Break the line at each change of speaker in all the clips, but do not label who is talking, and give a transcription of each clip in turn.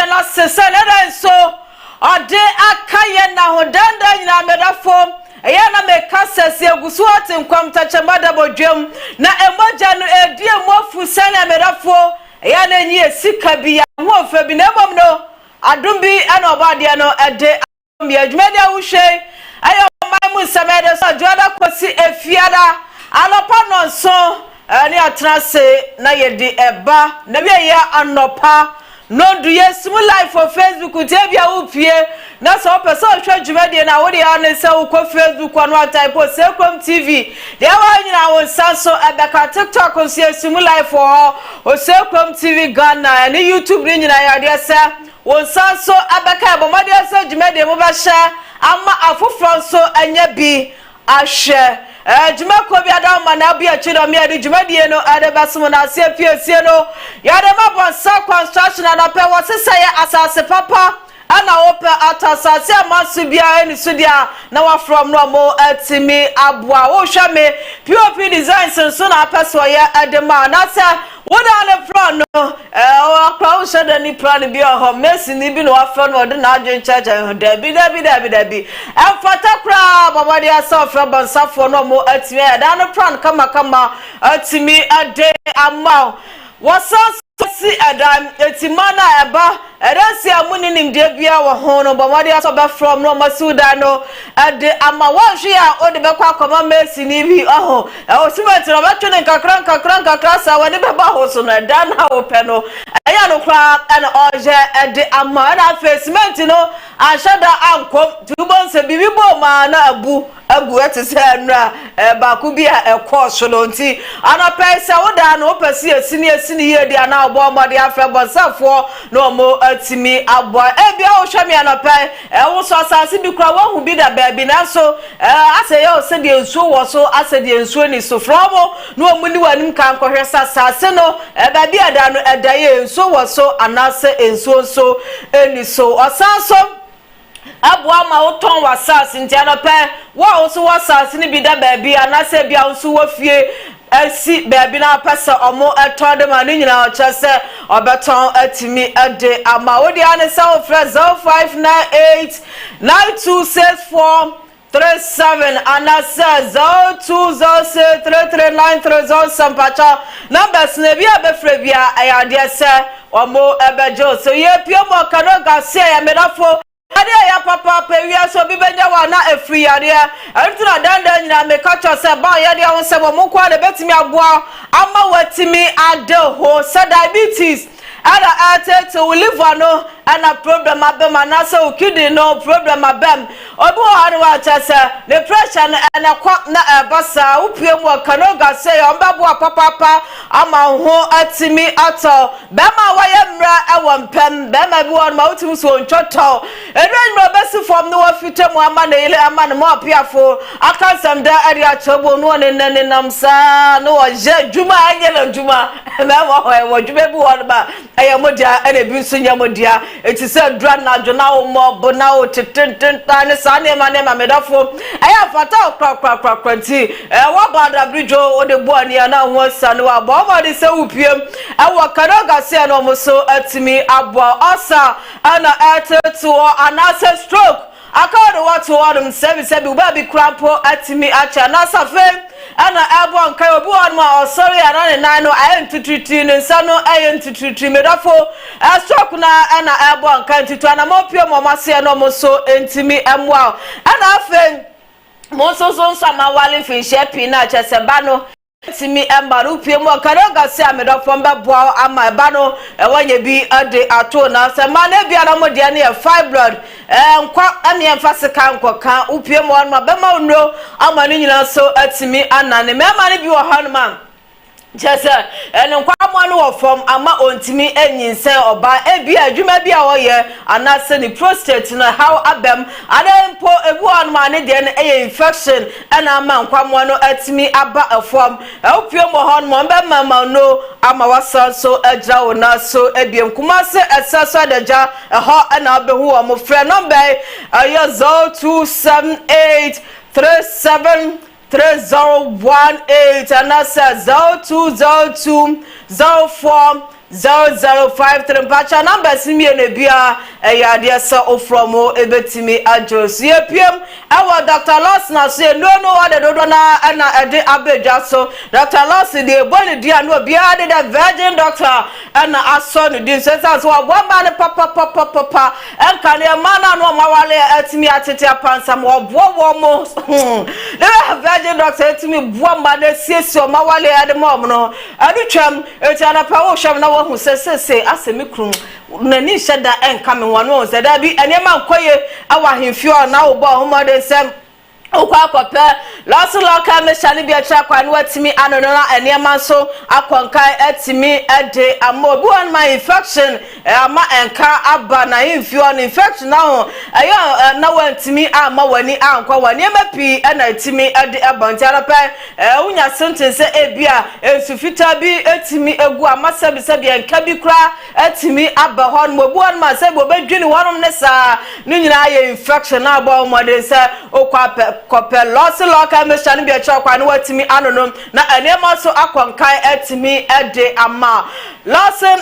na sesa na so ode akaye na hodanda nyina medafo eya na meka sese egusu otenkwam tachemada bodwam na emoja no edie mofu sene medafo eya na nyi esika bia ho ofa bi na bom no adum bi ana obade no ede mi adwumadia wo hwe ayo mai Nsem de so joda kosi efiada alopa no so ni atrase na yedi eba na bia ya anopa no do yes mu live for Facebook te bia wo pie na so person hwe dwumadie na wo de ya se wo ko Facebook no type Oseikrom TV de wa nyina wo sanso ebeka TikTok on se mu live for Oseikrom TV Ghana ni YouTube ni nyina ya de se wo sanso ebeka bomade se dwumadie mu ba hye ama afofro so anya bi ahwe juma ko bi adam na bia chido me ade dwumadie no ade basum na se piesie no ya de mabonsa construction na pe wo seseye asase papa ana ope atasase amasu bia eni sudia na wa from no mo atimi aboa wo hwa me pop designs so na peso ye ade ma na se woda ne plan no akwa wo sheda ni plan bi ho mesi ni bi no afro no de na adwen church da bi emfata kra baba de asa fra bansafo no mo atimi da no plan kama atimi ade ama wasan si adam etimana eba eresi amuni nimde bia wo ho no bomade aso be from no masuda no ade ama wonhwe a ode be kwa koma mesi ni bi oho o simenti no betwe nkakran sa wani be ba ho so no da na wo pe no eya no kra na oje ade ama na facement no anshada ankom tubon se bibi bo ma na agu etese nra ba ku bia ekọ no nti ana pesa wo da no pesi esini ye dia na obo mode afre bonsafo no mo atimi aboa ebia wo hwame anopai wo so asase bi kra wo hu bi da ba bi na so aseye o se de nsuo wo so ase de nsuo ni so fromo no mu ni wanim kan kohwe sasase no ba bi ada no edaye nsuo wo so anase nsuo so eni so osanso abua ma uton wasas ntiano pe wa oso wasas ni bi da ba bi anase bia oso wo fie si baby na pesa omo etode ma ni nyina o chese obeton atimi ade ama wo dia ne sa ofre 0598 9264 37 anasa 02063393 sampacha numbers na bia be frɛ bia ayade se omo ebejo so ye pio mo kanoga se ya medafo ade ya papa pewia so bi benya wa na afri ade everything danda nyina me catch say ba ya de won se bo mo kwa de betimi aboa ama watimi ade ho so diabetes ada to liver no ana problem abem na so kidney no problem abem obi ho ade wa chase the pressure na kwa na basa upie mu kanoga say ombabo papa ama ho atimi ato bema wa ye mra ewo mpem bema bi won ma utimi so nchoto enwemra besi form no afite mu ama na ile ama na mo apiafo akansam da area chobo no ne namsa no oje djuma anyela djuma na wo djuma bi won ba ayamodia ene bi so nyamodia eti se dra na djona wo mo bona wo titintintane sa ne ma medafo aya fata krakrakranti wo bada bridjo wo de boani na ho sane wa bo mo de se upiem wo kanoga se no mo so atimi aboa osa ana ateto anasa stroke akado what one sebi ubabi crampo atimi acha na safe ana abo nkai obi one ma osori ana ne nan no ayen tututu ne nsano ayen tututu medafo stroke na ana abo nkai tutu ana mo pio mo mase no mo so entimi emwa ana afen mo so ma wale fin shepi na acha seba no timi embaru pie mo kanoga se amedafo mbeboa ama eba no wanye bi ade ato na se ma na bia na mo de na fibroid nkwa ane emfase kan nkoka upie mo ma bema onro ama ni nyina so atimi anane me ma ne bi wo hanuma jese nkwa mo no wo fom ama ontimi enyinse oba ebi adwuma bi a wo ye anase ni prostate no how abem adempo ebu on ma ne de na infection ana ama nkwa mo no atimi aba afom upie mo hon mo be mama no ama wasa so aja wona so ebiem kuma se esaso adaja ho ana abehu wo mo frɛ number ayo 0278 37 3018 and that's 0202 04 0053 mpacha numbers mi na bia eyade se ofromo ebetimi ajos ye piem ewo Dr. Loss na so no ode dodo na ede abedwa so Dr. Loss de boni dia no bia de the virgin doctor na aso no din so so oboma ne papa enka ne mana no mawale atimi atete apansam obo mo the virgin doctor atimi buoma na siesi o mawale ade mom no adu twam etiana pa wo hwam na wo se asemi krum nani sheda enka me wonu se da bi enema nkoye awa hemfio na wo bo homode sem okwa akope last local mechani bi atwa kwa no atimi anono na enema so akonkan atimi ede amobu on my infection ama enka aba na hemfio no infection na ho ayo na wantimi ama wani ankwa wani emapi na atimi ede abantiara pa unya sentence ebia ensufita bi atimi egu amasabisabi enka bi kra atimi aba ho no obu on ma se bo bedwini wonom ne sa ni nyina ye infection na aba omode se okwa kope loss local mechani bi atwa kwa no watimi anonom na enema so akonkan atimi ede ama lossen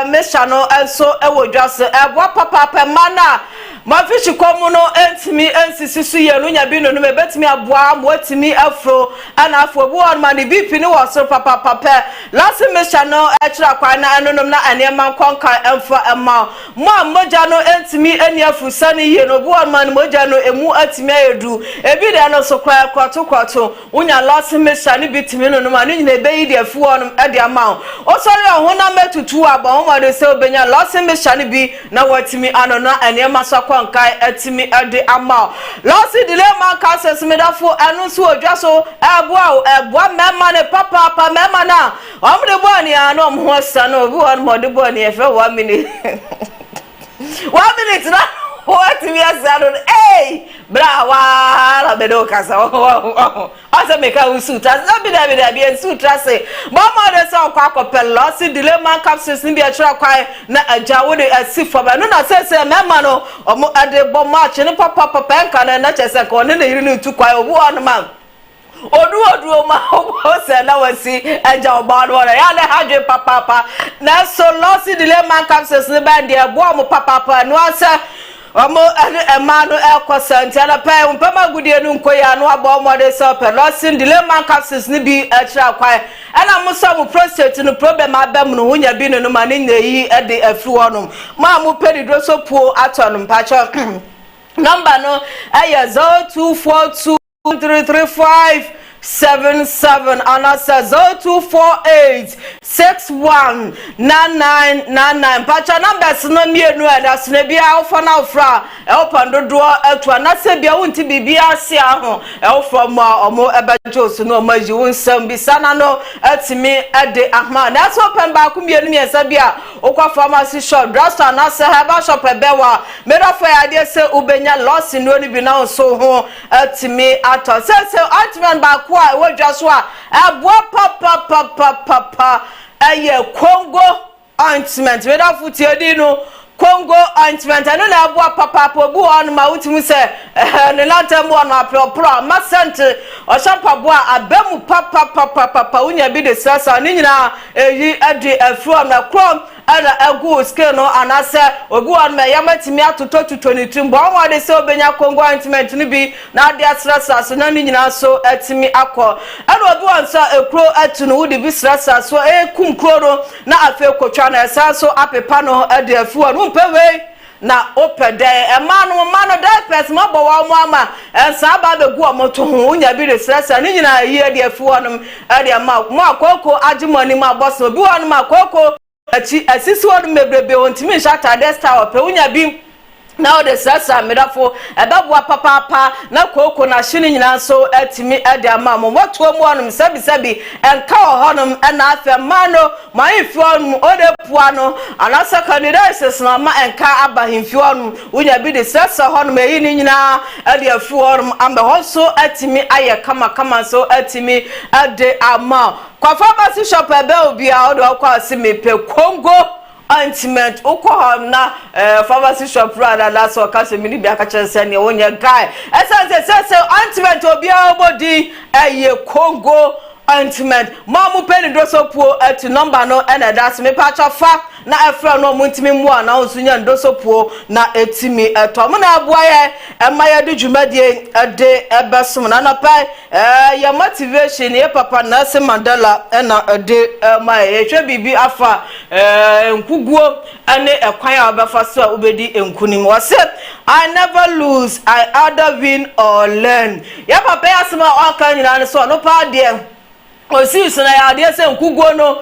mechano enso ewodwase ebo papa mana mafishi komu no entimi ensisisu ye no nya bi no mebetimi aboa motimi afro ana afo bu on man bi pini wo so papa lossen mechano atwa kwa na anonom na enema konkan emfa ema mo moja no entimi eni afro sani ye no bu on man moja no emu atimi edu ebi de no so kwa kwato unya lossen mechani bitimi no ma ni nyina be yi de afu on e de ama o sori ohuna metutu aba ho ma de se obenya lossen mechani bi na watimi anono enema so kai atimi ade ama losi dile man cases medafo anu so odwaso eboa mema ne papa mema na omde boni anu omho sano obi won mode boni efe 1 minute 1 minute na what we are saying hey brawa la bedo kasa asa meka usuta na bi usuta se mama de so kwa kopel losi dile man capsules ni bi atwa kwa na ajawo de asifo ba no na se mema no omo ade bo match ni papa enka na chese ko ne yiri ni tu kwa obu on man odu ma Osei na wasi aja oba no ya le hadwe papa na so losi dile man capsules ni ba de ebo mo papa no asa omo emanu ekosante na pa mpama gudie nu nkoya no aba omode so pelosin dilemma capsules ni bi atira kwa ana muso mu prostate no problem abam no hunya bi no ma ni neyi ede afri wonum ma mu pedidro so puo atonum pacho number no aya 02423357 anasa 0248619999 pacha numbers no mienu ada sne bia ofo na ofra e opandodo atu anasa bia wonti bibia ase aho e ofo mo omo ebajo no maji wonsam bisana no atimi ade ahma na so open ba ku mienu miesa bia okwa pharmacy shop drugstore na se herbal shop ebewa medofo ya de se ubenya loss no ni bi na so ho atimi ato se atimi ba kwa wodwaswa abo papa aye Congo ointment we da futi odinu Congo ointment anu na abo papa obu on ma utimu se ne lantem on apro ma sente o shampa bo abemu papa unya bi de sasa ni nyina eyi ade afro na krom ana egu skill no anase ogu on me yamatimi atoto 22 mbo onwa de se obenya Congo ointment ni bi na ade asrasa so na ni nyina so atimi akọ ana obi on so ekro atunu wudi bi srasa so kumkro no na afa kotwa na esa so apepa no ade afu no mpewe na opede emanu manu da pes mo bo wa mo ama ensa ba be gu omoto ho unya bi de srasa ni nyina yi ade afu no ade ma mo akoko agimoni ma boss obi won ma akoko achi asisi won mebrebe ontimi shata desta ope unya bi na ode sasa medafo ebeboa papa na koko na hini nyina so atimi ade ama mo moto mu onum sabi enka ohonum na afa mano ma ifi onum ode puano anasa candidates na ma enka aba himfi onum unya bi de sasa honum eyi ni nyina ade afu onum ambe honso atimi aye kama so atimi ade ama kwa pharmacy shop ebe obi a ode kwa asimepe Congo ointment ukohom na pharmacy shop brother last so kase mini bia ka chense ne wonya guy esanse ointment obi obodi eye Congo ointment mamu penny dosopuo to number no and that's me patch of fa na efra no muntimi mu ana onsunya dosopuo na etimi eto mo na aboaye emaya de dwumadie de ebesom na pa ya motivation ye papa Nsem Mandela na de ma ehwe bibi afa nkuguo ane ekwan a obefa so a obedi enkunim wase I never lose I either win or learn ya papa ya sema aka nyina so no pa de Osei so na ya de se nkuguo no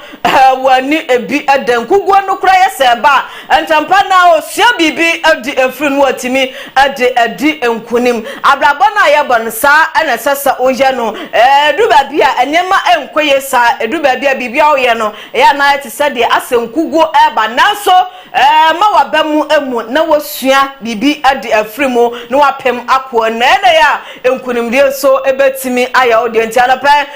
wani ebi eden nkuguo no kura ye se ba entampa na osua bibi adi efri no atimi adi enkunim abrabo na ye bon sa ena sesa oye no du ba bia enyema enkoye sa edu ba bia bibia oye no ya na ti se de ase nkuguo eba nanso ma wabamu emu na wosua bibi adi efri mu no wapem apo na ya enkunim de so ebetimi aya odi ntiana pa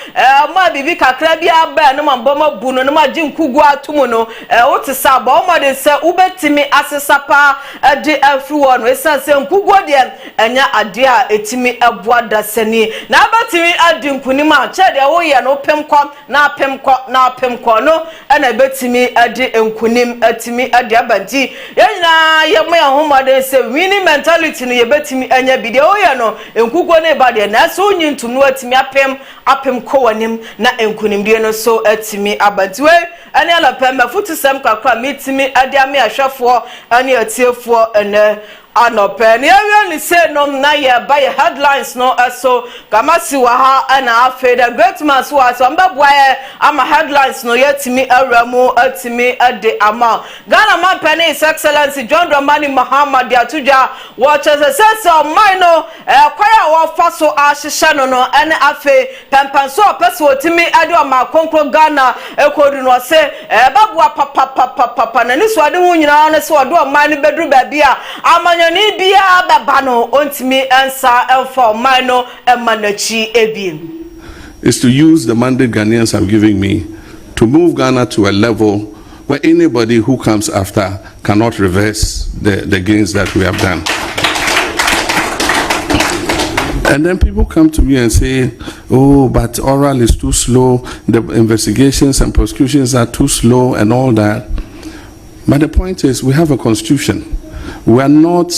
ma bibi kakra bia ba no mamboma bu no ma jinkugu atumu no wote sa ba o ma de se ubetimi asesapa de afruwo no esa se nkugu de enya ade a etimi eboa dasani na betimi adi nkunima che de wo ye no pemkwa na pemkwa no ena betimi adi nkunim atimi adi abanti yenyina ye mo ya homa de se winning mentality no ye betimi enya bi de wo ye no nkugu ne ba de na so nyintum no atimi apem kowanim na enkunimdie no so atimi abantiwe ane ala pemba futusem kakra mitimi ade ame ahwefo ane atiefo ene anope ne awie ni say no na ye ba ye headlines no so kamasi wa ha ana afe the great man so aso mbabwa ama headlines no yetimi awramu atimi ade ama Ghana man penny his excellency John Dramani Muhammad Atuja watches so mino kwaya wa faso ahihye no ene afe pempanso opese otimi ade o ma konkro Ghana ekodu no se babua papa na ni so ade hu nyina no se odo o man bedru ba bia amanya ni bia baba no ontimi ensa enfo man no emanachi ebiem
is to use the mandate Ghanaians are giving me to move Ghana to a level where anybody who comes after cannot reverse the gains that we have done. And then people come to me and say, oh, but oral is too slow, the investigations and prosecutions are too slow and all that. But the point is, we have a constitution. We are not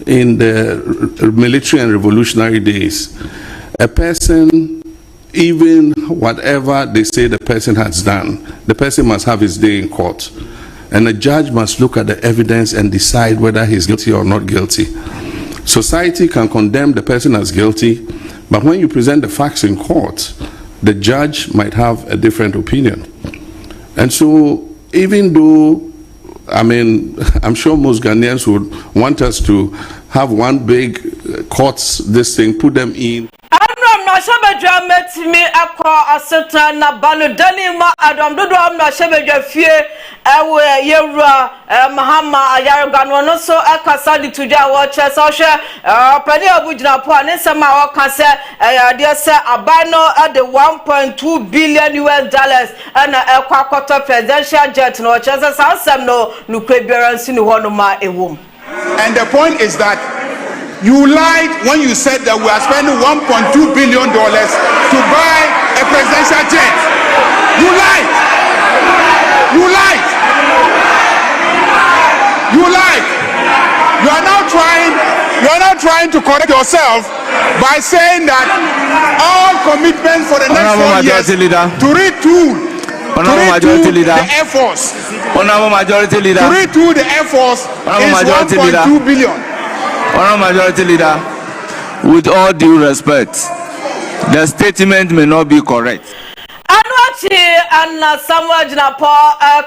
in the military and revolutionary days. A person, even whatever they say the person has done, the person must have his day in court. And a judge must look at the evidence and decide whether he's guilty or not guilty. Society can condemn the person as guilty, but when you present the facts in court, the judge might have a different opinion. And so, even though, I mean, I'm sure most Ghanaians would want us to have one big courts, this thing, put them in.
Na shabedwa metimi akọ aseta na banodani ma adam dodo am na shabedwa fie ewe yewura mahama ayargano no so akasa di tuja wo chese ohwe pani abugina po ani nsema wo ka se ade se abano ade 1.2 billion US dollars na ekwa kwato presidential jet no chese sansem no nukwe biaransi ni hono ma ewom.
And the point is that you lied when you said that we are spending $1.2 billion to buy a presidential jet. You lied. You lied. You lied. You are now trying to correct yourself by saying that all commitments for the next 4 years to retool the Air Force. To retool the Air Force is $1.2 billion.
Honourable Majority Leader, with all due respect, the statement may not be correct.
Anwachi and Samuel Jinapo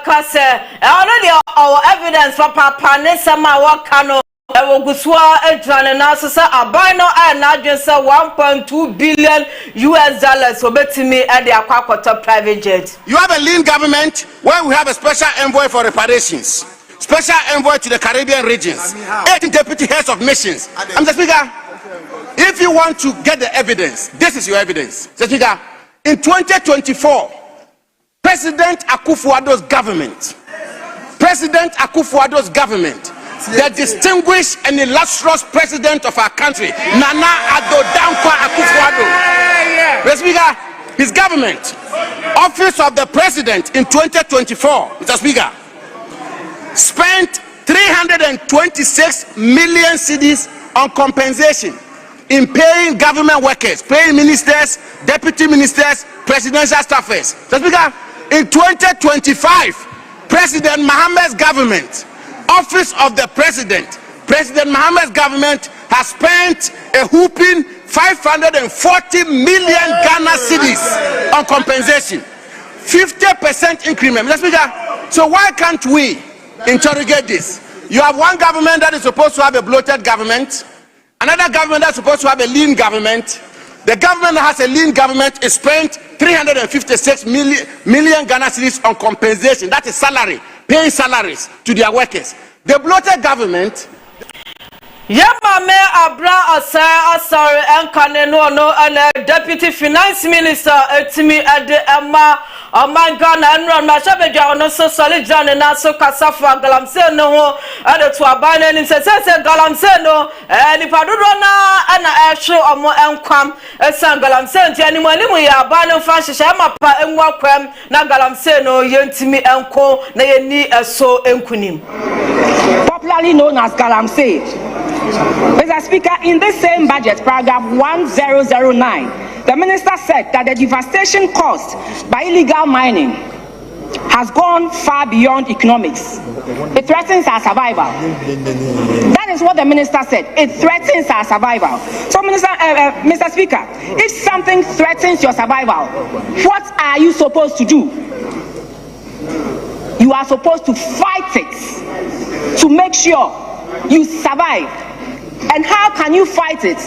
Kase already our evidence for Papa Nsema Wakano Woguswa Edran and Nasa Abano and Najasa 1.2 billion US dollars for betting at the Aquaquota private jet.
You have a lean government where we have a special envoy for reparations. Special envoy to the Caribbean regions, 18 deputy heads of missions. Mr. Speaker, if you want to get the evidence, this is your evidence. Mr. Speaker, in 2024, President Akufo-Addo's government, the distinguished and illustrious president of our country, Nana Addo Dankwa Akufo-Addo, Mr. Speaker, his government Office of the President in 2024, Mr. Speaker, spent 326 million cedis on compensation in paying government workers, paying ministers, deputy ministers, presidential staffers. Mr. Speaker, in 2025, President Mohammed's government, Office of the President, President Mohammed's government has spent a whooping 540 million Ghana cedis on compensation. 50% increment. Mr. Speaker, so why can't we interrogate this? You have one government that is supposed to have a bloated government, another government that's supposed to have a lean government. The government that has a lean government is spent 356 million Ghana cedis on compensation. That is salary, paying salaries to their workers. The bloated government.
Yamame Abra Osei no and Deputy Finance Minister Etimi Ade Emma Oman Ghana and Mashabeja no so solid John and so Kasafa Galamse no and to abandon him says Galamse no and if I do and I show a more enquam a son Galamse anyone we are banning fashion mapa and welcome na Galamse no yentimi enko na yeni so enkunim.
Popularly known as Galamse. Mr. Speaker, in this same budget, paragraph 1009, the minister said that the devastation caused by illegal mining has gone far beyond economics. It threatens our survival. That is what the minister said. It threatens our survival. So, Mr. Speaker, if something threatens your survival, what are you supposed to do? You are supposed to fight it to make sure you survive. And how can you fight it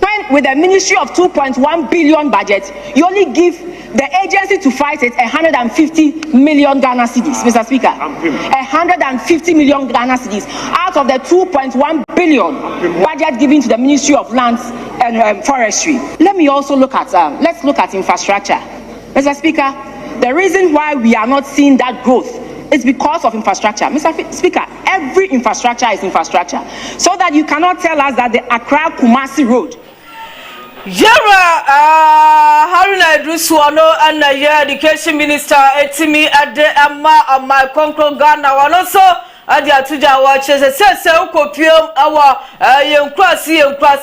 when with a ministry of 2.1 billion budget, you only give the agency to fight it 150 million Ghana cedis, Mr. Speaker? 150 million Ghana cedis out of the 2.1 billion budget given to the Ministry of Lands and Forestry. Let me also look at, let's look at infrastructure. Mr. Speaker, the reason why we are not seeing that growth is because of infrastructure. Mr. Speaker, every infrastructure is infrastructure. So that you cannot tell us that the Accra-Kumasi road.
Yara Haruna Idrisuano and the Education Minister Etimi Ade Amma on my Concro Ghana one also Adia Tuja watches a says Kopium our young class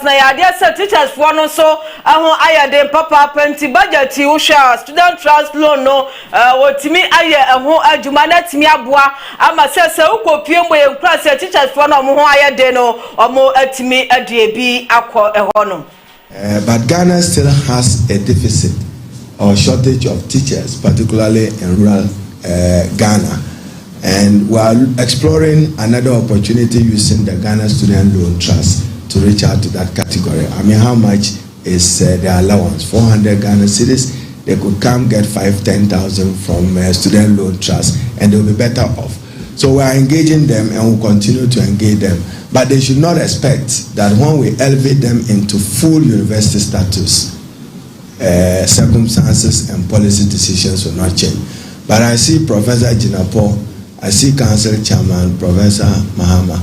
na yadia teachers one also ayade papa penti budget usha student trust loan no wotimi aye ho adwumana timi aboa ama says Kopium young class teachers one ho ayade no omo atimi ade bi akọ eho no.
But Ghana still has a deficit or shortage of teachers, particularly in rural Ghana. And we are exploring another opportunity using the Ghana Student Loan Trust to reach out to that category. I mean, how much is their allowance? 400 Ghana cedis. They could come get 5,000-10,000 from Student Loan Trust, and they'll be better off. So we are engaging them, and we'll continue to engage them. But they should not expect that when we elevate them into full university status, circumstances and policy decisions will not change. But I see Professor Jinapo, I see Council Chairman Professor Mahama.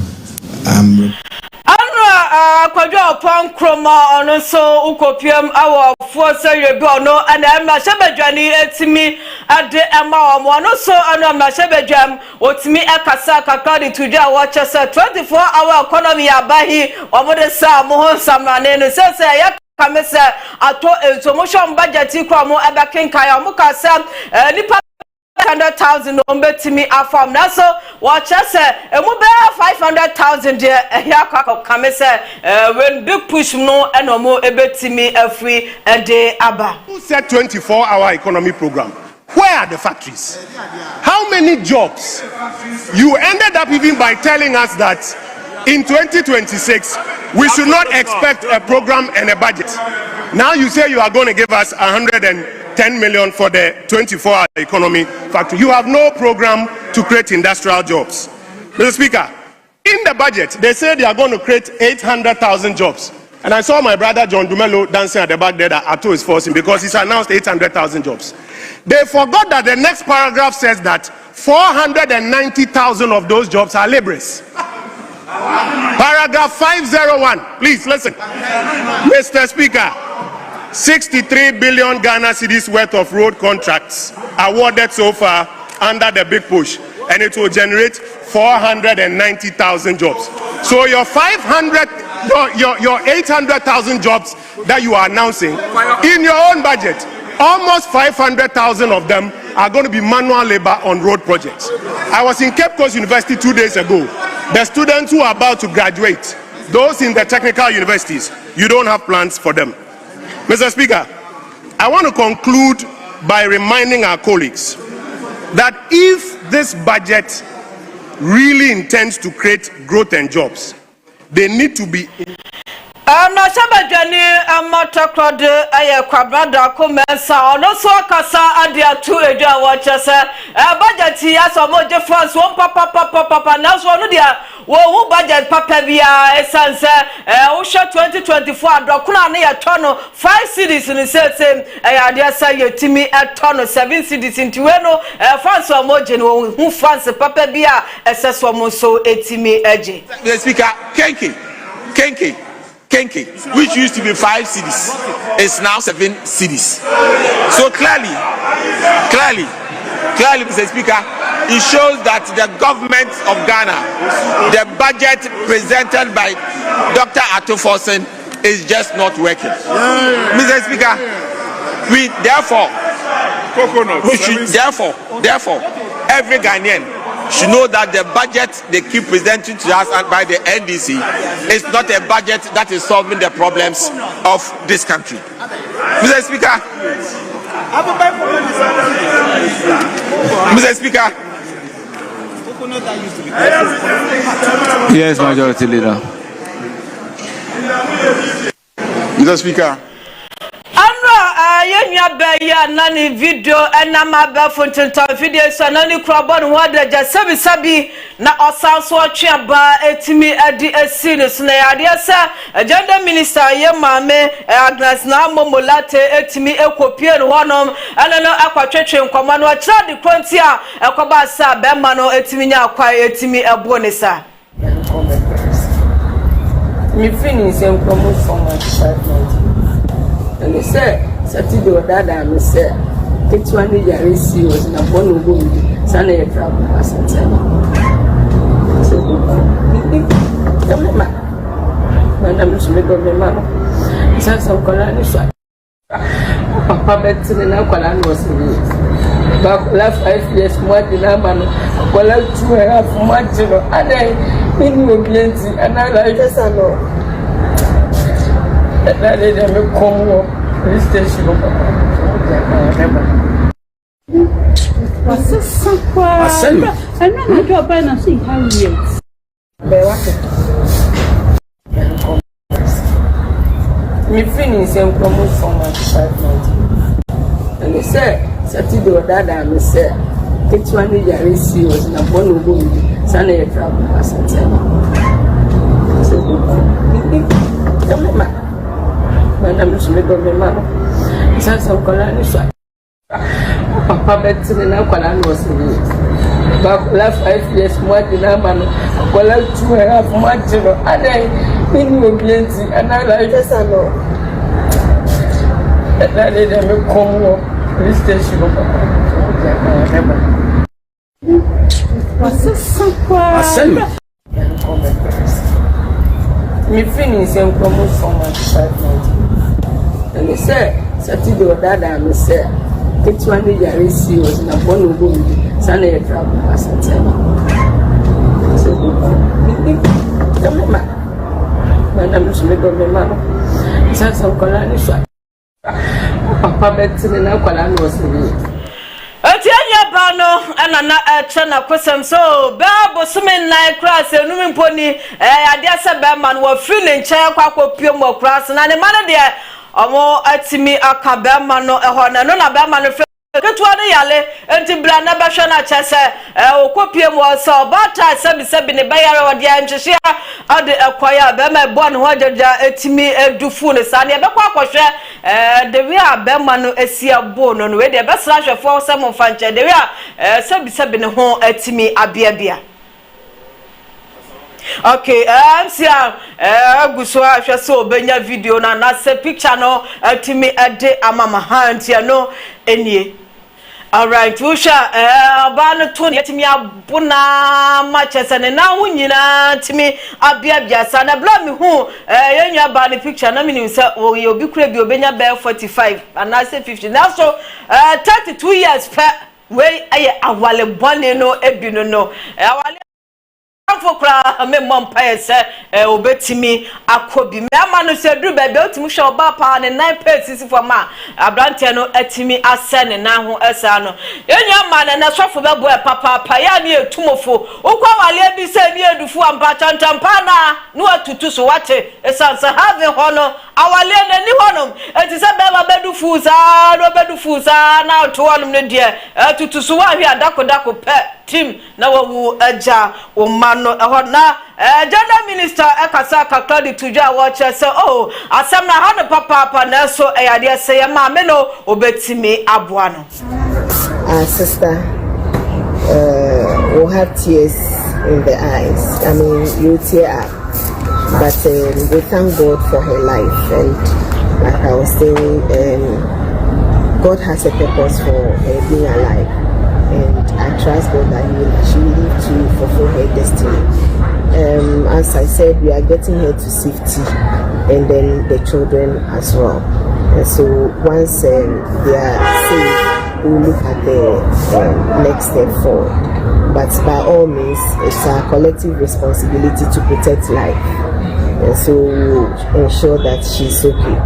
Kwadwa upon Kroma on so Ukopium our force no and I'm Shabajani etimi at the Emma one also and I'm Shabajam what me a Kasaka according to their watchers 24-hour economy abahi or what is Moho Samran says Kamesa ato promotion budget kwamo abakin kaya mukasa nipa 100,000 to me afam na so watch us emu be 500,000 there here come say when big push no and no ebetimi every day aba.
Who said 24-hour economy program? Where are the factories? How many jobs? You ended up even by telling us that in 2026 we should not expect a program and a budget. Now you say you are going to give us 110 million for the 24-hour economy factory. You have no program to create industrial jobs. Mr. Speaker, in the budget, they say they are going to create 800,000 jobs. And I saw my brother John Dumelo dancing at the back there that Ato is forcing because he's announced 800,000 jobs. They forgot that the next paragraph says that 490,000 of those jobs are laborers. Paragraph 501. Please listen. Mr. Speaker, 63 billion Ghana cedis worth of road contracts awarded so far under the big push, and it will generate 490,000 jobs. So your 800,000 jobs that you are announcing in your own budget, almost 500,000 of them are going to be manual labor on road projects. I was in Cape Coast University 2 days ago. The students who are about to graduate, those in the technical universities, you don't have plans for them. Mr. Speaker, I want to conclude by reminding our colleagues that if this budget really intends to create growth and jobs, they need to be
no sabajani amatokode aye kwabrada komensa ono so kasa adia tu edwa watchese budget ya so moje France won papa na so no dia wo budget papa bia esanse wo sha 2024 adokuna na ye tono 5 cities ni sese adia sa yetimi tono 7 cities ntiwe no France o moje no hu France papa bia eseso mo so etimi eje.
The speaker Kenke, which used to be 5 cities, is now 7 cities. So clearly, Mr. Speaker, it shows that the government of Ghana, the budget presented by Dr. Atufosen is just not working. Mr. Speaker, therefore, every Ghanaian should know that the budget they keep presenting to us and by the NDC is not a budget that is solving the problems of this country. Mr. Speaker,
Yes, Majority Leader.
Mr. Speaker.
Yenya beya nani video enama be fontinta video so nani krabon wada ja sabi na osanso atweba etimi adi asine so na yade sa agenda minister ye mame Agnes na momolate etimi ekopie no honom anano akwatwetwe nkwama no akira de kronti a ekoba sa be ma no etimi nya akwa etimi ebo ne sa
me finish Nsem promote from my department and they say Saturday or Dada, I say, it's one year he was in a bone of wood, Sunday a travel as I tell you. Madam Smith of the man, says some colony shot. Papa Benson and Alcolan was in it. Back last 5 years more than a man, well, 2.5 months, and then in your plenty, and I like us a know. And I let them come home. This station of what's this? I know my job and I see how he is. Me finish Nsem promote from my department. And they say, Saturday or Dada, I say, it's one year he was in a bone of wood, Sunday a travel as I tell you. Madam Smith of the man, says some colony shot. Papa Benson and Alcolan was in it. Back last 5 years more than a man, well, 2.5 months, and then in your plenty, and I like us a know. And I let them come home. This station of what's this? Me finish Nsem promote from my department. And they say, Saturday or Dada, I say, it's one year he was in a bone of wood, Sunday a travel as I tell you. Madam Smith of the man, says some colony shot. Papa Benson and Alcolan was in it.
Etianya bano na chana kwesem so babo sumen na class enumi poni adia se be man wo free ne nche kwakwo pie mo class na ne man de omo atimi aka be man no eho na no na be man no ketua ne yale enti bla na be hwe na chese okopie mo so bata sebi ne bayare wode anhwehia ade akwaya be ma bo ne ho jaja etimi edufu ne sa ne be kwa akohwe de wi a be ma no asia bo no we de be sra hwefo se mo fanche de wi a sebi ne ho etimi abiabia Okay, see, Guswa, I saw Benya video na se picture no, timi ade amama hand, ya no, any. Alright, Usha, Bano Tony, Timmy Abuna matches and now Winina, Timmy Abia Sana, blame me who, your body picture, no meaning, sir, oh, you'll be crab, you'll be 45, and I say 50. Now, so 32 years, way I wale one no, ebino no, for cry, me mom pay say, obetimi, akobi. Me manu se do baby, otimu show bapa and 9 pesos for ma. Abrantiano etimi asene na ho esano. Enya man na so for bebo papa ya ni etumofo. Ukwa wale bi se ni edufu ampa chantampa na no atutu so wache. Esansa have hono awale na ni honom. Enti se beba bedufu za, no bedufu za na to honom ne de. Atutu so wa hwe adako pe team na wo aja o mano na Gender Minister Ekasa Kakladi Tuja watch say oh asem na ha ne papa na so eyade say ma me no obetimi aboano.
Sister, we'll have tears in the eyes. I mean, you tear up, but we thank God for her life. And like I was saying, God has a purpose for her being alive, and I trust God that she will live to fulfill her destiny. As I said, we are getting her to safety, and then the children as well. And so once they are safe, we'll look at the next step forward. But by all means, it's our collective responsibility to protect life, and so we'll ensure that she's okay.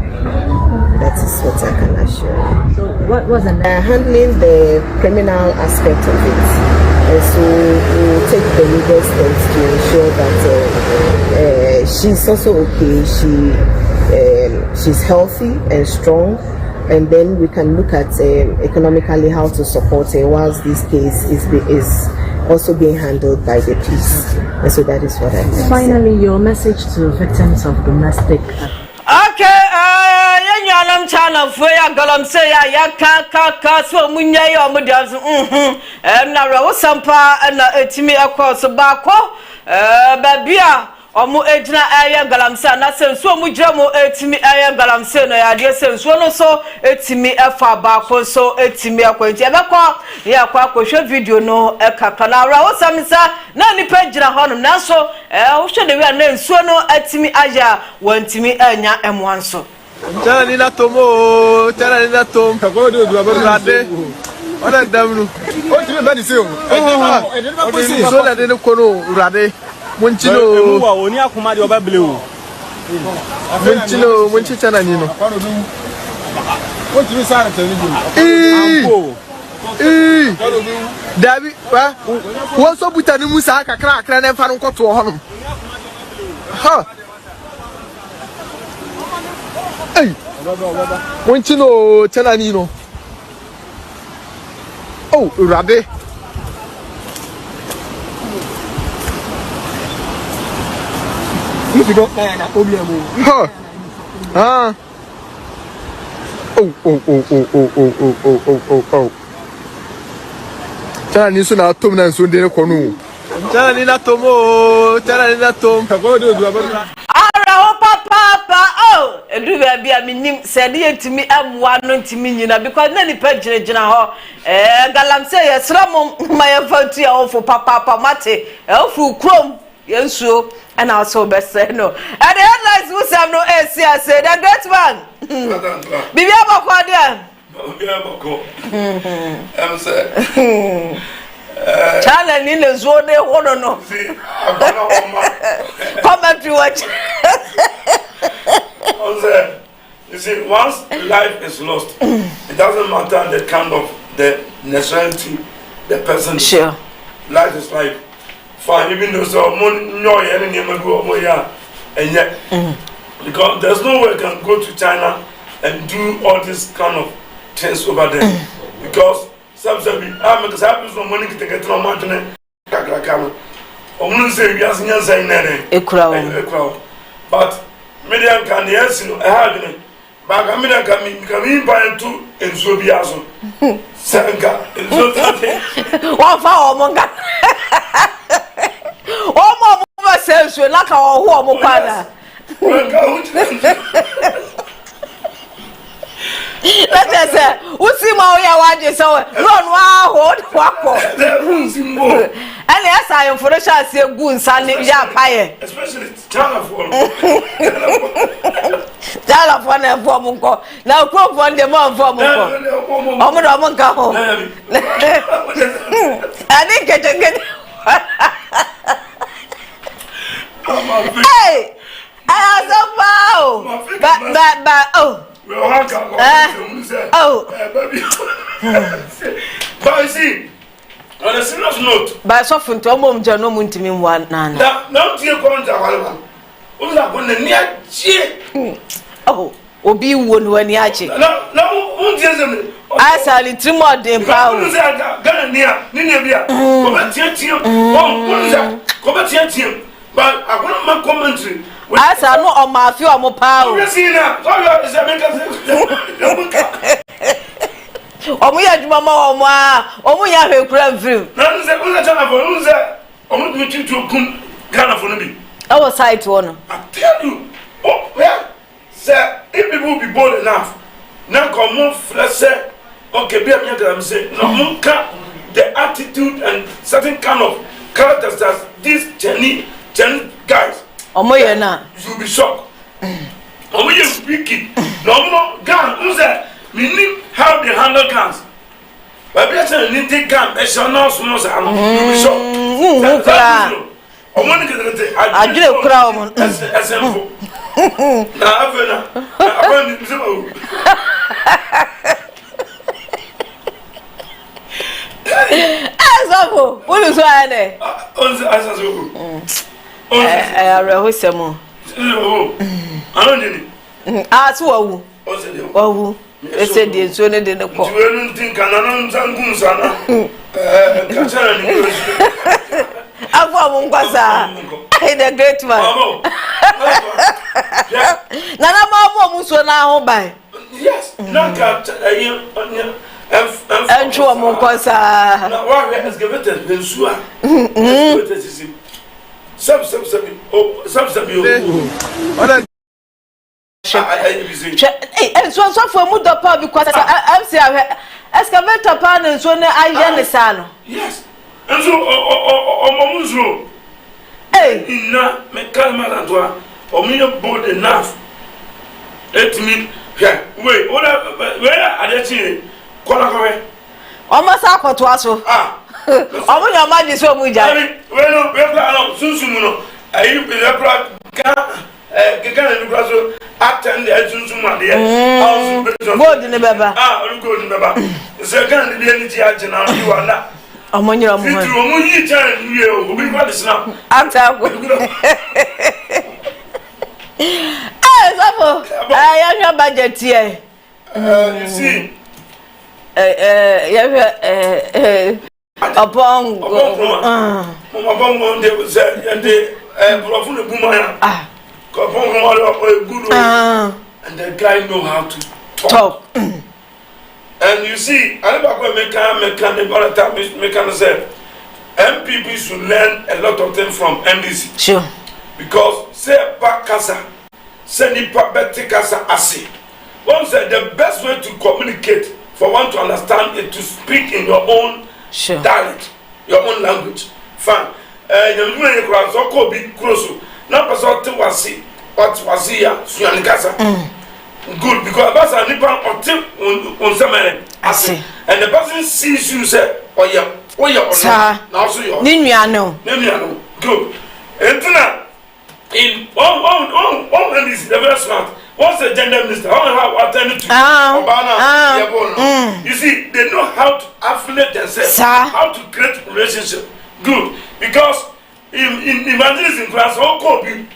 That is what I can assure you.
So what was the
handling the criminal aspect of it, and so we'll take the legal steps to ensure that she's also okay. She's healthy and strong, and then we can look at economically how to support her whilst this case is also being handled by the police. And so that is what I mean.
Finally, your message to victims of domestic.
Okay, yanam channel for ya galam say ya ka so munya yo mudias na rawo sampa na etimi across bako babia omo ejina ayen galamse na senso mu jamo etimi ayen galamse no ya de senso no so etimi efa bako so etimi akwanti ebekọ ya kwa hwe video no ekaka na rawo samisa na ni pejira hono na so wo hwe de wi na nsuo no etimi aya wantimi anya emwanso
tana ni na tomo kago do do abade ona damnu o ti be di se o so la de ko no urade Munchino wa oni akuma de oba ble o munchi chana ni no o ti sare tani anko Dabi wa wo so buta ni musa kakra na fa no koto ho no ha ei munchino chana ni no oh urabe Oh. Tana ni so na tom na so de ko no. Tana ni na tom. Kago do do abana.
Ara o papa oh edu ba bia minim se de yetimi amwa no ntimi nyina because na ni pa gina ho galamse yesra mo ma fatu ya ofo papa mate ofu krom yensuo and also best say no. And the headlines will say no AC I say the great man. Bibi abako there. Bibi abako. Am say. Challenge in the zone they want to know. Commentary watch.
You see, once life is lost, it doesn't matter the kind of the nationality the person.
Sure.
Life is life. Fine, even though so no any and yet because there's no way you can go to China and do all this kind of things over there because some say I'm because I have some money to get no money kakrakama omun say we as nyan say nene ekura but media can yes no I have no but media can me buy to enso bi aso senga enso tate
wa fa omonga sense we like our home kwana. Let us say, who see my way so run hold wako. And yes, I am for the chance to go and send ya pie.
Especially telephone.
Telephone and form. Now, crop one the more form. I didn't get it. Hey, I have some power. But, oh.
Baby. But you see, on a serious note,
by suffering to a mom, Jano Muntimi one.
Now, dear Conta, who's up on the near cheek?
Oh, Obi won when Yachi. No, I saw it 3 more than power.
But I want my commentary.
I saw no on my few more power. We had Mamma, we have a crab view. I was sight one.
I tell you, oh, yeah, sir, if people be bold enough, now come on, say, okay, be a young say, no more the attitude and certain kind of characters that these Jenny guys.
Oh, my, now
you will be shocked. Oh, we are wicked. No more gun. Who's that? Meaning how they handle guns. But we are saying, you take gun, they shall not small. You will be shocked. I want to get it. I did a crown. As simple. Now,
what is why there? I will say more. I don't know. As well. Oh, they said the son didn't know. You don't think I'm a great man. Nana Mama was now by. Yes, not and show a moncosa. Let's give it a some and so for Muda Pub because I'm saying excavator pan and so I Yanisano. Yes, and so Omamuzo. Hey, make Calma or me bold enough. Let me, wait, where are they seeing? Color almost up to us. Ah, I want your mind is so much. Well, Susuno, I you be the attend the Susuma, the good in the Baba. Ah, good in the Baba. Second, the energy agent, you are not. Among your money, you will be what is now. I'm I am your budget here. You see. Upon they will say, and the Bumaya, and the guy know how to talk. And you see, I never make MPP should learn a lot of things from NDC. Sure. Because say Pakasa, send Pakasa Asi. One said the best way to communicate for one to understand is to speak in your own dialect, your own language. Fine. You know, so could be close. Now, person was see what was here, Suyanikasa. Good, because that's a nippon or tip on some and the person sees you say, oh, yeah, now so you're Nimiano. Good. And in all this, the very smart. What's the gender minister? How attended to Obama? You see, they know how to affiliate themselves, how to create relationship. Good, because in evangelism class, all copy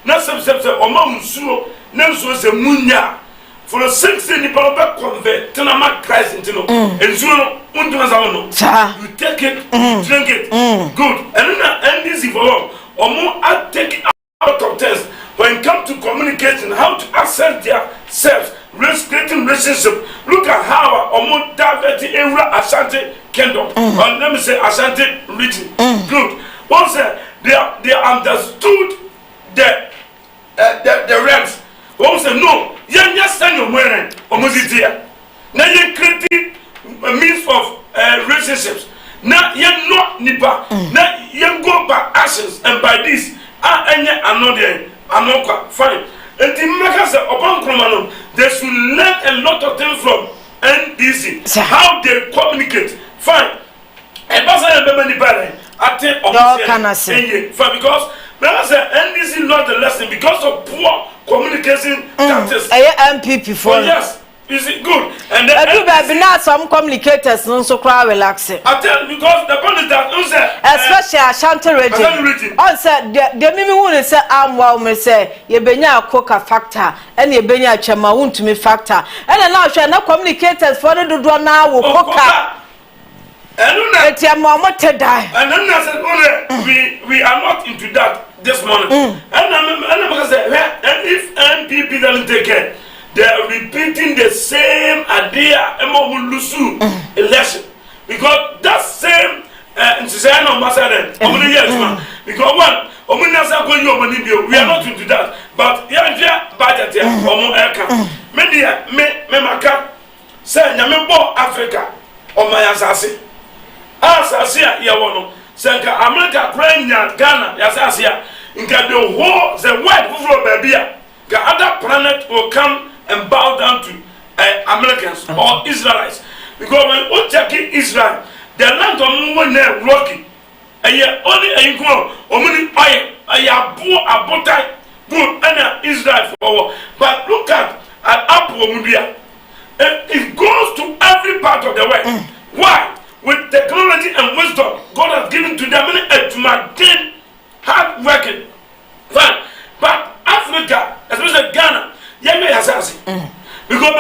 not some Oman Suo, Nelson was a munya for a 16 people back convert, Tanama Christ into no, and Suno, you take it, drink it, good, and this is for all, or more, I take it out of test. When it comes to communication, how to access their selves, creating relationship. Look at how Omo diverted area Ashanti Kingdom, or let me say Ashanti region. Good. Once
they understood the realms. One say no, you just send your money, almost here. Now you create a means of relationships. Now you not nipa. Now you go by actions, and by this, I'm not fine. And the makers upon Kromano, they should learn a lot of things from NDC. How they communicate. Fine. And that's why I remember the parent. I think because NDC learned the lesson because of poor communication tactics.
MPP for
yes. Is it good? And then
now some communicators no so quite relaxing.
I tell you because the point is that
especially Ashanti region. On said the mimi who say am wow me say ye benya coca factor and ye benya chema won't me factor. And now share na communicators for the do na wo coca.
And we are not into that this morning. And if MPP doesn't take care, they are repeating the same idea election because that same because one we are not into that. But budget media say Africa or my assassin. Asasia ya wono senka America Kenya Ghana ya sasia inka the whole the world over baby the other planet will come and bow down to Americans or Israelites because when we check Israel the land of Oman rocky only only abutai good and Israel for but look at Apple it goes to every part of the world. Why? With technology and wisdom God has given to them to maintain hard working. Fine. But Africa, especially Ghana, because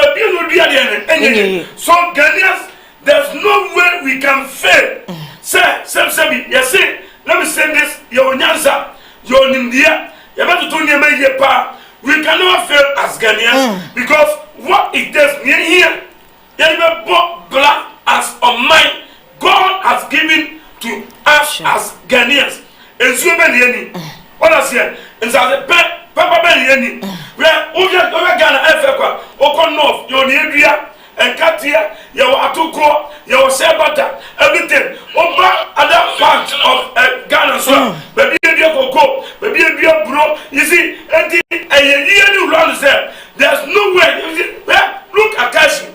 so Ghanaians, there's no way we can fail. Say, yes, let me say this, you're Nyanza, you're in India, you're about to do we can never fail as Ghanaians because what it does near here, you're black as a mind. God has given to us as Ghanaians. And so many, what I say, and so the Papa Benny, where over Ghana, Africa, Oko North, your Nigeria, and Katia, your Atuko, your Sebata, everything, over other parts of Ghana, so baby, dear Coco, baby, dear bro, you see, and a year you run there, there's no way, look at Kashi.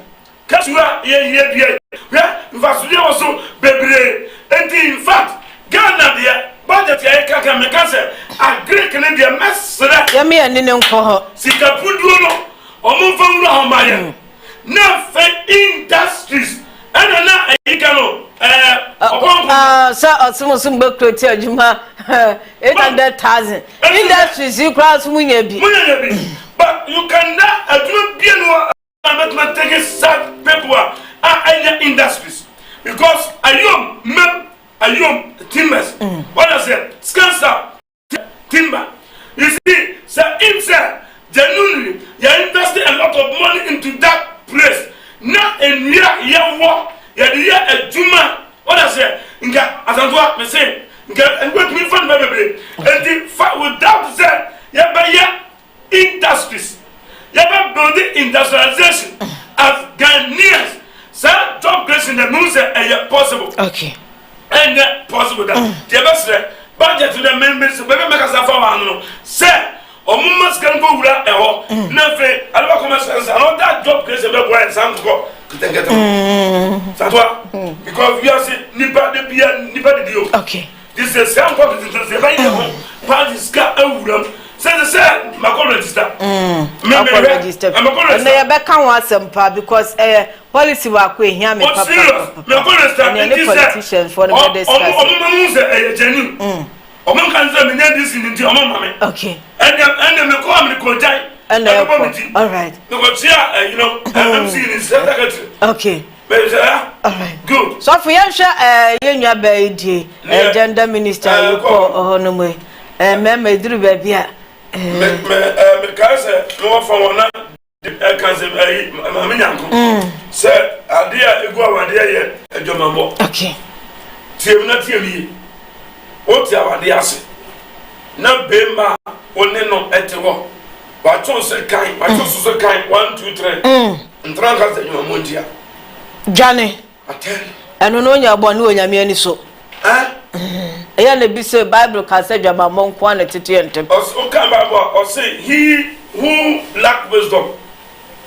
Also baby, and in fact, Ghana, the budget, I agree, Canadian mess,
Yami and Ninko,
Sikapuduno, or Mufanga, Maya, nothing industries, and now I can
sir, some book to tell you, 800,000 industries, you cross Munyabi.
But you cannot do take sad paper industries because ayom timbers what I said scancer timber you see so inside genuinely you invest a lot of money into that place now in year work a juma what I said inga azandwa me say inga and what me fund baby and the without that industries building industrialization as Ghanaians. Some job creation the moves are possible.
Okay.
And possible that the best budget to the members, baby make us a for say, or must can go without a hole. Nothing, I don't commercials, and all that job creation the boy and some go to get because we are saying Nipa the deal.
Okay.
This is the same public interest, the parties got a wood. Say my register.
Register. And they back on some part because policy work we hear me. Politicians for the okay. And
then
and all right. Okay. All right.
Good.
So for you, gender minister, you call no way. Me do baby.
Because no from one say idea go idea e jomambo
okay
tie na tie mi o tie awade ase na bema one no etewo wa cho se kan wa cho so kan 1 2 3 ntranka se nyuma mondia
Jane
atel
eno no nya bo ne onyame ani so eya na bi say Bible ka say dwama monko an tete yentem
o kan Bible o say he who lack wisdom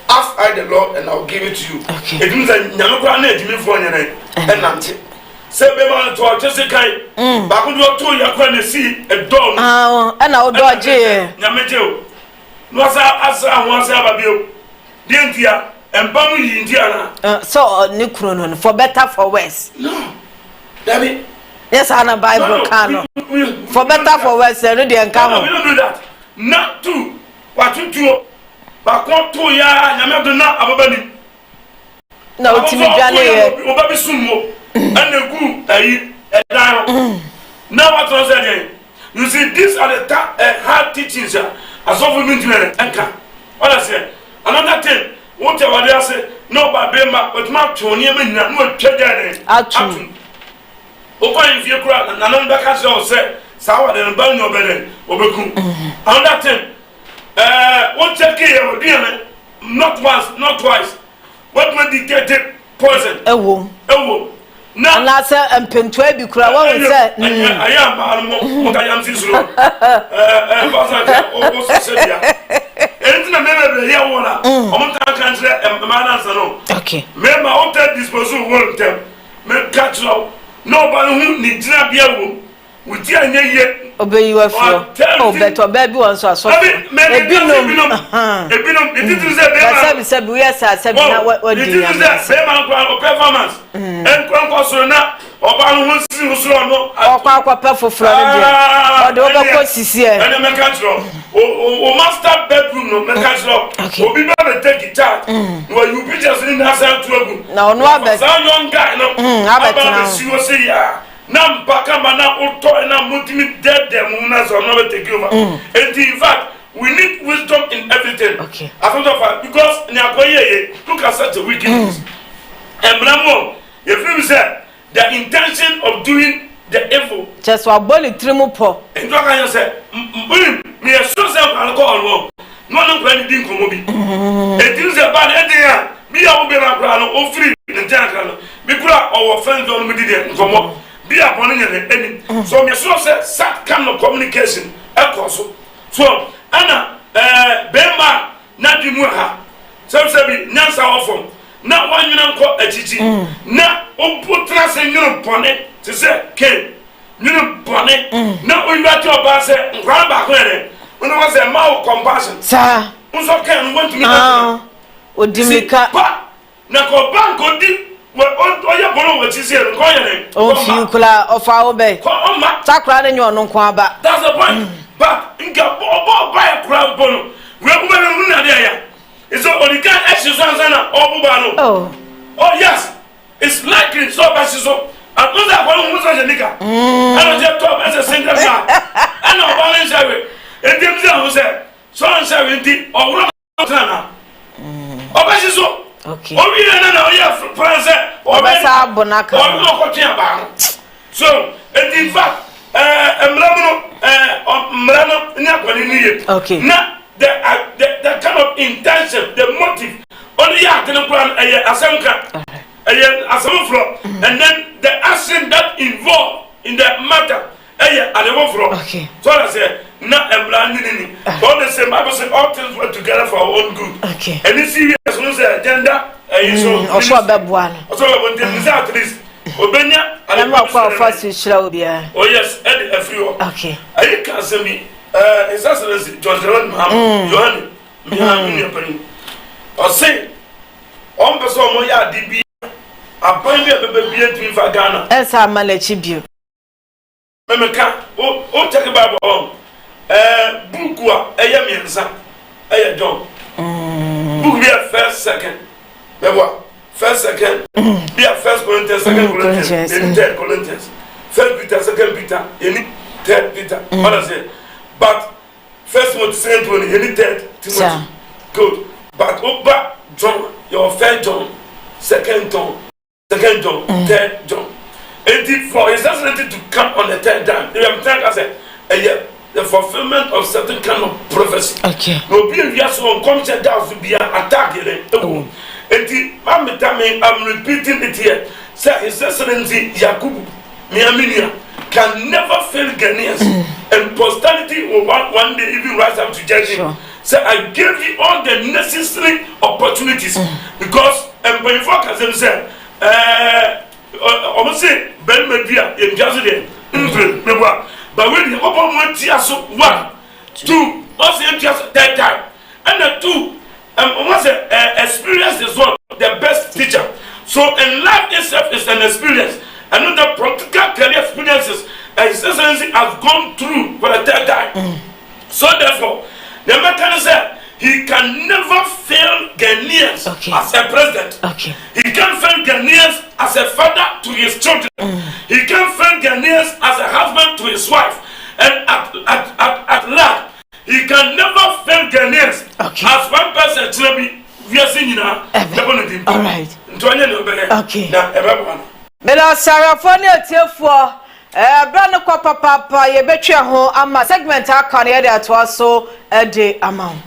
ask I the Lord and I'll give it to you. It means that nyame kwa na edimi fo nyene enante se be ma to just kai ba ko do to ya kwa na si edon
na o do je
nyame je o no asa ho asa ba bio de ntia embamu yi ntia na
so ni kuro no for better for worse
no David
yes ana Bible can for better for worse no de nka ho
we don't do that not to what to do ba ko to ya nyame do na ababani
na o ti mi dwane ye
o ba bi sumo anegu ayi edan now what was that you see these are the hard teachings as of women to enka what I say another thing what you want to say no ba be ma but ma to ni me na no twede
atu
o ko in fie kura na no ba ka say sawa de ba no be obeku another thing what check here not once not twice what medicated poison
ewo
na
na say empentu abi kura wo say
aya ma mo ka yam sisuro ba sa o so se dia entina me be here wona o mo ta kan tre ma na sa no
okay
me ma o ta dispose won tem me catch no ba hu ni dina bia wo wuti anya ye
obeyi wa fio o beto baby won so aso ebinom
it is a
sabi we say sabi na what do you
say be man kwa performance en kwa so na oba no hu si hu so no
okwa perfofro no dia o de oba ko sisi e
and me catch o master bedroom no me catch obi ba be take charge no you pictures in na sa to agu
na ono abet
so young guy no
abet
si o say ya na mpaka mana uto na mutimi dead them na so no take over and in fact we need wisdom in everything
okay
because ni akoye look at such a wickedness and bramo if you say the intention of doing the evil
just wa boli trimu po
and talk can say me so say alcohol no plan din komo bi e tin say bad e dey me ya wo be na kra no o free the janka no bi kra o friend don me di komo be upon any so me so say that kind of communication so ana bema na di mu ha so bi nyansa ofom na wanyina nko achichi na oputra se nyino pone se say ke nyino pone na oyuati oba se nkwa ba ko ere ono wa say ma compassion
sa
unso ken want me
odimika
na ko banko di oya bono we chise nko yere
o fi kula ofa obe takra ne nyo nko aba
that's the point but inga bo ba kura bono we bu be no na dia ya is only can exercise na obuba no oh yes it's likely so ba so and those are one who so jenika and just top as a single man and no balance away and them say who say so and 70 or na oba so
okay
o wi na o ya France o
be sa bonaka
o no ko tia ba so and in fact mrano nya kwani niye
okay
na the kind of intention the motive only ya can plan asamka asamfro and then the action that involved in the matter
okay
so I say na emblani all the same Bible say all things work together for our own good
okay
and this serious no say agenda so
so bebuano
so when they at least obenya
I'm for first shira obia
oh yes everyone
okay
I can say me His Excellency George Muhammad Johan Mihamini Osei on person mo ya DB apan bi bebe bi fa Ghana
esa malachi bio
memeka o check Bible on buku a miensa John book be first second first second be first Corinthians second Corinthians third Corinthians first Peter second Peter any third Peter what I say but first Timothy second Timothy any third Timothy good but over John your first John second John third John and for His Excellency to come on the third time if I'm telling I say the fulfillment of certain kind of prophecy.
Okay.
No be we are so unconscious that to be an attack here. I'm repeating it here. Sir, His Excellency Yakubu Miaminia can never fail Ghanaians, and posterity will one day even rise up to judge him. So I gave you all the necessary opportunities because before Kazem said, almost say Ben Media in Jazzy, but when you open one tear, so 1, 2, also just that time, and the 2, once experience is what the best teacher. So in life itself is an experience. Another practical career experiences His Excellency has gone through for the 3rd time. So therefore, the mechanism he can never fail Ghanaians as a president. He can fail Ghanaians as a father to his children. He can fail Ghanaians as a husband to his wife. And at last, he can never fail Ghanaians as one person. We are seeing now.
All right.
Okay.
Mela Sarafoni Tiefo brand ko papa ye betwa ho ama segment aka na ye de atwa so de amount.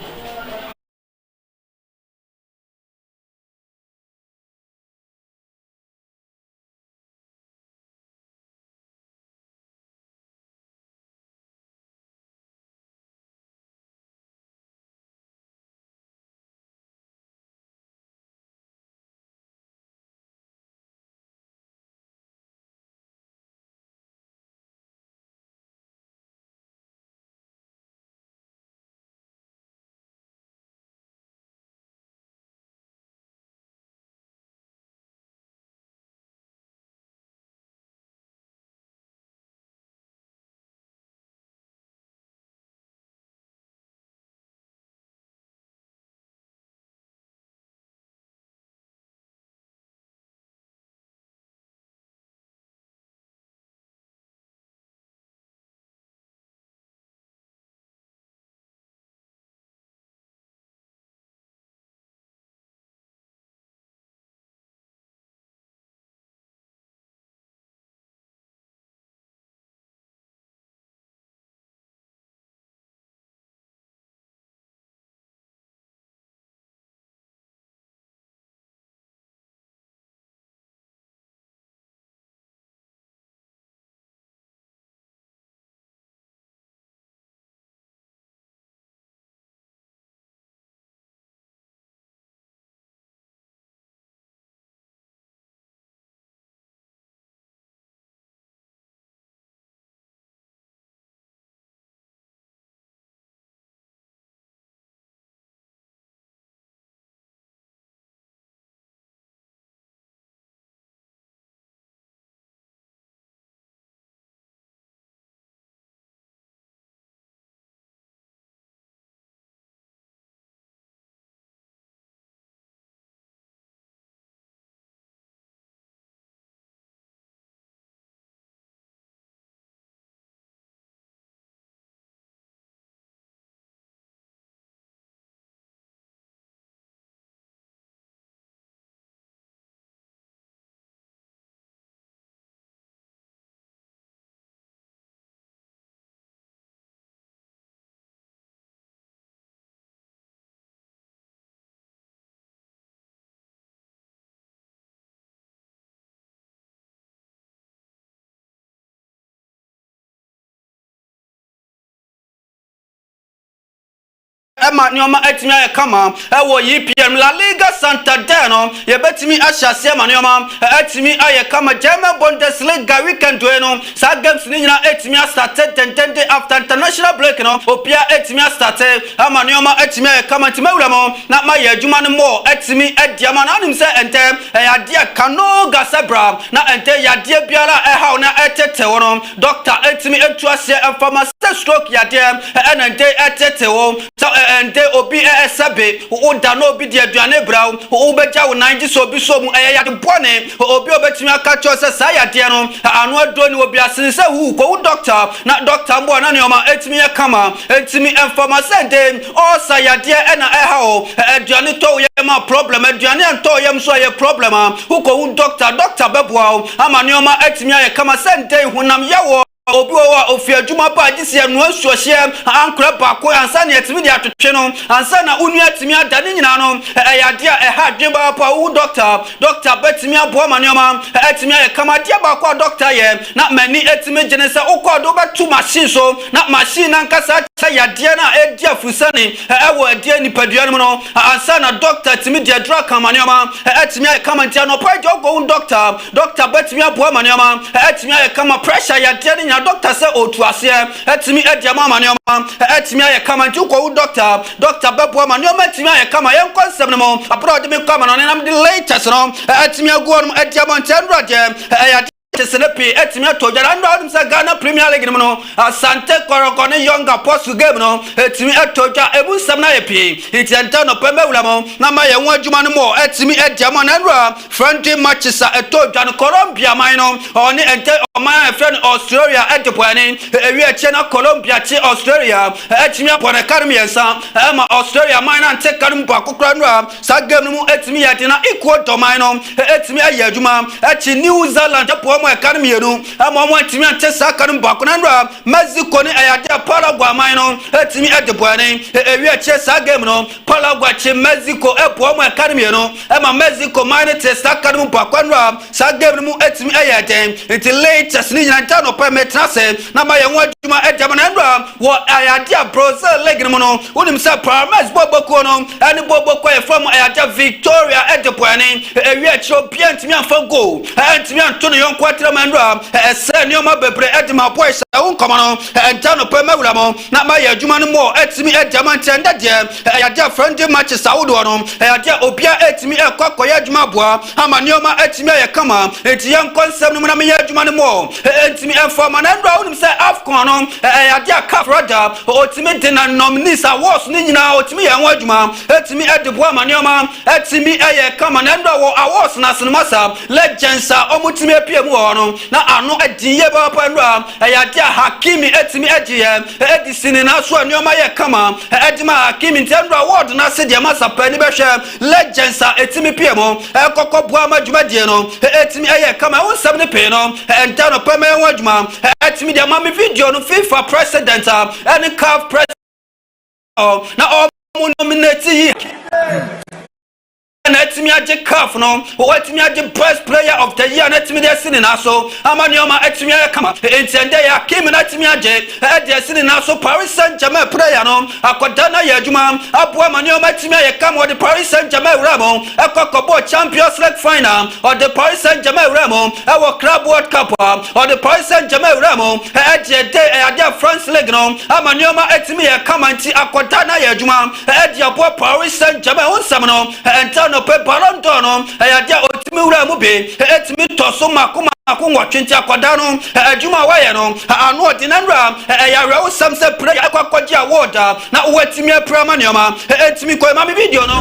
Emma Nyoma Etmia Kama, Ewo Yipm La Liga Santander, Yebetimi Asha Manioma, Etmi Ayakama, German Bundesliga weekend dueno, Sagams Nina Etmia started 10 days after international break, Opia Etmia started, Amanioma Etmia Kama Timuramo, not my Juman Mo, Etmi Ediaman Animse and Yadia Kano Gasabra, not enter Yadia Biala Ehauna Eteteono, Dr. Etmi Etuasia and Pharmacy stroke Yadia, and a day Eteteo. And they obi sabe who da no bi de aduane braw who beja wo 90 so bi so mu ya de bone obi obetimi aka cho se sa ya de no anu ado ni obi asen se hu ko doctor na doctor mbo na ne o ma etimi kama etimi information de o sa ya de na ha o aduane to ye ma problem aduane to ye so ye problem who ko doctor bebo ama ne o ma etimi ya kama sente hunam yawo obi wa ofia dwuma pa agisi anu asuo hye ankra ba ko ansa na etimi dia twetwe no ansa na unu atimi adane nyina no eyade a eha dweba pa wo doctor betimi abo manoma etimi aye kama dia ba ko doctor ye na mani etimi gene se ukodo betu machine so na machine ankasa yade na edia fusane ewo edia nipadua no no ansa na doctor etimi dia drug manoma etimi aye kama dia no pa jogo doctor betimi abo manoma etimi aye kama pressure yade nya doctor say otu ase etimi edia mama nyoma etimi aye kama nti ko doctor bebo ma nyoma etimi aye kama yen concept no mo abroad me kama no nam the latest no etimi agu no edia mo ntendro de Senepi etimi atojara ndo adum sa Ghana Premier League no Asante Koroko ne Young Apostle game no etimi atoja ebu sam na epi itianta no pembe ulamo na ma ye ho adwuma no mo etimi edia mo na nra friendly matches atoja no Colombia man no oni ente Oman friend Australia etipani ewi eche na Colombia che Australia etimi apone karmi ensa ma Australia man na ante karmi pa kokra nra sa game no mu etimi yade na equal to man no etimi aye adwuma echi New Zealand apo economy enu amamo atimi antesa kanum bakona ndwa Mexico ni ayade Paraguay man no atimi edebwane ewi ache sa game no Paraguay che Mexico epo mo economy enu ma Mexico man testa kanum bakona ndwa sa game mu atimi ayade it latest ni nyanta no pa metrase na ma ye ho adwuma edemana ndwa wo ayade Brazil league no unim sa Parmes boboko no ani boboko e from ayade Victoria edebwane ewi ache obia ntimi anfa go ntimi anto no yonko Mandra, Senior Bebre Edma Boys, Uncommon, and Tano Pemulamo, not my Juman more, Etimi at Diamant and that year, a dear friendly matches Saudonum, a dear Opia Etimi a Cocoya Jumabua, Amanioma Etimi a Kama, it's young concept Juman more, Etimi and Forman and Round say Afconon, a dear Calf Radar, Ultimate and nominees are was Nina, Otimi and Wajma, Etimi at the Boamanioma, Etimi a Kama and I was Nasan Massa, Legends are Omutimi Piemo. Na ano adiye ba panra ayade Hakimi etimi ediye edisini na so anyoma ye kama edima Hakimi ntendra ward na se de masa pani behwe legends etimi piemo ekokko bua madwuma die no etimi aye kama wonsam ne pe no enta no pema wadwuma etimi de mama video no FIFA president and CAF president na all nominate etimi aje CAF no etimi aje best player of the year etimi de sini na so amanioma etimi kama entende ya Hakimi na etimi aje de sini na so Paris Saint-Germain player no akodana ya adwuma abo amanioma etimi kama the Paris Saint-Germain ramo ekokobo Champions League final or the Paris Saint-Germain ramo our Club World Cup or the Paris Saint-Germain ramo de France League no amanioma etimi kama nti akodana ya adwuma de abo Paris Saint-Germain unsam no entano pe Ballon d'Or no ayade otimi wura mu be etimi toso makoma akungwa twenti akwada no adwuma waye no anu ordinary ya rewo samse prayer akwakwagi award na wetimi aprama neoma etimi ko ma video no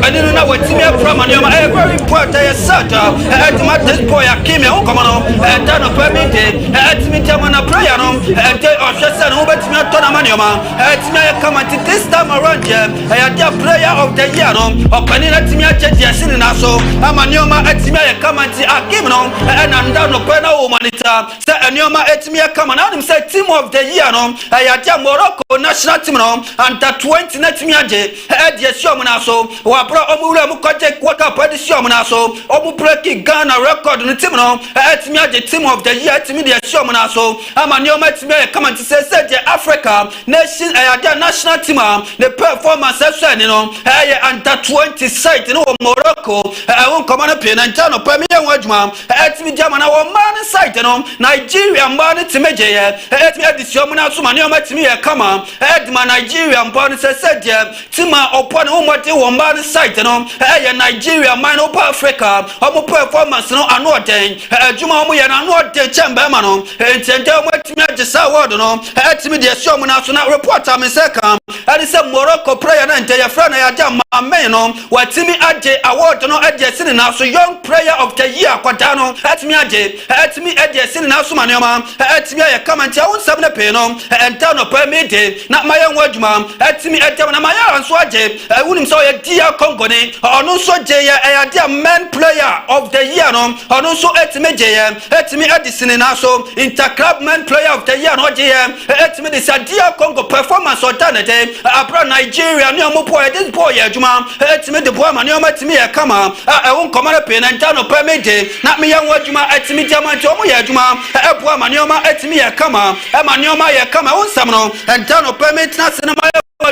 aninu na wetimi aprama neoma very important ya sata etima this boy Hakimi ukoma no etano pe me de etimi tama na prayer no ente ohwese no betimi atona maneoma etimi kama this time around ya prayer of the year no opani na timi acheje asini na so amaneoma etimi kama nti Hakimi no na nda no pe na womanita se enioma etimi kama na nim say team of the year no ya Morocco national team no under 20 na timi age de asiom na so wa bro omura mu koje kwaka padisiom na so omu break Ghana record no team no etimi age team of the year etimi de asiom na so amaneoma etimi kama nti say the Africa nation ya national team the performance so ni no under 20 site no Morocco won command pe na ntano pa me wadwuma etimi jama na wo man site no Nigeria man timeje ye etimi adisiom na so mane o matimi ye kama edma Nigeria man se de tima opon wo mode wo man site no Nigeria man no Africa o performance no ano den adwuma o ye na ano den chemba ma no entende o matimi agisa word no etimi de asiom na so na reporter me se kam ani se Morocco prayer na nteye fra na ya jama amen no watimi age award no age sini na so young player of the year kwada no etimi age sini na so maneoma etimi ya kama ntia wonsam na pe no enta no pa me de je na maya wadwuma etimi etem na maya anso aje wunim so ye dia Congo ni ono so je ya dia men player of the year no ono so etimi je ye etimi edisini na so interclub men player of the year no je ye etimi de dia Congo performance alternate abra Nigeria ni omo boy this boy ya adwuma etimi de boy ma ni omo etimi ye kama won komara pe na ntano permit na me ya wadwuma etimi diamant omo ya adwuma boy ma ni omo etimi ye kama ma ni omo ye kama won sam no ntano permit na sinema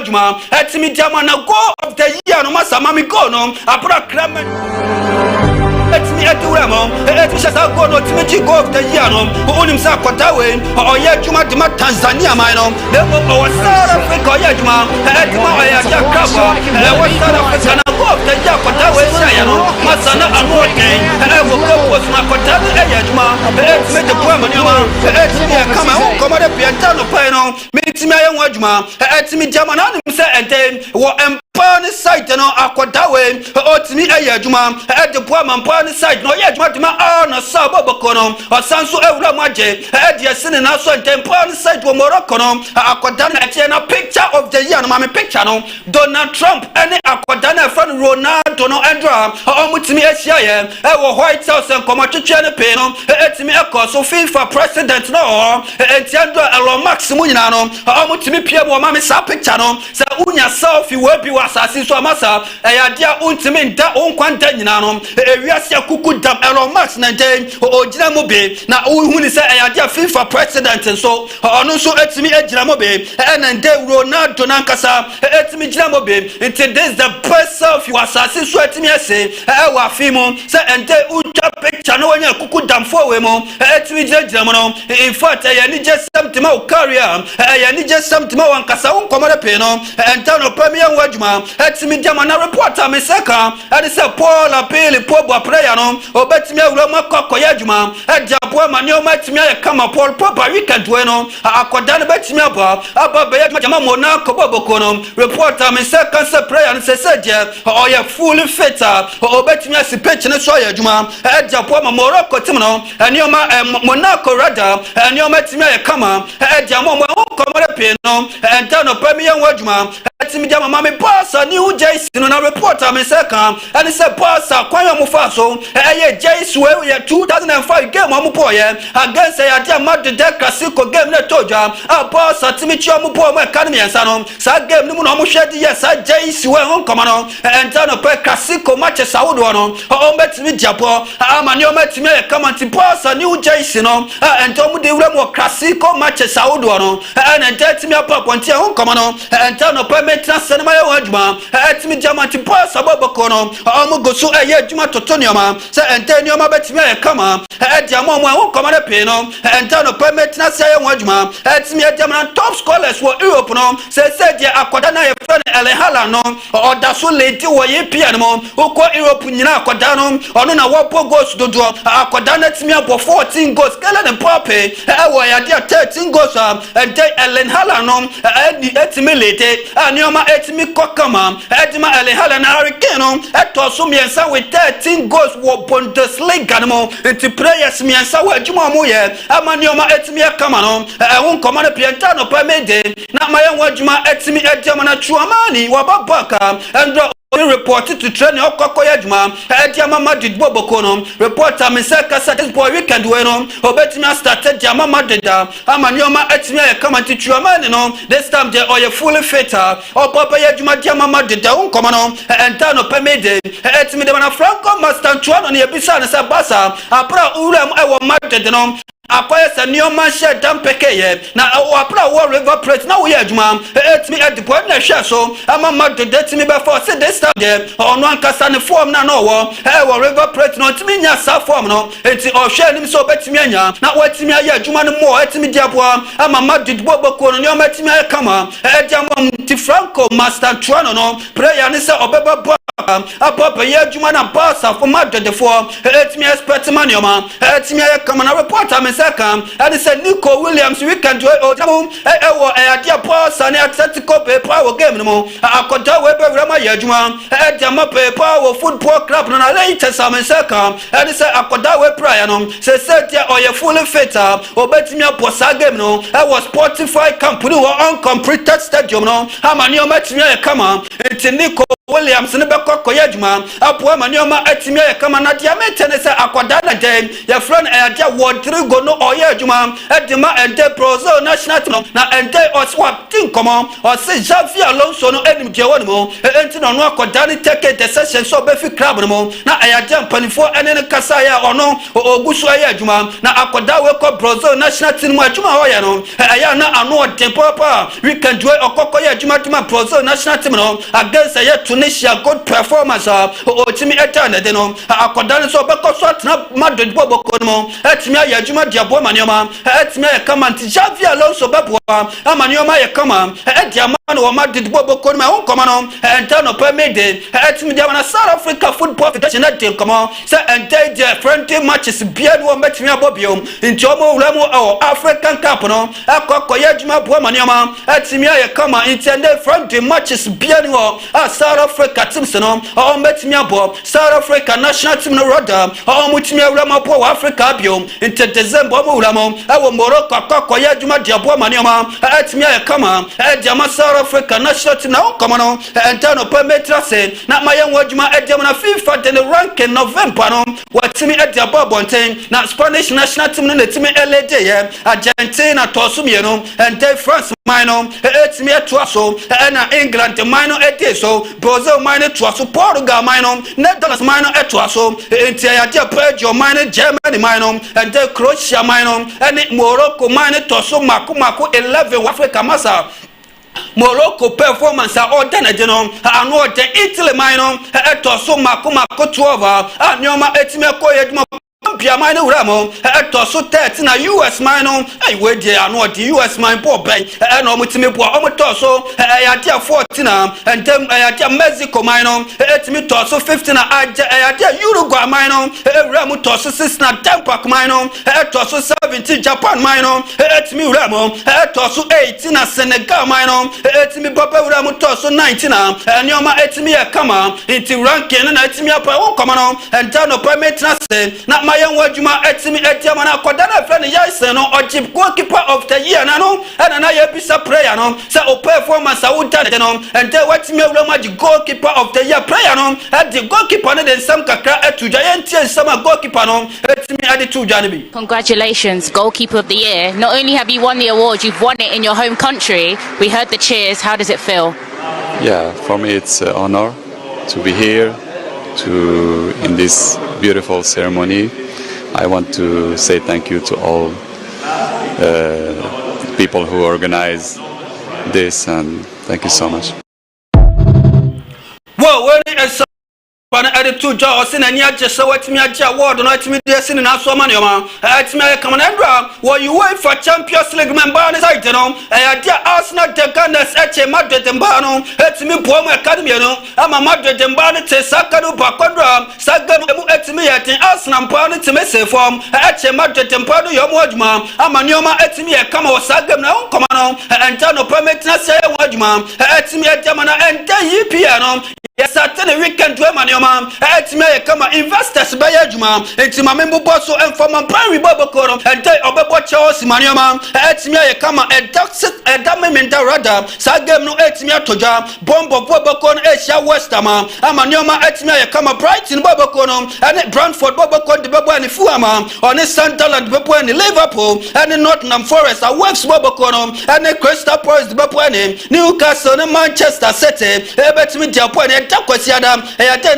Juma, etimi diamana go of the year no masa mami go no abra kramen etimi eduramo etimi shasa go no timi go of the year no unim sa kwatawe oya juma dima Tanzania mai no lemo South Africa oya juma etima oya ja kaba South Africa na go of the year kwatawe ya no masa na anwoke ewo go was na kwatawe ya juma etimi de poema ni ma etimi kama komade piantano pai no mitimi ayen wadjuma etimi diamana na se ente wo empane site no akwadawe otimi aye adwuma de boa mampane site no ye adwuma dima na sabo bokono osanso ewura maje de asene na so ente empane site wo Morocco no akwadana ete na picture of the year no mame picture no Donald Trump ene akwadana fan Ronaldo no endra omutimi asia ye wo White House en komotwetwe ne pe no etimi ekoso FIFA president no entiando Elon Musk mu nyina no omutimi pie mo mame sa picture no sa unya selfie we bi wasase so amasa ya dia untimi nda onkwanta nyina no ewiase akuku dam Elon Musk na den ogina mo be na uhuni se ya dia FIFA president so ono so etimi ejira mo be na nde Ronaldo na nkasa etimi jira mo be it is the best selfie wasase so etimi ese wa fimu se ende uja picture no nya akuku dam fo we mo etimi jira mo no in fact ya ni just something ma career ya ni just something ma wankasa wonkomore pe no entano premier wadjuma etimi diama na reporter me seka ade se Paul apele pobo prayer no obetimi awura makoko yadjuma ediapo ma ne o matimi ya kama Paul popa weekend we no akoda ne betimi aba be ya jama mo na ko boboko no reporter me seka se prayer no se je o ya full fit obetimi asipech ne so yadjuma ediapo ma Morocco tim no ene o ma Monaco rada ene o matimi ya kama ediamo mo komore pe no entano premier wadjuma etimi diama mame pasa ni hu Jace no na reporter me seka and say pasa kwanya mu faso eye Jace we 2005 game amu boye against ya dia Madrid Clasico game na toja pasa timi chi amu boye mo kan miensa no sa game ni mu no mu hwedi yes Jace we hon koma no entano pe Clasico match Saudi no o betimi diapo amani o metimi e kama ti pasa ni hu Jace no ento mu de wura mo Clasico match Saudi no and entimi apa ponti hon koma no entano pe metra senema ya wadjuma etimi diamant pass aboboko no omugo so eye adwuma totonioma se entenioma betimi ya kama ediamo mo won komare pe no entano permit na se ya wadjuma etimi diamant top scholars wo Europe no se dia akoda na ye friend Elehala no oda so lady wo ye pia no uko Europe nyina akoda no ono na wopo goals dodo akoda na timi abo 14 goals kele ne pope wo ya dia 13 goals Elehala no etimi late anioma etimi kokama edima Elehala na Hurricane eto so miensa with 13 goals wo Bundesliga no enti players miensa wo adwuma mo ye amanioma etimi akama no won koma na pianta no pa mede na mayen wadwuma etimi ediama na chuamani wababaka endro report to train okoko yadwuma ediama Madrid boboko no reporter me say kasa this boy weekend we no obetimi started diama Madrid amanioma etimi akama ti chuamani no this time they are fully fit papa yadwuma diama Madrid won koma no enta no pa mede etimi de na Franco Master chuano ne ebisa ne say basa apra uram e wo Madrid no akoye se nioma she dam pekeye na apra wo River Plate na wo yadwuma etimi edipo na hwe so ama Madrid etimi be for say this time there ono ankasa ne form na no wo wo River Plate no etimi nya sa form no enti o hwe nim so betimi anya na watimi aye adwuma no mo etimi diapo ama Madrid boboko no nioma etimi aye kama ediamo ti Franco Master Truano no prayer ni se obeba Papa Yajuma and Passa for Madrid the four, me expect manioma, me a common report. I'm a second, and it said Nico Williams, we can do it all. I dear Pass and Atletico Power Game no more. I could tell Weber Rama Yajuma, Jama Power Football Club, and I later some second, and it said I could tell Weber Prianum, says or you're fully fit or bet me up was a game no. I was Spotify company or uncompleted stadium no. How many of my come on, it's Nico. Williams ne beko koyadwuma apoa manioma atimi kama na dia metene se akwadana dem ya friend dia wodri go no oyadwuma edima ende prozo national team na ende oswap tin komo o se Javi Alonso no enim dia wonmo enti no akwadani take the session so be fi club no na ayadia mpanifo ene ne kasa ya ono ogusu ayadwuma na akwada we ko prozo national team adwuma hoya no aya na anu ode papa we can do okoko ya adwuma team prozo national team no against ya Tunisia good performance otimi etana de no akodane so beko so atna Madrid bobo kono etimi ayadwuma diabo manioma etimi kama Javi Alonso bebo amanioma ye kama ediama no Madrid bobo kono ma onkoma no entano permede etimi dia na South Africa Football Federation de komo say ente dia friendly matches bia no metimi abobiom nti omo wuramu African Cup no akoko yadwuma bo manioma etimi kama intende friendly matches bia no South Africa teams no o metimi abo South Africa national team no roda o mutimi awrama po Africa biom inte December o wuramo awo Morocco akoko yadwuma diabo manioma etimi kama ediama South Africa national team na kama no entano permetra se na mayen wadwuma ediama na FIFA de ranking November no watimi ediabo bonten na Spanish national team no netimi LD ye Argentina tosumie no ente France minor etimi etoaso na England minor etiso Brazil minor etoaso Portugal minor Netherlands minor etoaso enti ayadia Belgium minor Germany minor ente Croatia minor and Morocco minor toso mako 11 Africa masa Morocco performance all done no anu de Italy minor etoso mako 12 anyoma etimi koyedmo Pia minor Ramo, Tosso 13 na US minor, I wait there, I know the US mine poor bank, and Omutimi poor Omotoso, I had 14 and then I had Mexico minor, Etimi Tosso 15 I had Uruguay minor, Ramo Tosso 6 na Tampak minor, Tosso 17 Japan minor, Etimi Ramo, Tosso 18 na Senegal minor, Etimi Papa Ramo Tosso 19 and Yoma Etimi Kama, into ranking and Etimi Apa Common, and Tano Permit not my young wajuma etimi etiama na kodana friend yaise no ojib goalkeeper of the year na no and na ye bisa prayer no say o performance a wuta no and they watimi awrama goalkeeper of the year prayer no and the goalkeeper no den sam kakra etuja yentie sama goalkeeper no etimi ade tuja ne bi.
Congratulations, goalkeeper of the year. Not only have you won the award, you've won it in your home country. We heard the cheers. How does it feel?
Yeah, for me it's an honor to be here in this beautiful ceremony. I want to say thank you to all people who organize this, and thank you so much.
Whoa, where is Bana added two jobs in a near just so what me a award and me this in our so many at me come and what you wait for Champions League member I don't know I had Arsenal the Gunners at a Madrid and Bano at me poor academy no I'm a Madrid and Bano to Sakadu Bakondra Sagam at me at Arsenal Bano to me say form at a Madrid and Bano your wordman I'm a Nyoma at me a come or Sagam now come on and Tano permit not say wordman at me at Jamana and the piano. Yes, certainly we can do money, man. It's me come investors by Juma. It's my member boss and from my primary bubble column and take over what yours, money, man. It's me come a ducks a diamond radar. Sagam no it's me to job. Bomb of Bobocon Asia Westerman. I'm a Nyoma it's me come a bright in Bobocon and Brantford Bobocon the Babu and Fuama on the Sunderland Babu and Liverpool and the Nottingham Forest a West Bobocon and the Crystal Palace the Babu Newcastle and Manchester City. Bet me Japan. Takwasiada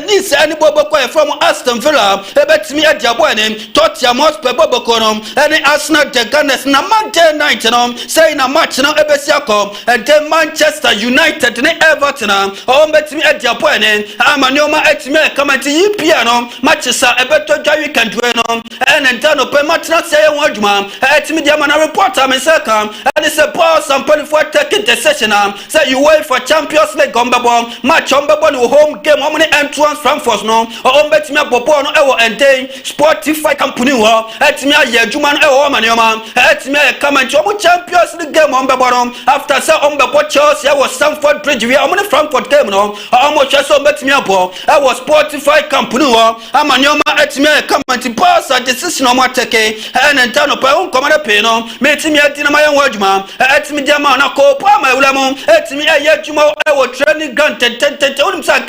Nice and Boboko from Aston Villa bet me at Jabuane Tottenham Hotspur Bobokonom and Arsenal the Gunners na Monday night saying a match no Ebesiako and then Manchester United and Everton bet me at Jabuane Amanyoma at me come to you piano matches are better joy we can do and then open match not say wordman at me Diamana reporter me second and it's a boss and 24 taking the session say you wait for Champions League on match on home game omo ne entrance Frankfurt no o betimi abobo no ewo enten Spotify company wo etimi aye adwuma no ewo manioma etimi aye comment omo Champions League game on bebo after say on bebo Chelsea ewo Stamford Bridge we omo ne Frankfurt game no omo hwe so betimi abo ewo Spotify company wo amanioma etimi aye comment pass a decision omo take and enta no pa on komada pe no metimi adi na maye adwuma etimi dia ma na ko pa ma wula mo etimi aye adwuma ewo training ground tete onim say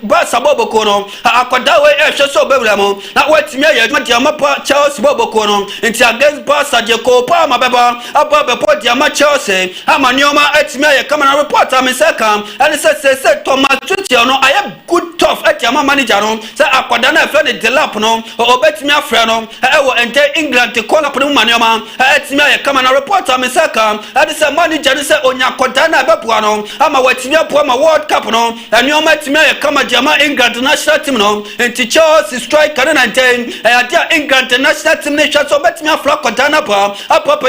ba sabobo ko no akoda we hwe so bewula mo na wetimi aye adwuma dia ma pa Chelsea bobo ko no enti against Barca de ko pa ma beba ababepo dia ma Chelsea amanioma etimi aye kama na report am second and say Thomas Tutu no aye good tough etiama manager no say akoda na fe ne delap no obetimi afre no ewo ente England te call up no manioma etimi aye kama na report am second and say manager no say onya akoda na beboa no ama wetimi apo ma World Cup no enioma etimi aye kama jama England national team no enti Chelsea striker na 10 dia England national team ne hwa so betimi afra akoda na pa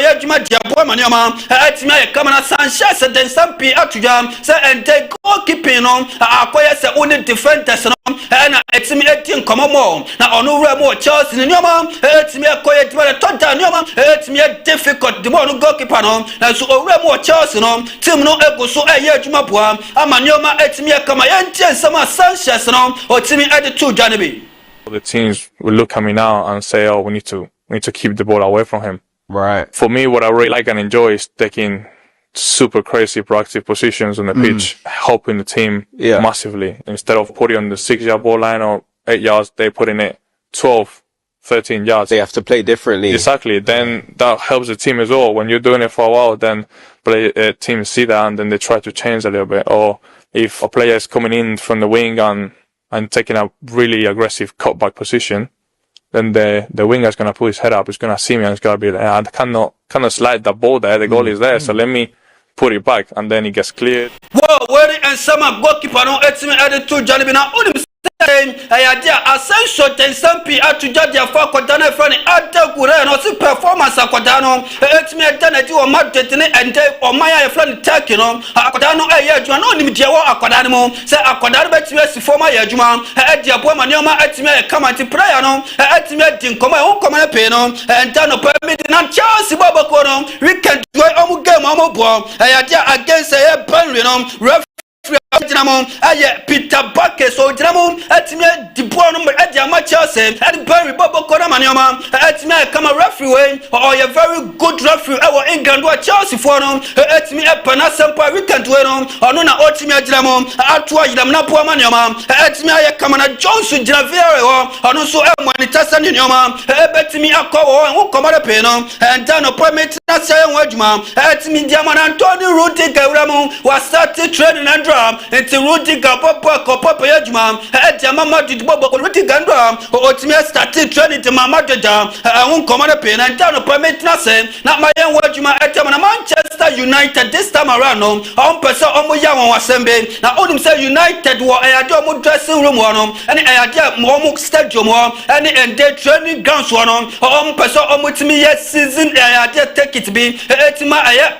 ya djuma dia bo manioma etimi aye kama na Sanchez den sampi atuja say ente goalkeeping no akoya say only defenders no na etimi etin komomo na onu wura mo Chelsea ni nyoma etimi akoya djuma total nyoma etimi difficult the one goalkeeper no na so wura mo Chelsea no team no eguso eye djuma boa ama nyoma etimi kama yentie sama Sanchez no otimi ede to Janibi.
The teams will look at me now and say, oh, we need to keep the ball away from him.
Right.
For me, what I really like and enjoy is taking super crazy proactive positions on the pitch, helping the team massively. Instead of putting on the 6-yard ball line or 8 yards, they put in it 12, 13 yards.
They have to play differently.
Exactly. Then that helps the team as well. When you're doing it for a while, then teams see that and then they try to change a little bit. Or if a player is coming in from the wing and taking a really aggressive cutback position, then the winger is going to put his head up, he's going to see me and it's going to be like, I cannot slide the ball there, the goal is there, so let me put it back, and then it gets cleared.
Whoa, where and some goalkeeper no etimi added to Janibi na unim ayadia ascension ten sampi atuja dia fa kodana fa ni adagure no si performance akodano etimi adana di o madete ne ente o maya e flan take no akodano eye adwuma no nim dia wo akodano mo se akodano betimi si forma ya adwuma e dia bo ma ne ma etimi e kamanti prayer no etimi di nkoma e won koma pe no enta no permit na Chelsea boboko no weekend do omu game omu bo ayadia against e Burnley no Dinamo aye Peter Bakke so Dinamo etime dipo no ade ama Chelsea ade Barry Bobo kona manioma etime kama referee we or a very good referee our England or Chelsea for no etime epana sampa weekend we no ono na otime Dinamo atu ayidam na po manioma etime aye kama na Johnson Javier ono so monitor ni nyoma ebetime akọ wo komada pe no enta no permit na say wadwuma etime diama na Antonio Rudiger wuramu was start training and enti Rudiger papa ya juma ejama madid bobo Rudiger ndo otimi start training to mama deja won komada pe na ntano permit na se na mayen wajuma ejama na Manchester United this time around no on pese omo ya won wasembe na onim say United wo ayade omo dressing room wono ene ayade omo stadium wo ene ende training grounds wono on pese omo timi ye season ayade take it be etima aye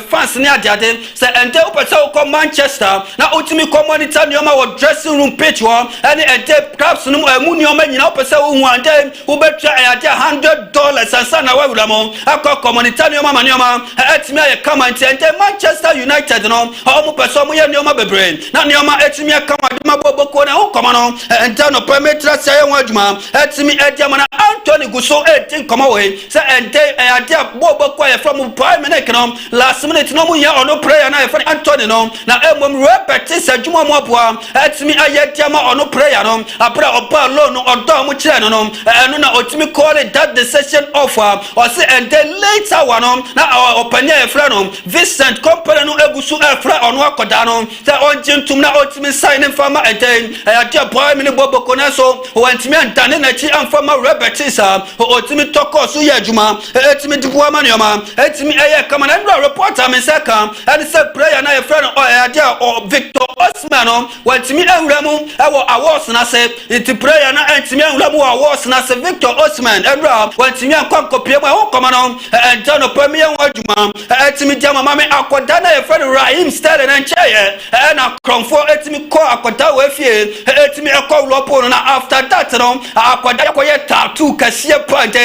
fans ni adade say ende opese ko Manchester na ultimate community nyoma wo dressing room pitch wo any ente clubs no mu nyoma nyina opese wo hu ande wo betwa ayade $100 ansa na wa wulamo akọ community nyoma manyoma etimi aye kama ente Manchester United no omo pese omo ye nyoma bebre na nyoma etimi kama duma boboko na ho koma no ente no permitra say won adwuma etimi ediama na Anthony Guso etin koma we say ente ayade boboko ye from prime minute no last minute no mu ye ono prayer na ye Anthony no na emom Robert Sajuma Mopua, etimi ayetiama ono prayer no, abra opa lo no odo mu kire no no, eno na otimi call it that the session offer, or say and then later one na opanya e fra no, Vincent company no egusu e fra ono akoda no, say onjintum na otimi sign fama eden, ayatia boy mini boboko na so, wantimi andane na chi amfama Robert Isa, otimi toko so ye adwuma, etimi dibuwa manioma, etimi eye kama na report am second, and say prayer na e fra no ayatia o Victor Osman wantimi awramu ewo awards na se iti prayer na antimi awramu awards na se Victor Osman edra wantimi ankwankopie mu awokoma no entano pamie wadwuma etimi jama mame akoda na ye friend Rahim Sterling na ncheye na kromfo etimi ko akoda we fie etimi ekọ lopo na after that no akoda koye tattoo kase pante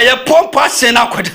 ye pompation akoda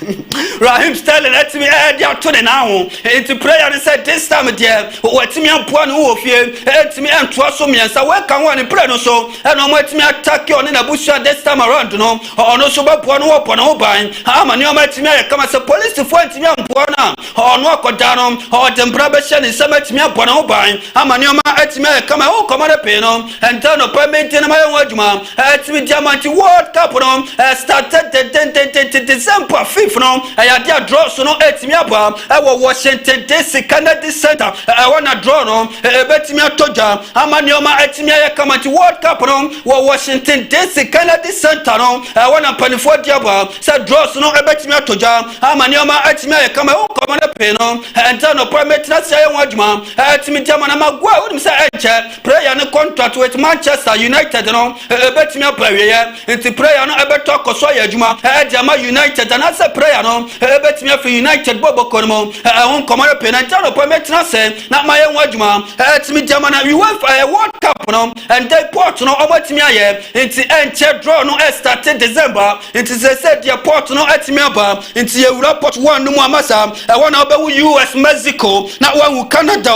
Rahim Sterling etimi dia to ne na ho iti prayer ni say this time there wetimi ampoa no wo fie etimi entoa so miensa we kan woni pray no so eno mo etimi attack on na busua this time around no ono so bapoa no wo pon no ban ama ni o ma etimi ye kama say police for etimi ampoa na ono akoda no o tempra be hye ni say etimi ampoa no ban ama ni o ma etimi ye kama wo komare pe no enta no permit na ma ye wadwuma etimi diamond world cup no started the December 5th no ya dia draw so no etimi aba e Washington DC Kennedy Center wanna draw no betimi atoja ama ni o ma etimi ye kama ti world cup no Washington DC Kennedy Center no wanna panifo diaba say draw so no betimi atoja ama ni o ma etimi ye kama wo komare pe no enta no permit na say ye wadwuma etimi diamond na magwa wo say enche prayer no contract with Manchester United no betimi abawie enti prayer no ebeto koso ya adwuma diama United na say prayer no betimi afi United boboko no won komare pe na enta no permit na say na maye wadwuma etimi diama na UEFA World Cup no and they port no omatimi aye enti enche draw no started December enti say dia port no etimi aba enti Europe port one no amasa wona obewu US Mexico na one Canada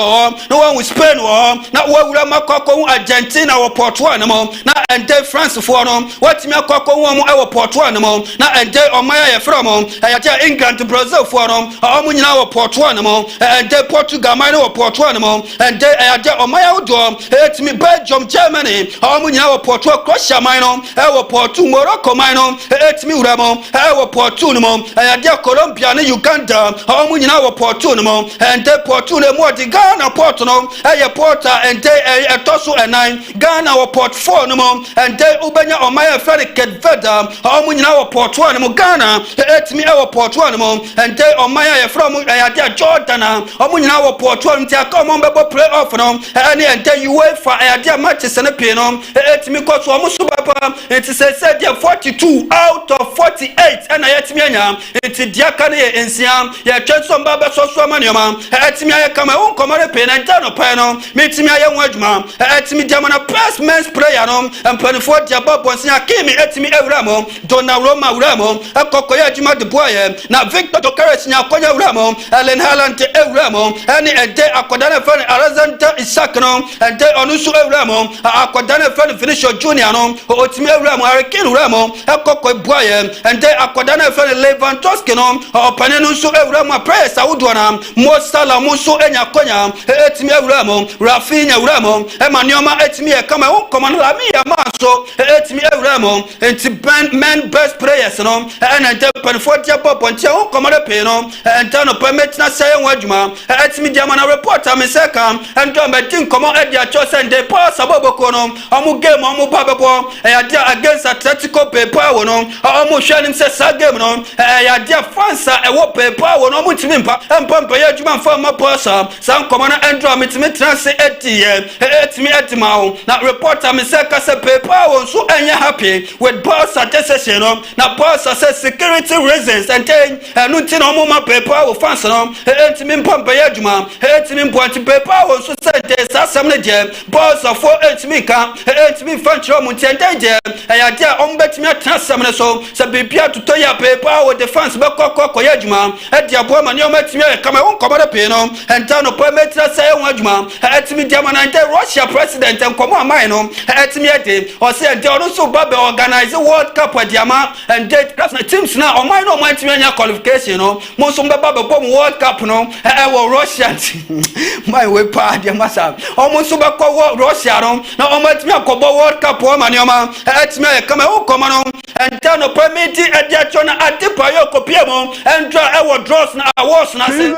na one Spain na wawura makoko Argentina wo port one mo na and they France for no watimi akoko wo mo e port one mo na and they omaya ye from ya England Brazil for no omo nyina wo port one mo and they Portugal man wo port one mo and they ya omaya wo do etimi Belgium Germany omo nyina wo port Croatia man no e wo port Morocco man no etimi ura mo e wo port no mo ya Colombia na Uganda omo nyina wo port no mo and they port no mo di Ghana port no e porter and they etoso enan Ghana wo port 4 no mo and they ubenya omaya Feriket Veda omo nyina wo port 1 no mo Ghana etimi e wo port 1 no mo and they omaya ye from ya Jordan omo nyina wo port 1 ntia ka omo bebo play off no and they UEFA ya Manchester na pe no etimi ko so omo so baba it say dia 42 out of 48 and etimi anya it dia ka na ye ensia ya twenso baba so so manioma etimi ya kama won komare pe na ntia no pa no metimi aye wadwuma etimi dia mana press men's prayer no empanifo dia babonsi akimi etimi ewramo dona roma wramo akokoya adwuma de boye na Victor Dokares nya akonya wramo Ellen Haaland ewramo ani ede akodana fan Alexander Isak no ede onusu ewramo akodana fan Vinicius Junior no otimi ewramo Hurricane wramo akokoy boye ede akodana fan Lewandowski no opane no su ewramo press awudwana Mo Salah musu enya konya etimi ewramo Rafinha wramo emanioma etimi e kama won komano la mi ya maso etimi ewramo enti men best players no and the penfortia popontia won komano pe no and no permit na say wadwuma etimi diama na reporter me second and do me tin komo e dia cho send the pass aboboko no omu game omu babebo ya dia against Atletico Bilbao no omu hwanim say sa game no ya dia fansa e wo Bilbao no omu timi mpa ya adwuma mfa ma posa san komano endro mitimi transe etimi etimao na reporter me say kase Bilbao so enya happy with Barca decision no na Barca say security reasons and then no tin omo ma Bilbao fans no etimi mpampa ya adwuma etimi mponti Bilbao so say dey sasam ne je Barca for etimi ka etimi fanchro mu tende je ya dia ombetimi atrasam ne so say bibia tuto ya Bilbao the fans be kokko ya adwuma e dia bo ma ne omatimi kama won komode pe no enta no permitra say won adwuma etimi dia ma na Russia president and come on mine no etimi ede o say dey also babe organize World Cup diama and date teams na o mine no man timi anya qualification no mo so babe bom World Cup no e wo Russia my we pa dia masa o mo so ba ko Russia no na o ma timi akobo World Cup o ma ne o ma etimi e kama o koma no and no permit e dia chona atipa yo kopie mo and draw e wo draws na awards na say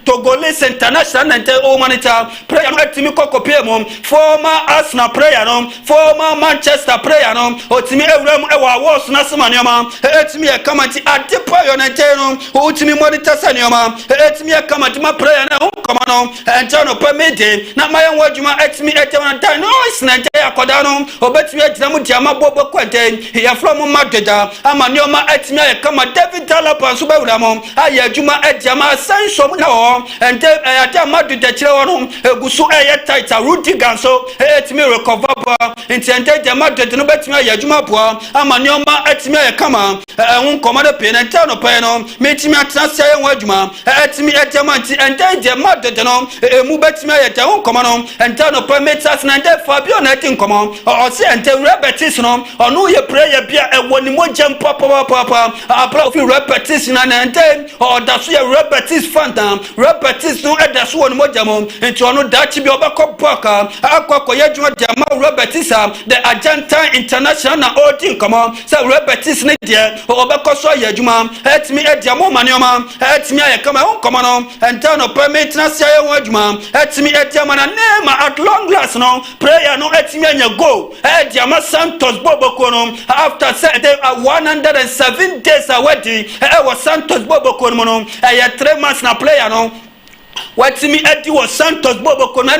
Togolese international and Omanita prayer no etimi kokopie mom former Arsenal prayer no former Manchester prayer no otimi ewuram ewa awards na semanioma etimi e kamati adepa yo na no otimi monitor sanioma etimi e kamati ma prayer na koma no enta no pemede na mayen wadwuma etimi etema na dan no isna enta akoda no obetimi agyina mu diama bobo kwante ya from madeda amanioma etimi e kama David Talapa so bewuram aye adwuma agyama sansom na o ente ata madeda kire wono egusu eye tight Rudy Ganso etimi recover ba ente de madeda no betimi aye adwuma boa amanioma etimi e kama ehun komode pe na enta no pe no metimi atrase aye wadwuma etimi etema nti ente de madeda no emu betimi aye ta hun komo no enta no pe metas na ente Fabio na tin komo o se ente repetis no onu ye prayer bia ewoni mogem papa apra fi repetis na ente o da so ye repetis fanta repetis no edaso woni mogem enti onu dachi bi obakọ boka akọ ye dwuma de ma repetis the Argentine international na odin komo se repetis ne de obakọ so ye dwuma etimi ediamo manioma etimi aye kama hun komo no enta no permit na sia ye wadwuma etimi ediamo na nema at long last no prayer no etimi anya go ediamo Santos Boboko no after 107 days away was Santos Boboko no 3 months na player no watimi edi was Santos Boboko na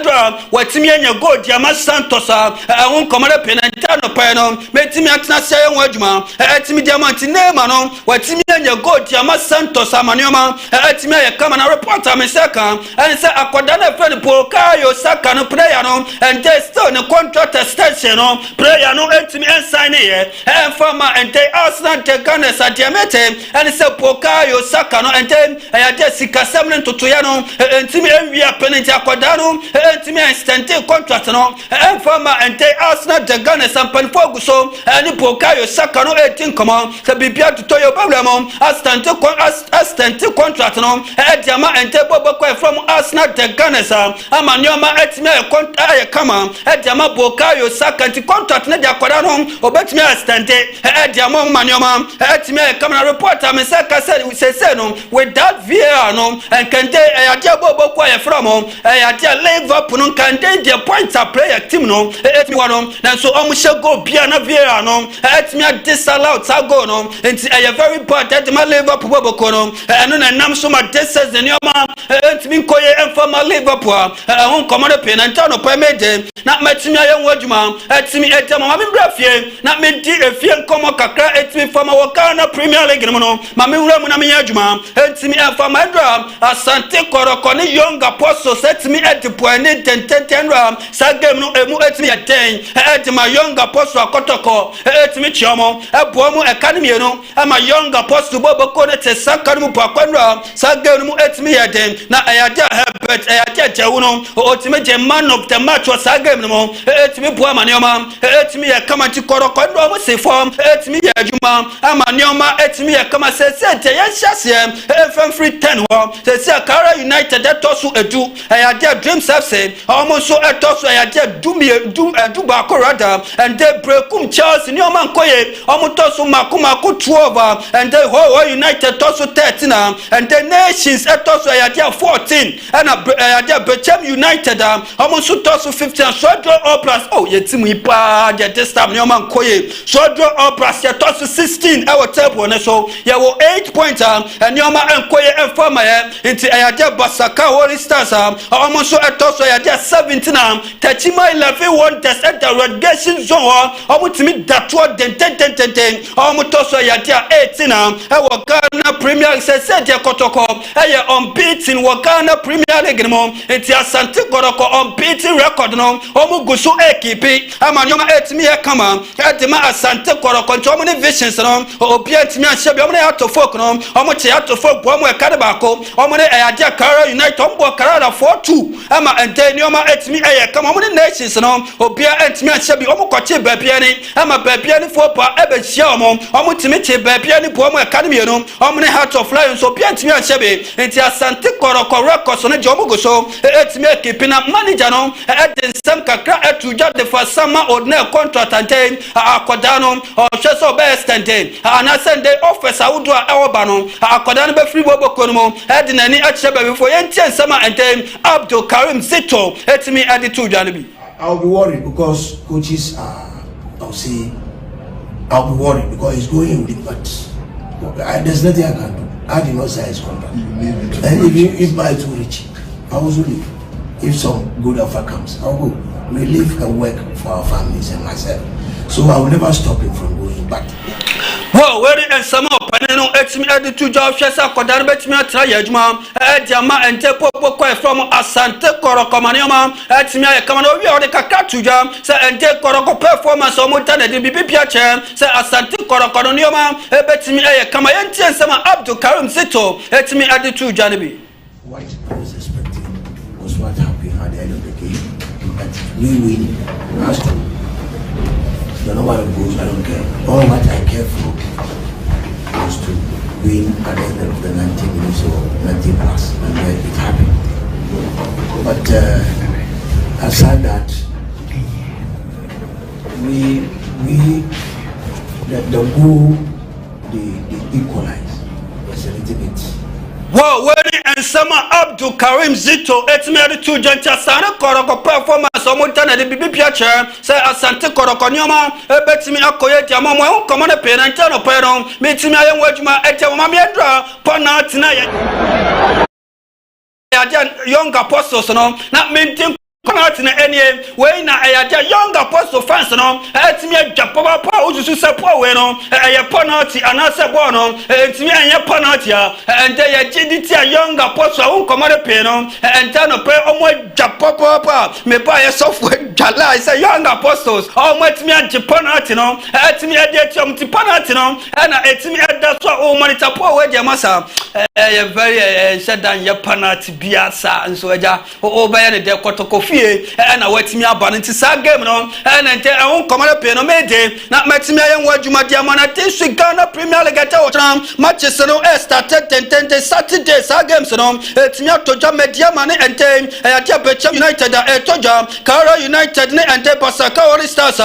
watimi anya go diama Santos won komara penanta no pa no metimi atna sia ye wadwuma etimi diamant nema no watimi anya go diama Santos amanioma etimi aye kama na reporter me saka and say akoda na friend Bukayo Saka no prayer no and they still no contract extension no prayer no etimi ensign here and former and they Arsenal te Ghana sadiamete and say Bukayo Saka no and then ayade sikasem Tutu ya no entimi envia penalty akoda no entimi extend contract no and former and they Arsenal te Ghana sampan foguso and Bukayo Saka no 18 come so bibia to your problem extend contract no ediama and te Boboko from Arsenal te Ghana sa amanioma etimi contract kama ediama Bukayo Saka anti contract na dia akoda no obetimi extend ediama manioma etimi kama na reporter me Saka said we say no with that VAR no and can they adia Boboko e from adia Liverpool no can they the point a player team no etimi wano na so omushe go bia na VAR no etimi disallow ta go no enti a very bad etimi Liverpool Boboko no eno na nam so ma deses ne oma etimi koye enfama Liverpool won komode penalty no pa mede na matimi ayen wadwuma etimi etama ma me brafie na me di efie nkomo kakra etimi fama Ghana Premier League no ma me wura mu na me yadwuma etimi enfama ndra Asante Koroko ne young apostle etimi edipoane tententenra sa game no emu etimi eten etima young apostle akotoko etimi chiomo ebomu academy no ama young apostle Boboko ne te sakanu mu pakwanra sa game no etimi yeden na ayade Herbert ayade jewu no otimi je man of the match was sa game no etimi bo amanioma etimi ya kama ti Koroko ndo mo se form etimi ya adwuma amanioma etimi ya kama se te ya hyase FM free 10 ho se Akara United etosu edu ayade Dreams FC almost so etosu ayade du ba korada and they breakum Chelsea ni o man koye omutosu makuma ku 12 and they Ho United tosu 13 and the Nations etosu ayade 14 and ayade Bechem United almost tosu 15 so draw all plus oh yetimu ipa de this time ni o man koye so draw all plus tosu 16 our table ne so ya wo 8 points and ni o man enkoye enfama into ayade Basaka Holy Stars almost so etosu ayade 17 Tachima 11 won test at the relegation zone omutimi datwa den almost so ayade 18 our Ghana Premier League said Kotoko unbeaten Ghana Premier League no enti Asante Koroko unbeaten record no omugusu ekipi amanyoma etimi kama edema Asante Koroko ntomo ne visions no obia etimi ahye omo ne atofok no omo che atofok bo omo ekade bako omo ne ayade Akara United ombo Akara 4-2 ama enteni omo etimi kama omo ne Nations no obia etimi ahye bi omo kwache babia ni ama babia ni fopa ebe hia omo timi che babia ni bo omo academy no omo ne Heart of Lions obia etimi ahye bi enti Asante Koroko records no je omo go so etimi ekipina manager no de nsem kakra etuja de for summer ordinary contract ante akoda no hwe so be extend ana send office awudu a ewoba no akoda no be free boboko no mo de nani ache ba before yentie nsem ante Abdul Karim Zito etimi ade tuja no bi.
I'll be worried because coaches are, I'll say, I'll be worried because he's going with it, but there's nothing I can do. I did not sign his contract. And if my too rich, I will also leave. If some good offer comes, I'll go. We live and work for our families and myself. So I will never stop him from going back.
Well, where and some of Panano etimi ade two job shesa kodar betimi atra yajuma diama ente popo kwa from Asante Koroko manioma etimi ya kama no wi ode kakra tuja se ente Koroko performance o mota na de bibia che se Asante Koroko no nioma betimi ya kama yenti ensema Abdul Karim Zito etimi ade tuja ne bi.
What I was expecting was what happened at the end of the game. That we win has to. No matter what goes, I don't care. All what I care for was to win at the end of the 90 minutes or 90 plus, and then it happened. But aside that, the goal, the equalize was a little bit.
Wow, where and Sama Abdul Karim Zito etimi two gentle sana Koroko performance o mutana de bibia che say Asante Koroko nyoma betimi akoye diamo mo ko mo na penalty no pero metimi ayen wadwuma etema me ndra penalty na ya young apostles no na maintain penalty na enie we na ya young apostle fans no etimi adwapa pa osusu sepo we no ya penalty anase ball no etimi anya penalty and ya giditi a young apostle won komare pe no enta no pe omo adwapa pa me ba ya software jala say young apostles omo etimi anje penalty no etimi ade etiom ti penalty no na etimi eda so o monitor po we dia masa ya very shedan ya penalty biasa nso eja o ba ya ne de kotoko na watimi aba nti sa game no na nte won komare pe no mede na matimi ayen wadwuma dia mana tesu Ghana Premier League ta wotram matches no started 10 Saturday sa games no etimi atoja media mane ente ya dia Bechem United etoja Kara United ne ente Pasaka Ori Stars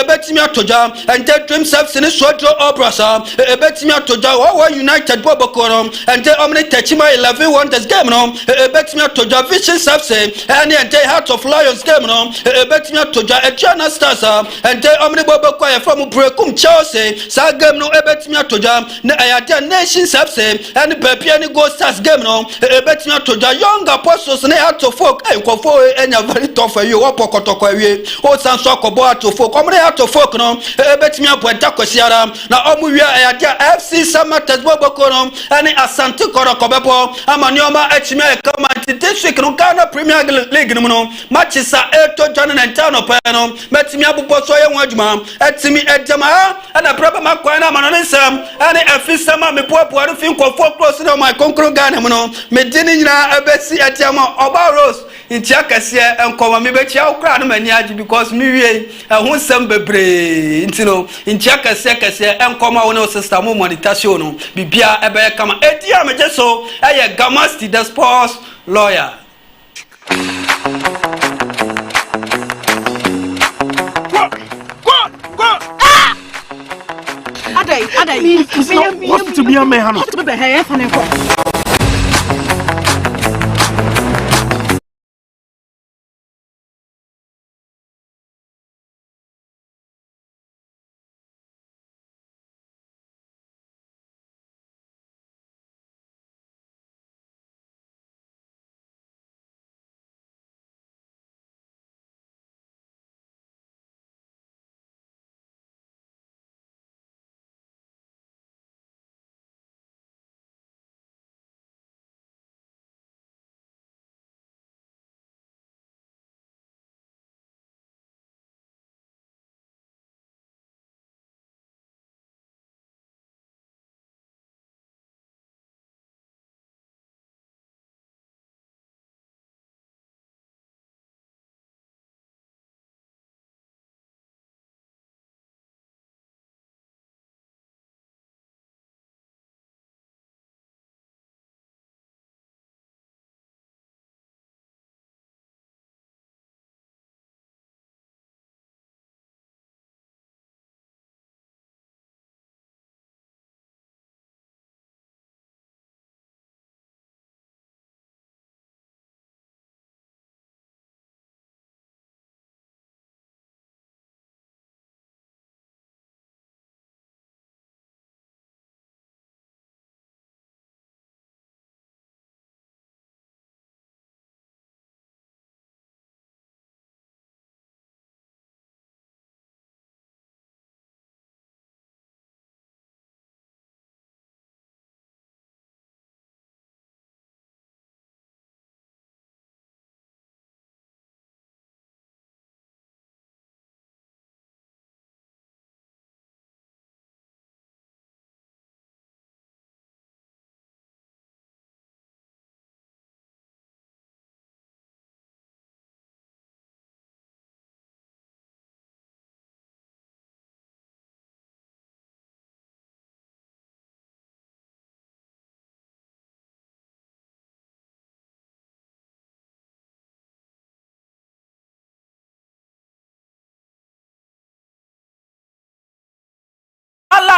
betimi atoja ente Dream Service ne Sodro Obrasa betimi atoja Wawa United Boboko no ente omni techima 11 wonders game no betimi atoja Vision Service and ente Heart of Lions game no betimi atoja Etiana Stars ente omni Boboko ya from Brekum Chelsea sa game no betimi atoja na ayade Nation Service and Pepe ni Go Stars game no betimi atoja Young Apostles ne Heart of Folk kofo enya very tough for you opokotoko awie o sanso akobo Heart of Folk omni Heart of Folk no betimi abwenta kwasiara na omuwie ayade FC Samates Boboko no ani Asante Koroko bebo amanioma etimi kama this week no Ghana Premier League no matches are eto John and Town pa no metimi abubo so ye wadwuma etimi edema na problem akwa na mano Nsem ani afisama me poapoa fin kofo close na my konkro Ghana no me dini nyina abesi etiama oba Rose nti akase enkoma me be chia okra no mani agi because me wie ho Nsem bebre nti no nti akase enkoma wo no sister mo meditation no bibia ebe kama edia me jeso eye Gamasti the sports lawyer.
Adai, what's to be a man? What's to be a half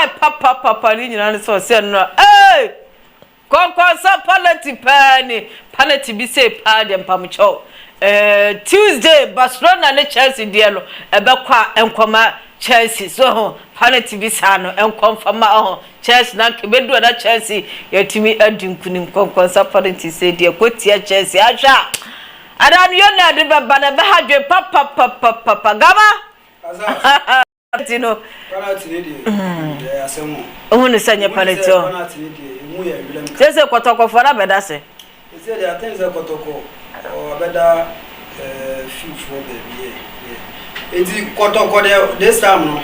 papa ni nyina so se no konkonsa penalty bi say pa dem pamcho Tuesday Barcelona ne Chelsea deal ebekwa enkoma Chelsea so penalty bi sa no enkonfama Chelsea na kebedu na Chelsea yatimi adinkunim konkonsa penalty say de kotia Chelsea ahwa adan yo na de baba na be hadwe papa gama Tino
penalty dey asemo
ohun sanya penalty
mu ya wilem
say kotoko for na beda say
they are things that kotoko or better few for the it's kotoko this time no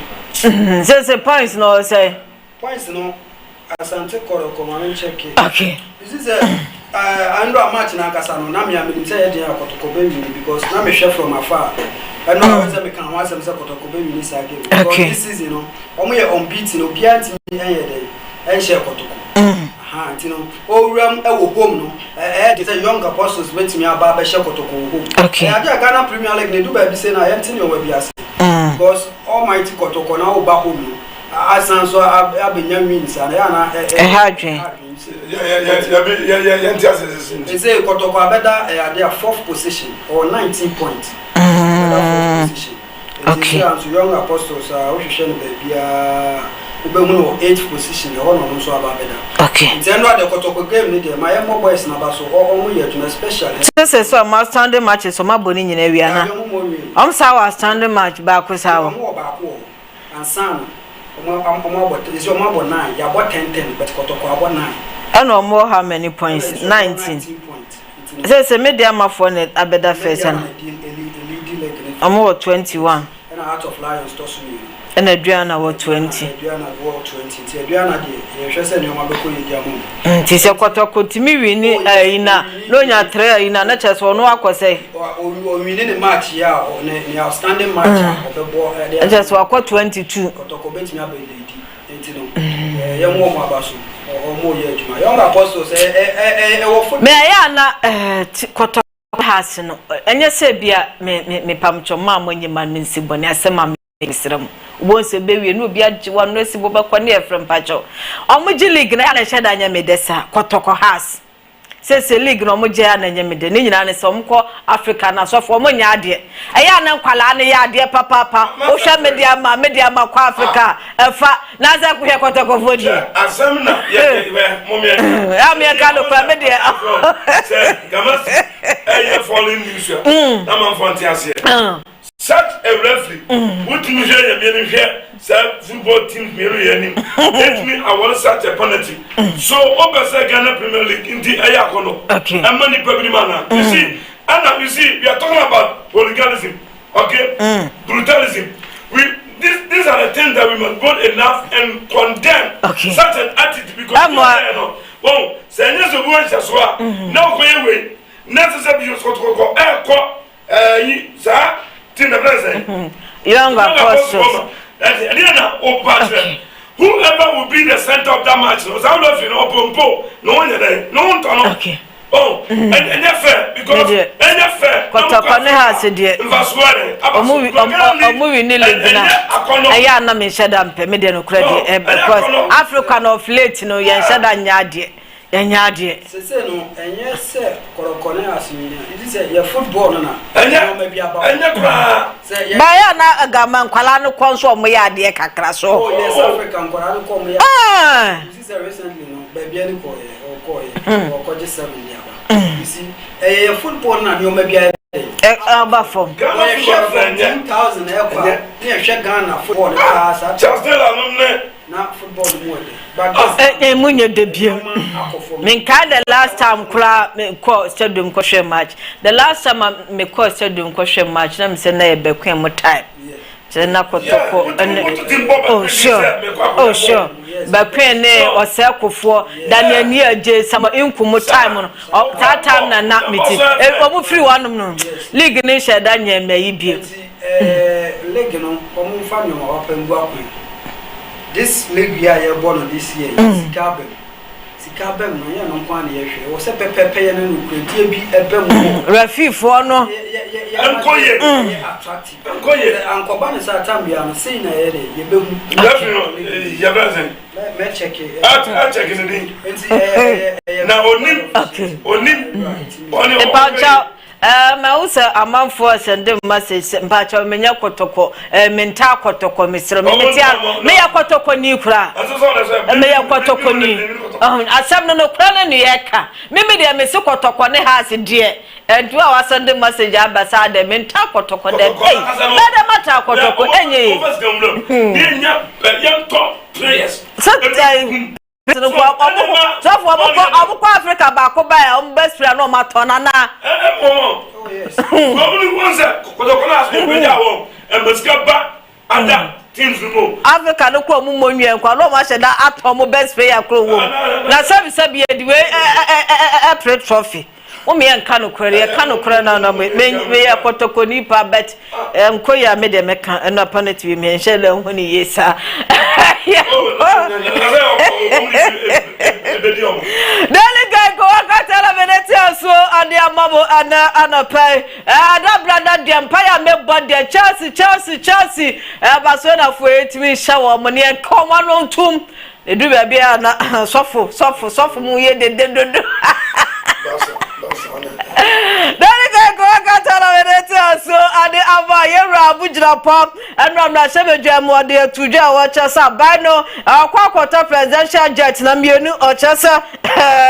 say points no say
points no asante kotoko ma check
okay
this is I know a match na kasa no na me am say dey kotoko be win because na me share from afar and now when me can want some kotoko be win this game because this season no omo ye unbeaten obi anti dey and share kotoko you know, ram e wo home no they say young apostles went me aba be share kotoko home
okay
I dey Ghana Premier League they do be say na empty no we be as because almighty kotoko na wo ba home no asan so abenya wins and na
hadwen
they say kotoko abeda they are 4th position or 19 points position
okay
so young apostles we should no be Ubemu 8th position the one on so ababeda
okay
then no the kotoko game ni dey my young boys na ba so omo ye tuna special
say so ma standing matches so ma boni nyina wi ana am sa wa standing match ba ko sa wo
omo ba ko ansana omo bot is omo bot 9 ya bot 10 but kotoko abot 9
and omo how many points 19 say media ma for net abeda first and omo 21
and out of Lions to so
and Adriana was 20.
Adriana was 20. Adriana did. You say you want to go in Jamu.
Tis a kotoko to me winning ina no nya tre ina na chess or no akose.
Or winning the match here or the outstanding match of the ball.
Just walk 22.
Kotoko bet me a lady. Young woman basu or more years. My young apostles
me ayana kotoko has no. And you say bia me pamcho ma monye man minsi boni asema Isram won't say baby no be a one no sibo ba kwani from pacho omuji league na ya sheda anya medesa kotoko has say league no omuji ya na nya mede ni nyina ne so mko Africa na so fo omunya ade eya na nkwala ne ya ade papa o hwa media ma kwa Africa efa na za ku he kotoko fodi
asem na ye mommy
ya me ka no kwa media
say gamasi e falling news na man fantasy such a referee would you hear football team let me I want such a penalty so Obasa Ghana Premier League in the Ayakono
okay
and many public manner you see and you see we are talking about hooliganism okay brutalism these are the things that we must both enough and condemn such an attitude because oh say yes we want to swear now go away necessary you go sir in the present
young apostles
whoever will be the center of that match no sound of you know pompo no one there no one turn
okay
oh and fair because and fair
kotoko ne has de omu ni league na aya na me sheda mpe me de no kura de because African of late no yen sheda nya de Yanyade.
Say no, and yes, sir, Corocone as you say, your football, no,
and maybe about
Bayana a gaman, Colano Conso, Maya, dear Cacraso.
Oh, yes, African Corano come here. Ah, this is recently, no, baby, or Koi, or Koji 7 years. You see, a football, and you may be a
Buffon.
10,000 aircraft near Shagana football,
just
not football more.
But Munye debut. Minka the last time me call stadium question match. The last time me call stadium question match, na me say na be kwen mo time. Se na kotoko oh sure. Ba kwen ne Osei akofo Daniel ni aje sama inku mo time no. That time na meeting. Omo free one no. League ni she Daniel meyi bi.
League no omo fa me ma open go akwen. This league year born this year Sikabem no ya no kwa na ye hwe wo se pepepe ye na no kredie bi ebem
Rafi fo no
Enkoye.
Attractive.
Enkoye.
Ankoba ne sa tambia no sei na yere ye behu.
Ya brazen.
Me check it.
I check it in. Na onim.
Okay.
Onim.
Oni. Epacha ma usa amanfo send message mpacha menya kotoko menta kotoko misro metia me ya kotoko ni kura me ya kotoko ni asam no kura na ni yeka me de me se kotoko ne has de entu a wasend message abasa de menta kotoko de me de mata kotoko enye
ni nya young top players
so for Africa ba ko ba best player no matona na
oh yes probably once kotoko na so be jawo embassy ba ada teams no
Africa no ko mu monwen kwa no ma sheda atom best player kro wo na sabi e diwe e trophy o me enka no kwere e ka no kwere na me ya kotoko ni pa bet nkoya me de meka na opponent we me nhele ho ni yesa Delegate go akatala Venetia so and the amabo ana pay da brother the empire me body Chelsea Barcelona for it we shower money and come on tum they do be na sofo mu ye de Delegate go akatala Venetia so and the ava yera abujira pop and ramna sebedwa mo de tuja wa chasa bano akwa presidential jet na mienu ochasa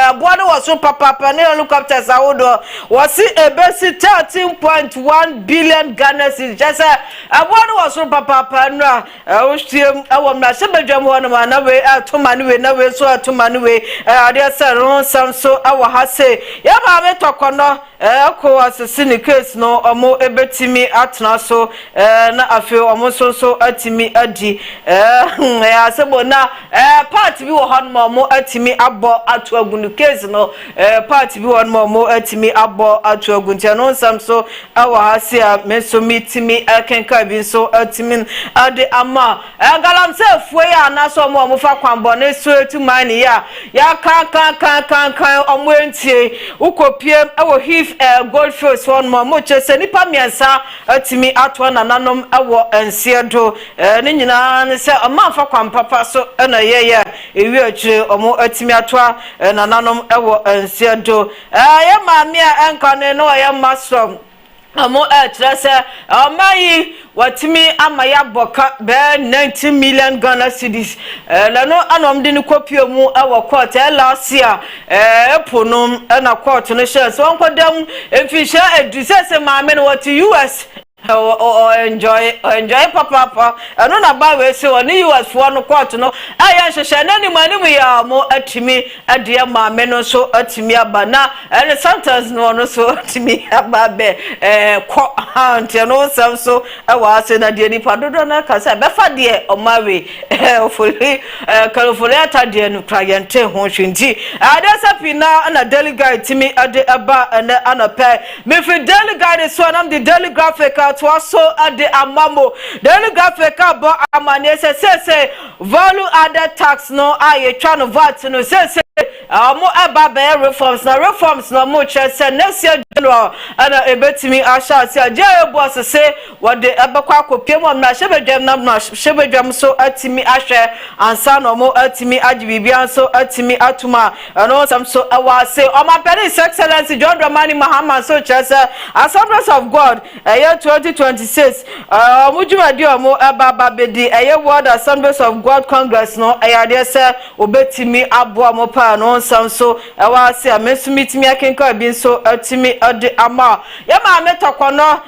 abono waso papa ne helicopters awodo wasi ebesi 13.1 billion Ghana cedis just abono waso papa no ohwiem awomna sebedwa mo no na we atomani we na we so atomani we ade saron samso awo hase ya ba me tokono ko asisi ni case no omo ebetimi atna so na afi omo so atimi adi ya sebo na part bi wo hon mo atimi abo atu agunu case no part bi won mo atimi abo atu aguntia no Nsem so awa hase a meso mitimi akenka bi so atimi ade ama galamse fue ya na so mo fa kwambo ne so etumani ya kan omo entie ukopiem ewo hif goldfish won mo chese nipa miensa atimi atwa nananom ewo ensiedo ne nyina ne se amanfa kwampapa so na yeye ewi akire omo atimi atwa nananom ewo ensiedo ya maami a enkane no ya masom amo trese amayi watimi amaya boka be 90 million Ghana cedis lano anom de ni kopio mu ewo court last year eponum na court no share so onkodam emfisha edusese maame no what US enjoy papa no na ba we say oni US for no court no aya hwehwe na ni mani mu ya mo atimi ade maame no so atimi aba na ele sentence no so atimi aba be ko aunt no Nsem so wa say na de ni padodo na ka say be fa de omawe ofori kalofori atade no krayente ho hwenti ade sapi na delegate timi ade aba na anapa me fi delegate so na the delegate to also ade amamo delegate ka bo amane say value added tax no aye twa no VAT no say mo aba be reforms no mo chese next year general ana ebetimi asha se aje boss say what the abakwa kopiem na shebedwam na shebedwam so atimi ahwe ansa no mo atimi agibibia so atimi atuma no Nsem so awa say o ma His Excellency John Dramani Mahama so chese Assemblies of God year 2026 mujumadi omo aba bedi World Assemblies of God Congress no ayade se obetimi abo mo pa no Nsem so awa say amesumitimi akenka bi so atimi ade ama ya ma metokono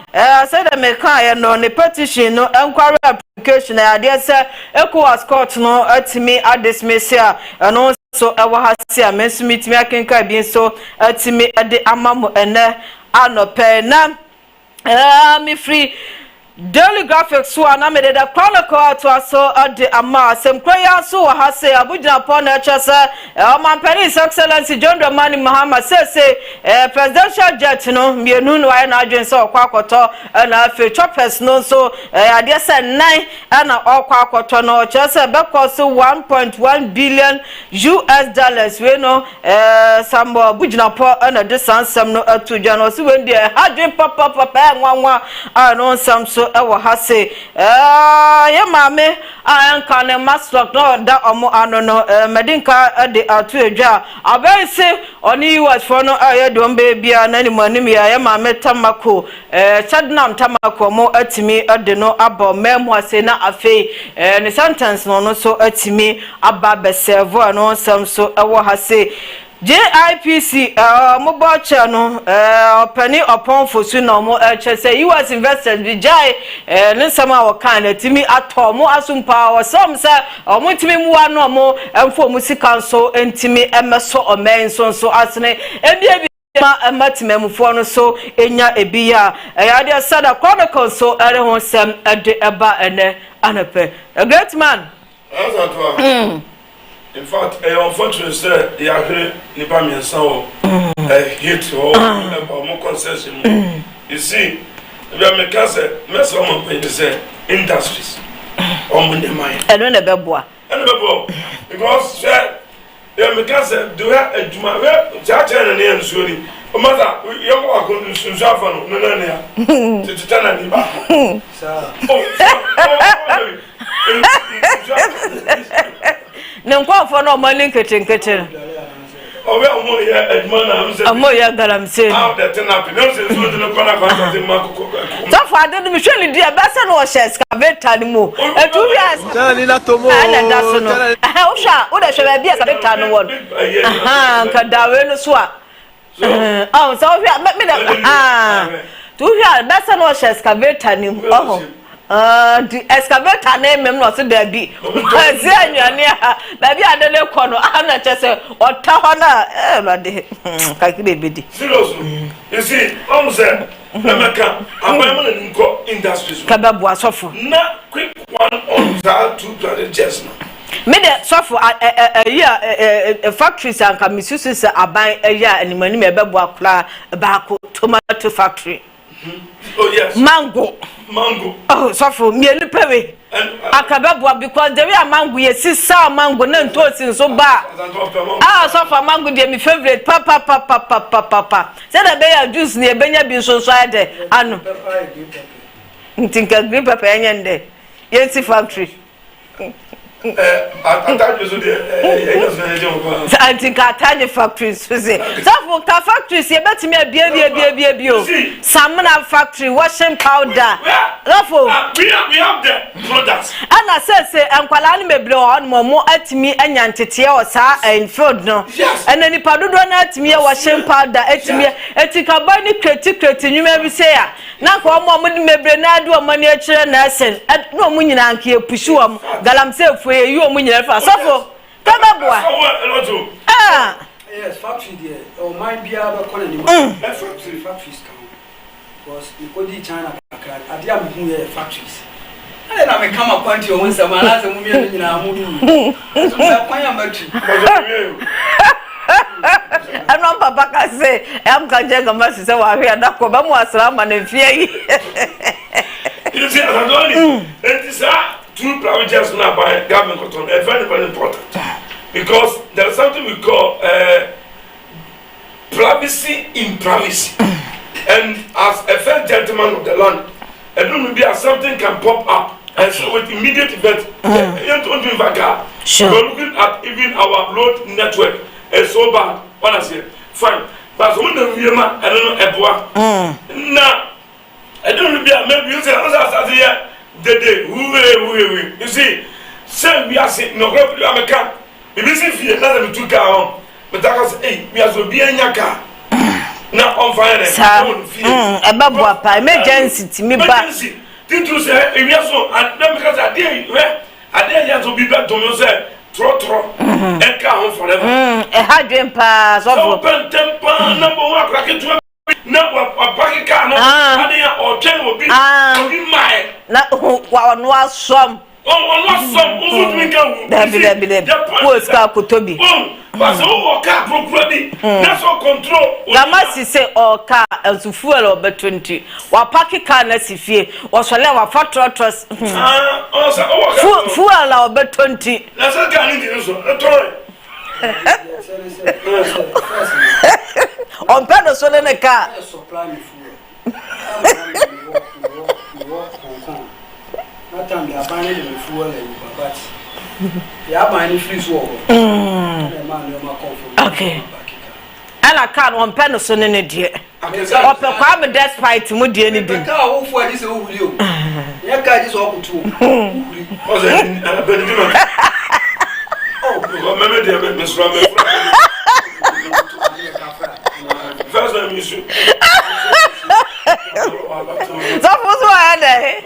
say the meka no ne petition no enquiry application ayade se ECOWAS court no atimi adismisia no so awa hase amesumitimi akenka bi so atimi ade ama mo ene anope na me free Daily graphics so na me the chronicle to so the ama sem kroya so ha say Abuja upon chese Oman Paris Excellency John Dramani Mahama say presidential jet no mienu no why na adwen so kwakoto na afi choppers no so ade say 9 na okwakoto no chese be cost 1.1 billion US dollars we no some Abuja po na the sansam no atuja no so when dey adwen papa nwanwa no some so ewo ha se ye mame anka ne maslock no da omo ano no medinka de atu edwa abai se oni was for no aye don bebia na ni manim ya ye mame tamako chadnam tamako mo atimi ade no aba memu ase na afei ne sentence no so atimi aba be serve no sam so ewo ha se JIPC mobile channel penny upon fosu no mo say US investors bi jai Nsem a wakan timi ato mo asumpa wo some say mo timi mu ano mo emfo mu sika so entimi emeso omen so asene ebia ma matimemfo no so enya ebiya ya sada chronicle so ere ho sem ede eba ene anape a great man.
In fact, unfortunately, sir, you are here, Nibamian Sao, hit or more concession. You see, we are making a mess of industries. On the mind.
And when a beboa.
And the bebo, because, sir, we are making a do a Juma, Judge and Ian Suri. O mother, you are going to Suzafan, no, to Tananiba.
Nko for no money keten.
Oh we omo ya edmana amse.
Omo ya galamse.
How the thing happen? No say so no corner contract makoko.
So for that me shey dia be say no excavator ni mo. Etu yes.
Tell ni na tomo.
Ana da so no. O sha, o da hwe be excavator no won. Ka dawe no so a. Oh so we me da tu hwe be say no excavator ni oh. The excavator name no so there be. Say anwane ha, ba bi adele ko no ana chese ota ho na Lord ka kire bedi.
Seriously. You see, say America, abamo na nko industries.
Ka ba bo asofo.
Na quick one on that two planet just now.
Me de sofo factories and ka misusu se aban animani me be bo akla ba ko tomato factory.
Oh yes.
Mango. Oh, so for me any pewe. Akababwa because the way mango yes sisa mango na ntosi so ba. So for mango dey my favorite papa. Say the bear juice ne benya bi so ade ano. Ntinka green pepper nyende. Yensi factory. Antinka factories so for ka factories ye betimi abia samna factory washing powder lofo
we have the products
ana say ankwala ni meble on mo atimi anyantete o sa field no ana ni padodo na atimi washing powder atimi etika bani kreti nyuma bi say ya na ko mo meble na adu o mani akire na sen no mo nyina anke pushi o galamse e you omunyere fa sofo kababua
yes factory there or mind be able to ni factories come because you go di China adia me hu factories ale na me come point you won sama na mu me nyina mu du so me kwanya battery
ano papa ka say am ka jenga masi se wa hwe da ko ba mu asrama na fie yi
you see Adoni it is two projects now by government control are very important because there's something we call privacy in privacy. And as a fair gentleman of the land, I don't know something can pop up and so with immediate effect. Sure. We're looking at even our road network is so bad. What I say, fine. But when the I don't know now I don't know maybe you say you see, say we are saying no go to America. If you see fear, let them two car but that was we are so be in your car. Now on fire.
Emergency me ba.
Tutu say if you so and them because I did to be back to me say tro and car on forever.
How dream pass
over. Number 1 crack it to now a packet car no. Or 10 will be my
na wa no asom
oh asom ozu mi ka wu
dabi wo ska kotobi
but so ka prokura bi na so control
gamasi say o ka azu fuel obe 20 wa park car na sifie wo so le wa fatrotros fuel la obe 20
na so ka ni so eto
on perd so le ka
supply me fuel that time they are buying the fuel and but they are buying free fuel
okay ala car on perd so ne die ope kwa me despite mu die ni din
car wo fuel this wo wuli o ya car this wo kutu
o ze benedima oh meme dia me sura me first time you should
so for I dey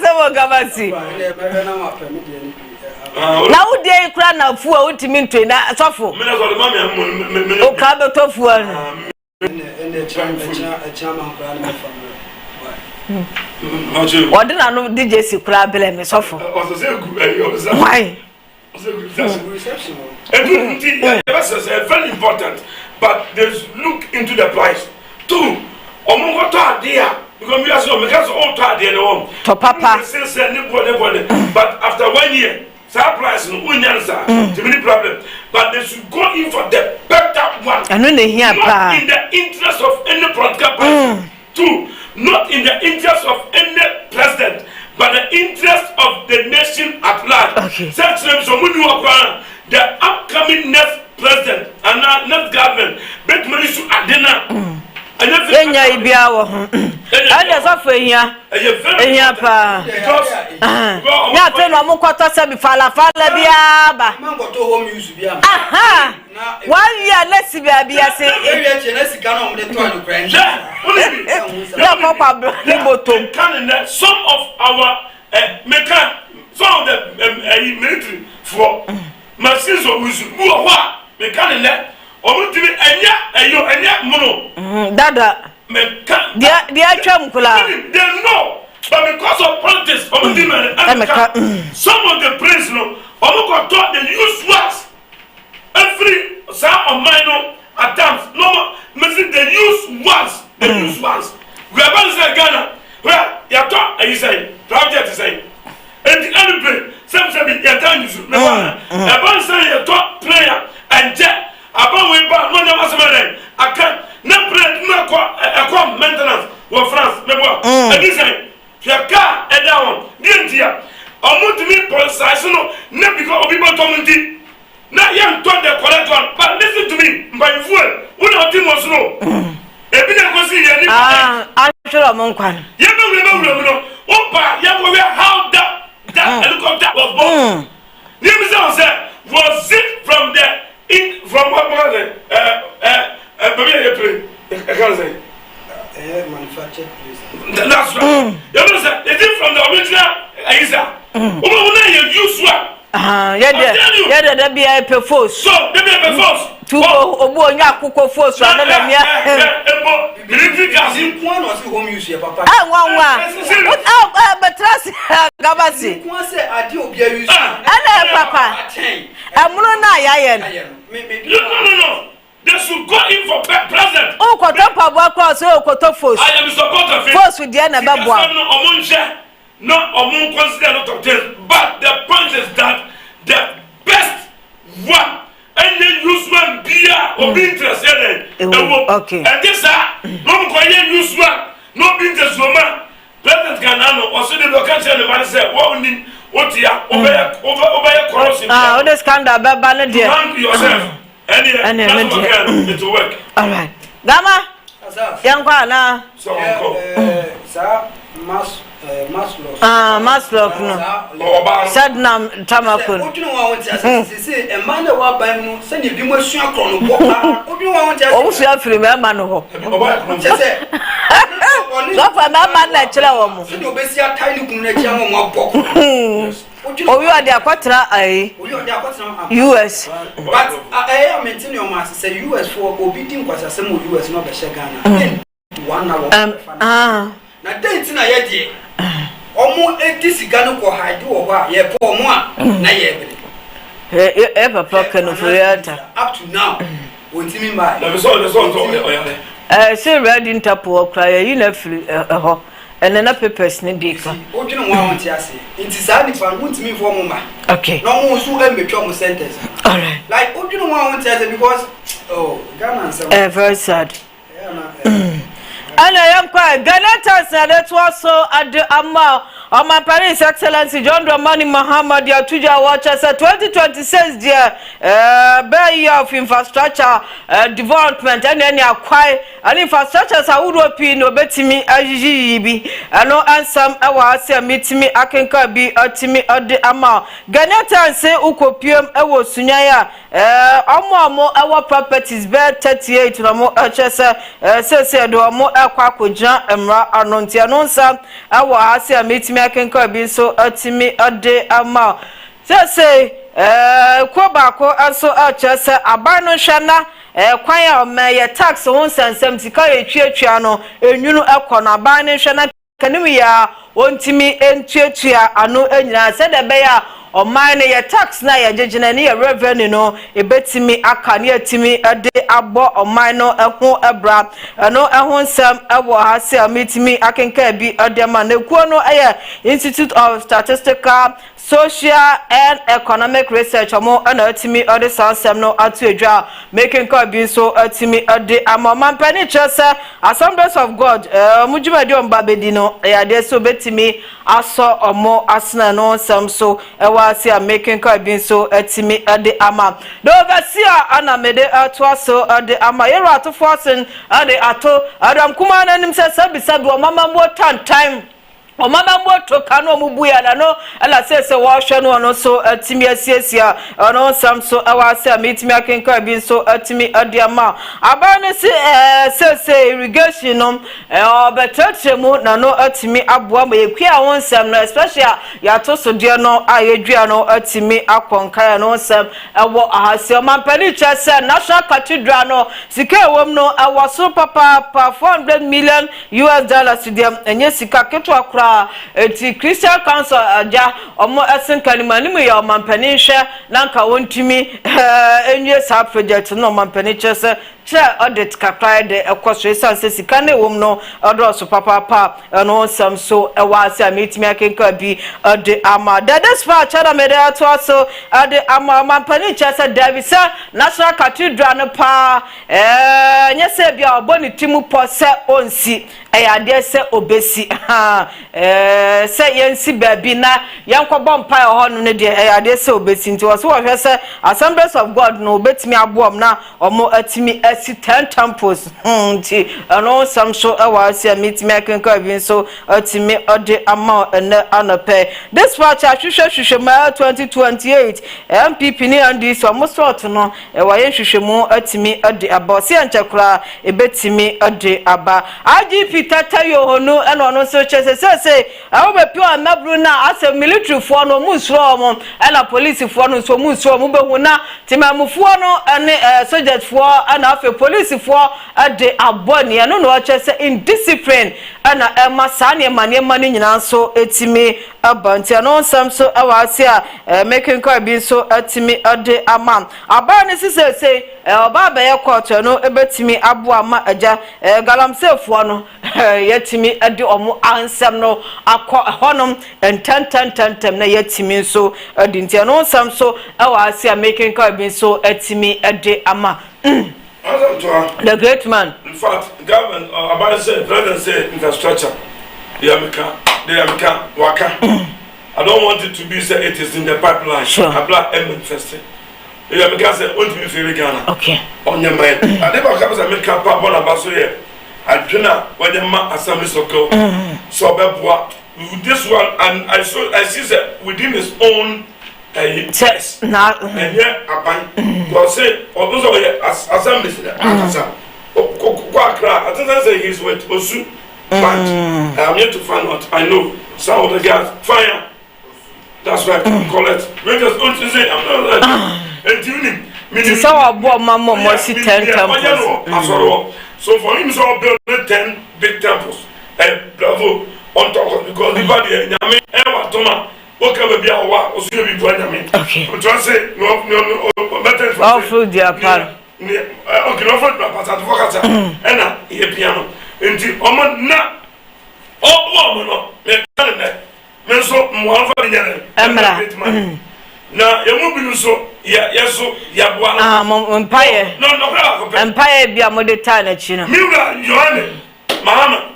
so gamasi na wo dey kura na fu a utimi ntwe na sofo
me na so the mama
o ka be to fu an
and chairman kura na
what did I know DJ si kura bele me sofo why
reception very important but there's look into the price too omo to adea because we are so me can so to adea no
to papa
since anybody but after 1 year price no unyansa the many problem but they should go in for the better one
anu na hia pa
in the interest of any political party two not in the interest of any president but the interest of the nation at large.
Okay.
The upcoming next president and next government, bet money to Adena.
Enya ibiawo. Ade so fo ehia. Ehia pa. Ya pe no mo kwato se bi fala bia ba.
Man go to home use bia.
Aha. 1 year na si bia bia se.
Area che na sika na mo de to anu kran.
Ya ko kwa ni botom.
Some of our some of the military for machines of who are mechanic omutimi enya mono
dada dia atwam kula
they know but because of politics omutimi some of the praise no omuko taught the use words every some of minor attempts no messing the use words we are about to say Ghana where you talk and you say project is saying and the other play some say you tell you no about say you talk player and jet about we ba no nyama semere aka na play na ko maintenance wo France me bo and this say your car and that one dia omutimi policy no na because obi bo tomunti na yam to the correct one but listen to me mbai fuel we not team was no ebi na go see ye ni
actually amon kwan
ye be no opa ye go how that helicopter was born was it from the from what I can't say
manufactured place.
That's right. You understand? Is it from the original Isa? You use what?
Yeah, there be a perforce.
So, there be a perforce.
To obo nya akukọ force na na mia
military gas
in one was home use your papa
betrasi gabasi
one say ade obi use
ana papa amuno na yaye
no they should go in for president
o ko to pabo cross o ko to force
I am supporter of
force with the na babwa
no omun consider not of this but the point is that the best one and then use one beer or be interested
okay
and this no go use one no be interested woman president Ganano or so the local the man say what we need what ya over corruption
all this scandal baba na there
yourself and it will work
all right gama yankwa na
so
sir
Maslock no. Said nam tamakun.
Odunu wa won ti ase se e man na wa ban no se ne bi mo sua kro no bo pa. Odunu wa won ti ase.
O sua firi me ma no ho.
Se
so fa me ma na kire wo mo.
Se ne obesi atai ni kunu na kia mo aboko.
O wi ode akwatra ai.
O wi ode akwatra
US.
But I am maintaining your mass say US for obi din kwasa se mo US no be she Ghana. 1 hour. Na date na ye die. Omo etisika no ko hide wo ho a ye po omo a na ye be.
Papa can for
up to now. Wontimi ma.
Na so oyale.
Say ready interpol cry you na free ho. And then papers ni bi ka.
Odwene wa wonti ase. Nti sa ni fa wontimi fo mo ma.
Okay.
No mo so metwa mo sentence.
All right.
Like odwene wa wonti ase because Ghana Nsem.
Very sad. Ana yankwa Ghana Tanzania that was so at the Oman Paris Excellency John Dramani Muhammad Yatuja watches 2026 year year of infrastructure development and any acquire and infrastructures are European no betimi ajibi ano Nsem awase metimi akenka bi atimi ode ama Ghana Tanzania ukopiem ewo sunyaya omo our properties be 38 no mo achese sese do mo akwa kojan emra anonti anonsa awase metimi akenka bi so atimi ode ama sese kwabako aso achese abano hwana kwan ya omeye tax won sansam sika etwetwa no enwunu ekona aban ne hwana kanimi ya ontimi entwetwa ano enyina se de be ya Oman ye tax na ye jejina ni ye revenue no ebetimi aka ne atimi ade abo oman no eho ebra no eho nsem ewo ha se ametimi akenka bi ade ma na kuo no Institute of Statistical Social and Economic Research omo na atimi ade sansem no atu edwa making ka bi so atimi ade amman pani chese Assemblies of God mujuma de omba bedi no ade so betimi aso omo asna no nsem so see are making cabin so etimi ade ama the overseer ana mede atwa so ade ama yero to forcing ade ato adam kuma na nim se sabi o mama mo time o mama moto kanu mubuya na no ala sese wo hwe no so atimi asiesia no samso awase ametimi akenka bi so atimi adiama aba ne sese irrigation no obetatremu na no atimi aboa ma yekua won sam no especially ya to so de no ayedua no atimi akonka no sam ewo ahase o mampani chese National Cathedral no sika ewom no awaso papa $400 million to them enye sika keto akura eti Christian Council aja omo esen kanimanimu ya omampani hwe nanka wontimi enye sa project no omampani chese che audit kakra de ekoso esanse sika ne wom no odoso papa no samso ewase ametimi akenka bi de ama the dispatch na mede ato so de ama omampani chese Davisa National Cathedral no pa nyese bia oboni timu pose onsi ade se obesi se yensi baby na yankobom pa ho no ne de ade se obesi nti wo so wo hwe se Assemblies of God no betimi aboom na omo atimi asi 10 temples nti ano samso awase ametimi akenka bi so atimi ode ama ene anope this watch ahwehwehwehwe ma 2028 MPP ni andi so mo sort no waye hwehwemu atimi ode aba se anchakura ebetimi ode aba IGP tata yohonu eno no so chese say awobepio amabru na ase military fo no musro mo ena police fo no so musro mo behu na timamufo no ene soldier fo ana afi police fo ade aboni eno no chese indiscipline ana ema sane mane mane nyina so etimi abanti ano samso awase a making car bi so etimi ade ama abani say oba be ye court no ebetimi abo ama aja galamse fo no yetimi ade omo ansem no akọ honom enten na yetimi so adinti no samso awase a making car bi so etimi ade ama the great man.
In fact, government about said president said infrastructure. They are waka. I don't want it to be said it is in the pipeline.
Sure.
I black manifesting. They are said want to be very Ghana.
Okay.
On your mind. I never come as a make up on a basso here. I do not when the man assembly so called. So this one and I see that within his own yes. And yet I say also assembly I think I say he's with Osu but I'm yet to find out. I know some of the guys fire. That's why I call it. We just don't say I'm not and tuning.
So I bought my mom was 10 times.
So for him, so build 10 big temples. Bravo on top of because the body, Yami, Ewa Toma, okay, maybe I was going to be doing Yami. Okay. I'm trying to say, no, better for
all food, dear pal.
Okay, no food, but at Focata, and a piano. Until Oman, na, oh, no, me so, one for the Emma. Now, you won't be so, yes, so,
Empire.
No,
Empire be a modern time, you know.
Mira, Johanne, Mahama.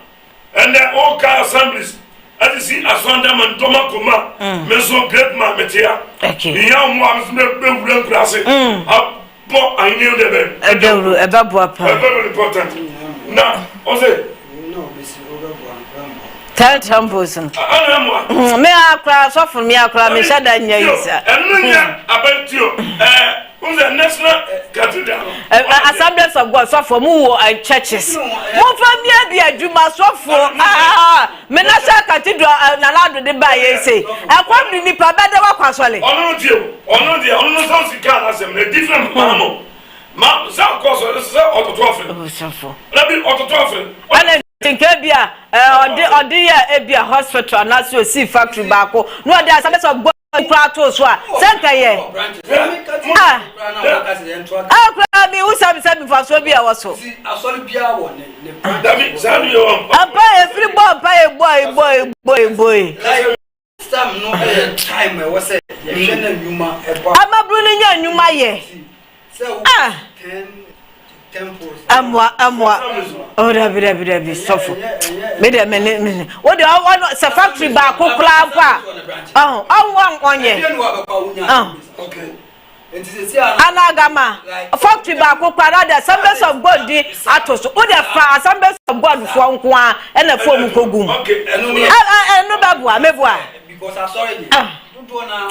And then all kind of assemblies, as you see, as one them and Toma Kuma, Meso great man, Metia. Okay. The young ones make them class. I knew the bed. Very important. Now, Osei.
No, Miss Over.
10 temples. Me a class off from me a class, me said that
and about you. Who's the national cathedral?
Assemblies of God, so for more churches. More family be a Juma so for Menasa Cathedral and allowed the buy say. I want to be better work actually.
On no sounds you can't ask them a different mammal. Ma, some cause auto trophy. Let me auto trophy.
I think Ebia or dear Ebia hospital and that's your sea factory back. No, there's a mess of God. Prato so senta ye me who sabi for so bia waso
asori bia wo ne
dami sabi yo
apa free boy
Sam no time we say ye na nyuma eba
amabru ni nya nyuma ye
temples
amwa oh da sofo me de me what the one se factory ba ko kula kwa onye
okay
anagama factory ba ko kwa the assemblies of God di atoso o de fa assemblies of God fo nko a na fo mu kogum
okay
no babu a mebua
because I saw it do na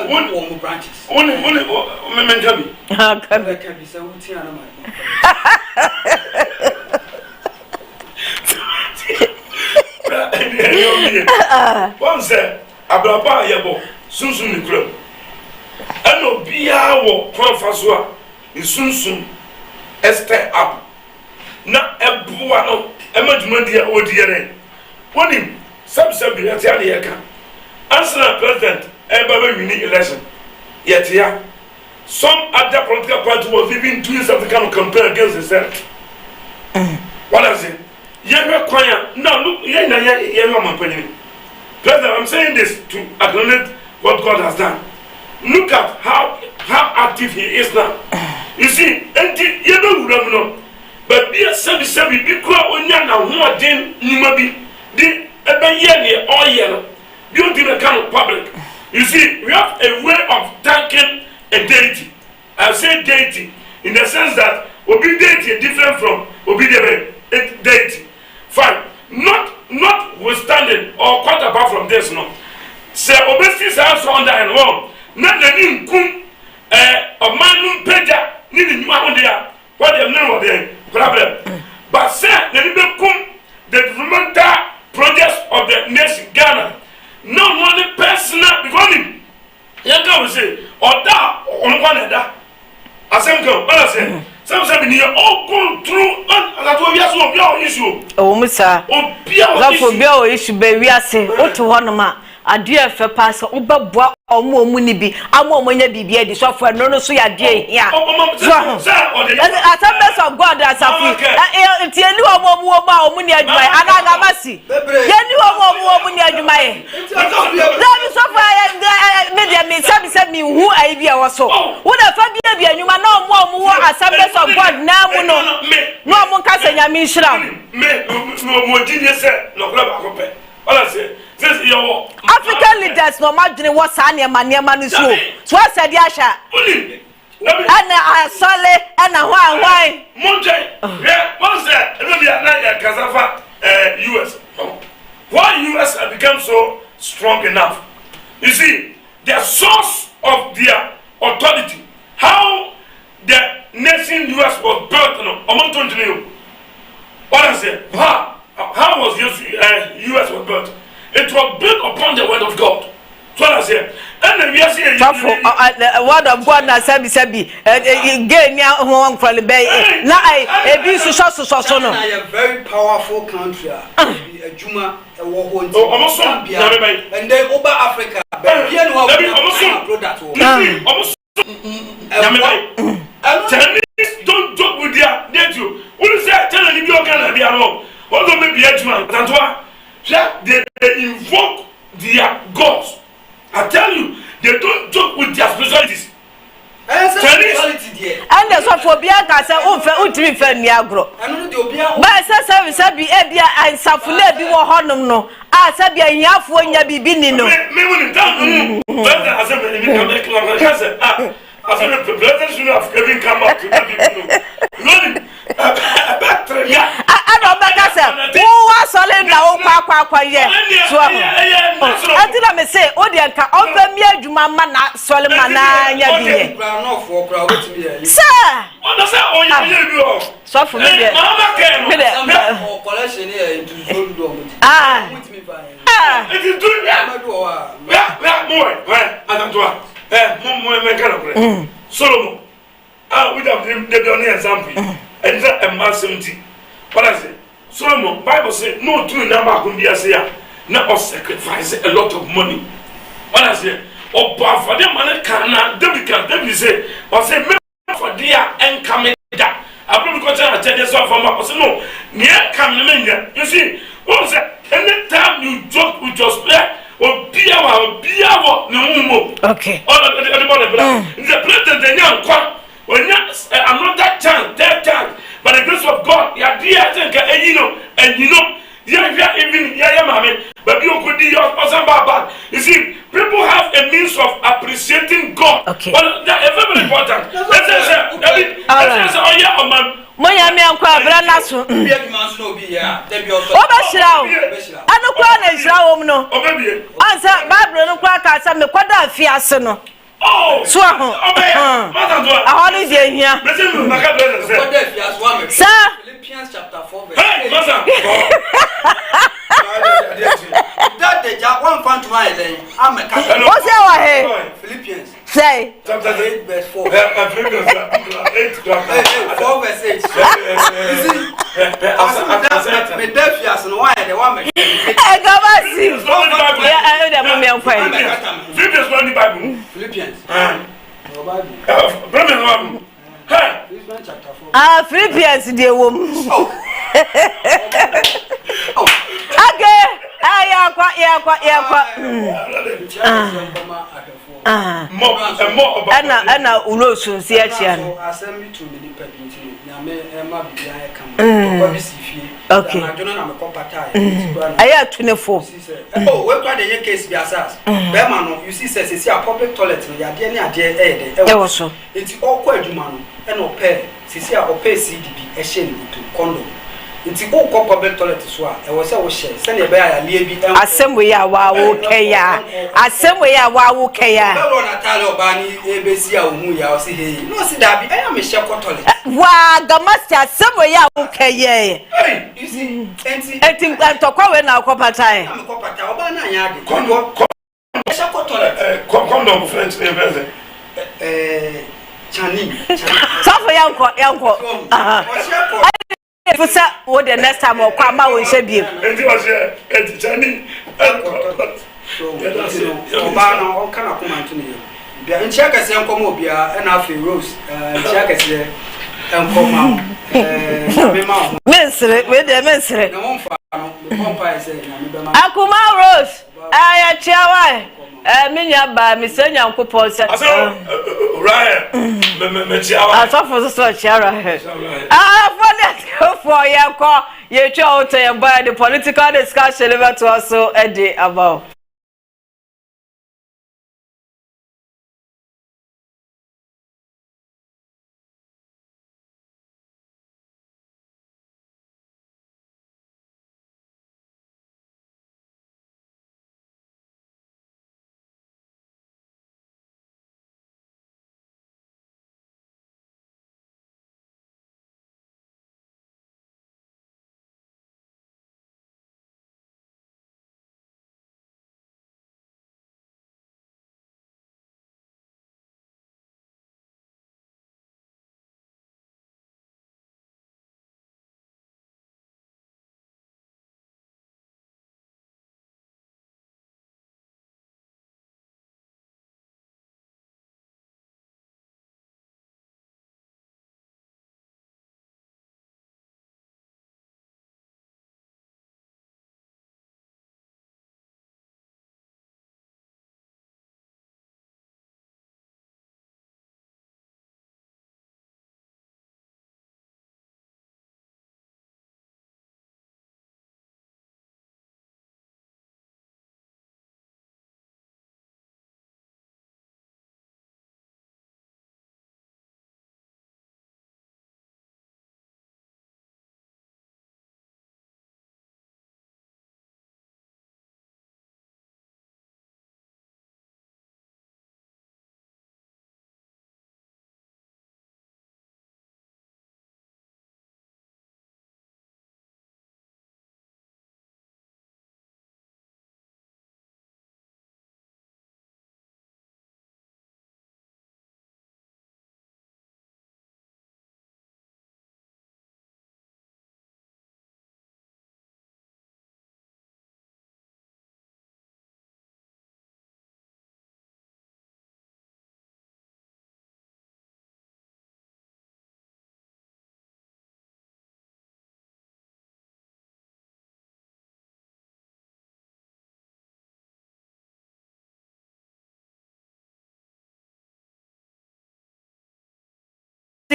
one branches
me menjabi
can be so tia na
One said, Abraba Yabo, Sunsun the club. And no Bia wo Confasua is Sunsun Esther up. Not a buano, a much money or dear. One him, some subject answer president, a baby winning election. Yet here, some other political party was even doing some kind of campaign against itself. What I say? You're quiet. No, look, President, I'm saying this to acknowledge what God has done. Look at how active he is now. You see, you know, but be a sebi because onyana who den numabi the ebe all yellow. You do the kind of public. You see, we have a way of thanking a deity. I say deity in the sense that obi deity is different from obi deity. Fine. Notwithstanding or quite apart from this, no. Say obesity is also under and wrong. Not the name kum of manum peja needing you out there. What they know the problem. But say the kum the developmental projects of the nation Ghana. No one personal because him. Yanka will say, or that on one that. As I'm going, but I say. Some say we all go through and that we are so big issue.
Oh, Musa. Oh, big issue. Be we are say. O to one ma. Adie fe pass. Obabua omo omuni bi. Amo omonya bibia di so for no so ya die here. Assemblies of God asafi. Tie ni omo ba omuni adwuma. Anaga masi. Ye ni omo omuni adwuma ye. Na bi so for media me sabi who ai bia wo so. Wo na fa bia anyuma na omo Assemblies of God na mu no omo kasa nyame nhira.
Me mo jinye se no kula ba ko pe. Wala say
African leaders no imagine what Sanya Maniama is so. What said Yasha? And I solid and a why?
Monte, what's that? Cassava, US. Why US have become so strong enough? You see, the source of their authority, how the nation US was built, among 20 million. What I say? How was US was built? It was built upon the word of God. So I say, and we are saying,
word of God na sabi gain ya ho kwale be na e bi so no.
A very powerful country. Juma wo ho nti. And then over Africa, be here no product.
Chinese don't joke with their nature. When you say tell you can be alone, what don't be a Juma? They invoke their gods. I tell you, they don't joke with their spiritualities.
Chinese.
And the sophobia can say, oh, for ultimate niagro. But service be ebia and safune be wo honum no. Ah, sabia nyafo nya bibi no.
Me won down. But as a me I said the brothers should have even come up to the people.
I don't back who was solid now kwa ye. So until I say Odianka over me adwuma na Solomon na nya bi. Sir. So for me
collection here into Zolu.
It is doing that. More. Solomon, we have the only example, and that a man 70. What I say, Solomon, Bible says, no two number could be a say, not sacrifice a lot of money. What I say, or for them, man, David say, or say, for dear and coming down. I probably got to tell you something from my person. No, near coming in. You see, what was that? Anytime you joke with your player. Okay. The president they young when another chance, third chance, by the grace of God, you are dear and you know, even mommy, but you could do your person bad. You see, people have a means of appreciating God.
Okay.
But that's very important. Let's say, oh yeah, Oman.
Moya me ankwa abra na so. Obashirawo. Anu kwa na jirawo no.
Obebie.
Ansa Bible no kwa ka sa me kwada afiase no.
Oh.
So ho. Aholi de hia. Sir.
Philippians chapter 4 verse
8. Hey, master.
That the one fan to my then. I'm a Catholic.
What's your here?
Philippians.
Say.
Chapter 8 verse 4.
8
4 verse 8. You see, me defias no why the one me.
Go back see. Yeah, the mommy am fine.
Philippians one the Bible.
Philippians.
Bible. Hey.
Philippians chapter 4.
Philippians dey wom. Okay. Ana ulo sunsi achia no.
Assembly to me dependent na me ema bibia ya kam. Ko bi sifie.
Okay.
Na jono na me kompata.
Aya 24.
Oh, we kwa dey case bi asas. Be ma no, you see say a public toilet no ya de ne ade e de.
E wo so.
Enti okwa adwuma no e no pair. Sisi a ope CDB e hye ni to condom. Nti ko public toilet so a e wo se wo hye se ne be ya lie bi
asem ya wa wo keya asem ya wa wo keya
be ro na tale oba ni ebesi a ohu ya o se hey no se da bi e ya me hye ko toilet
wa gamasti asem ya wo keya
hey you see enti
ntokwa we na akopata
na me kopata oba na anya ade kondo hye ko toilet
condom French name
chani
so for yanko for say what the next time or kwa ma won hye biem
enti was here chani
so oba na o kana kuma ntune yo bia nchi akase enkomo obia na afi rose nchi akase enkoma
mensre we de mensre
na won fa no me pompa ese na me be ma
akuma rose aya chiawa minya ba mi senya nkopon se
right me chiawa
asofo so chiara for ye twa out the political discussion about to also about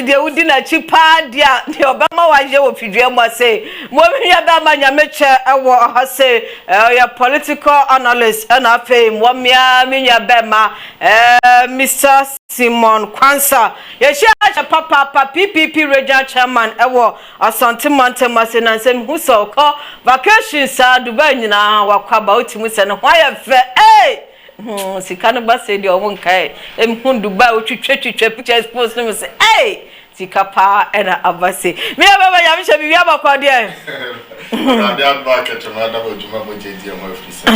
dia wudi na chipa dia de obama waje wo fidwe mo say mo hia ba ma nyameche ewo ha say ya political analyst and afei mo mia menya ba ma Mr. Simon Kwansa ye share papa PPP regional chairman ewo Asante Mountain say na nsem hu so ko vacation sa Dubai nyina wakwaba otimu se no hwa fe sika no ba say de omo nkai emhu Dubai otwetwetwe picture expose no say sika pa ena abase me baba ya mhye bibia bakọ de
na dia market no da bojuma bojedi mo afisa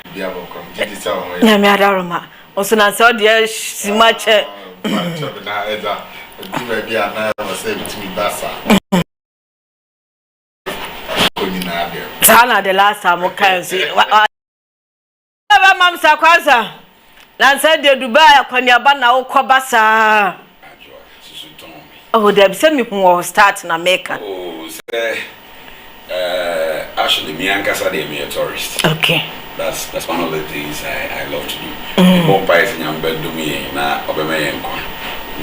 bibia bakọ jedi sa o
na me adaroma oso na se o de simache
na eza bibia bia na o say bitimi basa koni na abia
sana the last time o kan say baba mam Sakwaza na se de Dubai akwani aba na wo kobasa. Oh, they said me who start in America.
Oh, say, actually, me and Casa de me a tourist.
Okay.
That's one of the things I love to do. The bonfires in young bed do me na Obemeyenko.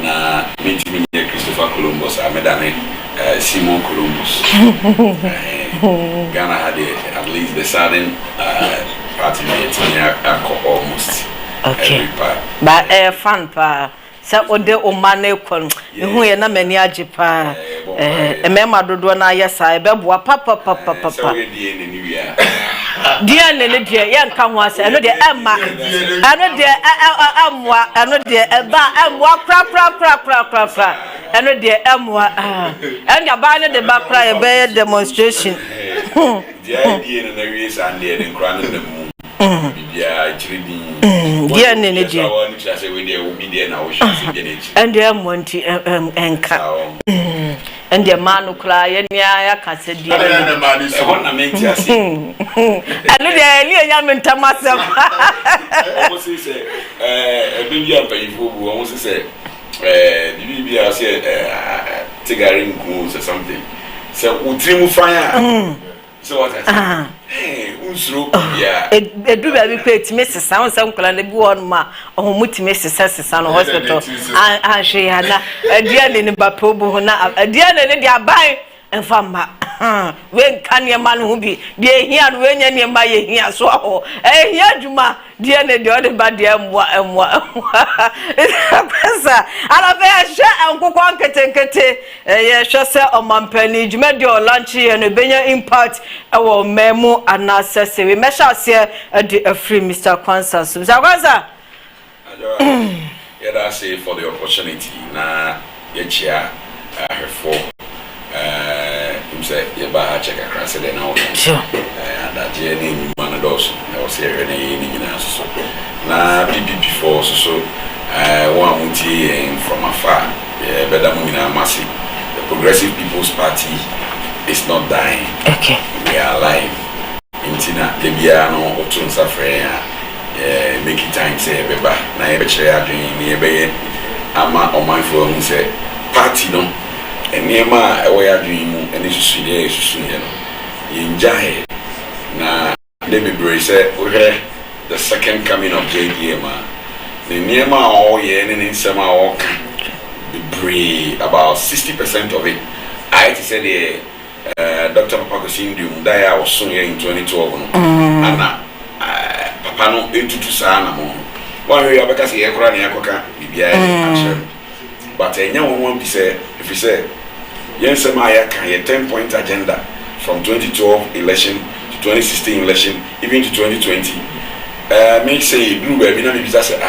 Na meet me Christopher Columbus. I met Simon Columbus. Ghana had at least the southern party mate almost.
Okay.
Every part.
But fun pa. Sa ode Oman ekon ehu ye na mani agipa emema dodo na yesa ebeboa papa
so we die ne ni wia
dia ne die ye nka ho ase eno de emma eno de amwa eno de eba amwa pra eno de emwa enya ba ne de ba pra ye be demonstration
dia die ne na wie sa ne de nkra ne mu bibia chiridi
dia ne ne die and dia monti enka and dia manu kra ye nia ya kase dia
ne manu so na menti ase
anu dia eli nya mentamasem
o se se bibia payifo bu o se se bibia se tigarin ku se something se utrimu fire so what unsuro ya
edu ba bi kwet mesesa won sam kula na bi won ma ohumutime sesa no hospital ahwe ya na adia ne ba pobu na adia ne de abai enfamba we nkane ma no bi de ehia no we nya ne ma ye hia so ho ehia djuma de ne de ode ba de emwa pesa ala be hye enkokwa nketenkete ye hye se omampani djuma de o lunch ye no benya impact ewo memu anasese we mesha se de afri Mr. Kwansa so Mr. Kwansa
yeah, that's it for the opportunity na ye chia for say ye ba check across the now
sure
and that je ni man dos na o se ni nyina so na PPP before so one muti from afar better mumina masi the Progressive People's Party is not dying.
Okay,
we are alive intina the bia no otun safre make it time say beba na ye be chere adwen ni ye be ama omanfo hu say party no enema ewo ya dwimu ene susu ye no yinjahe na let me bring say the second coming of JDM the enema o ye ne nsem a o ka be about 60% of it I said the Dr. Papa Kosindium die was soon in 2012 ana papa no entutu sa na mo one way abeka say e kura na yakoka bibia action but enya won be say if you say Nsem can a 10-point agenda from 2012 election to 2016 election, even to 2020. Make say blue baby na maybe say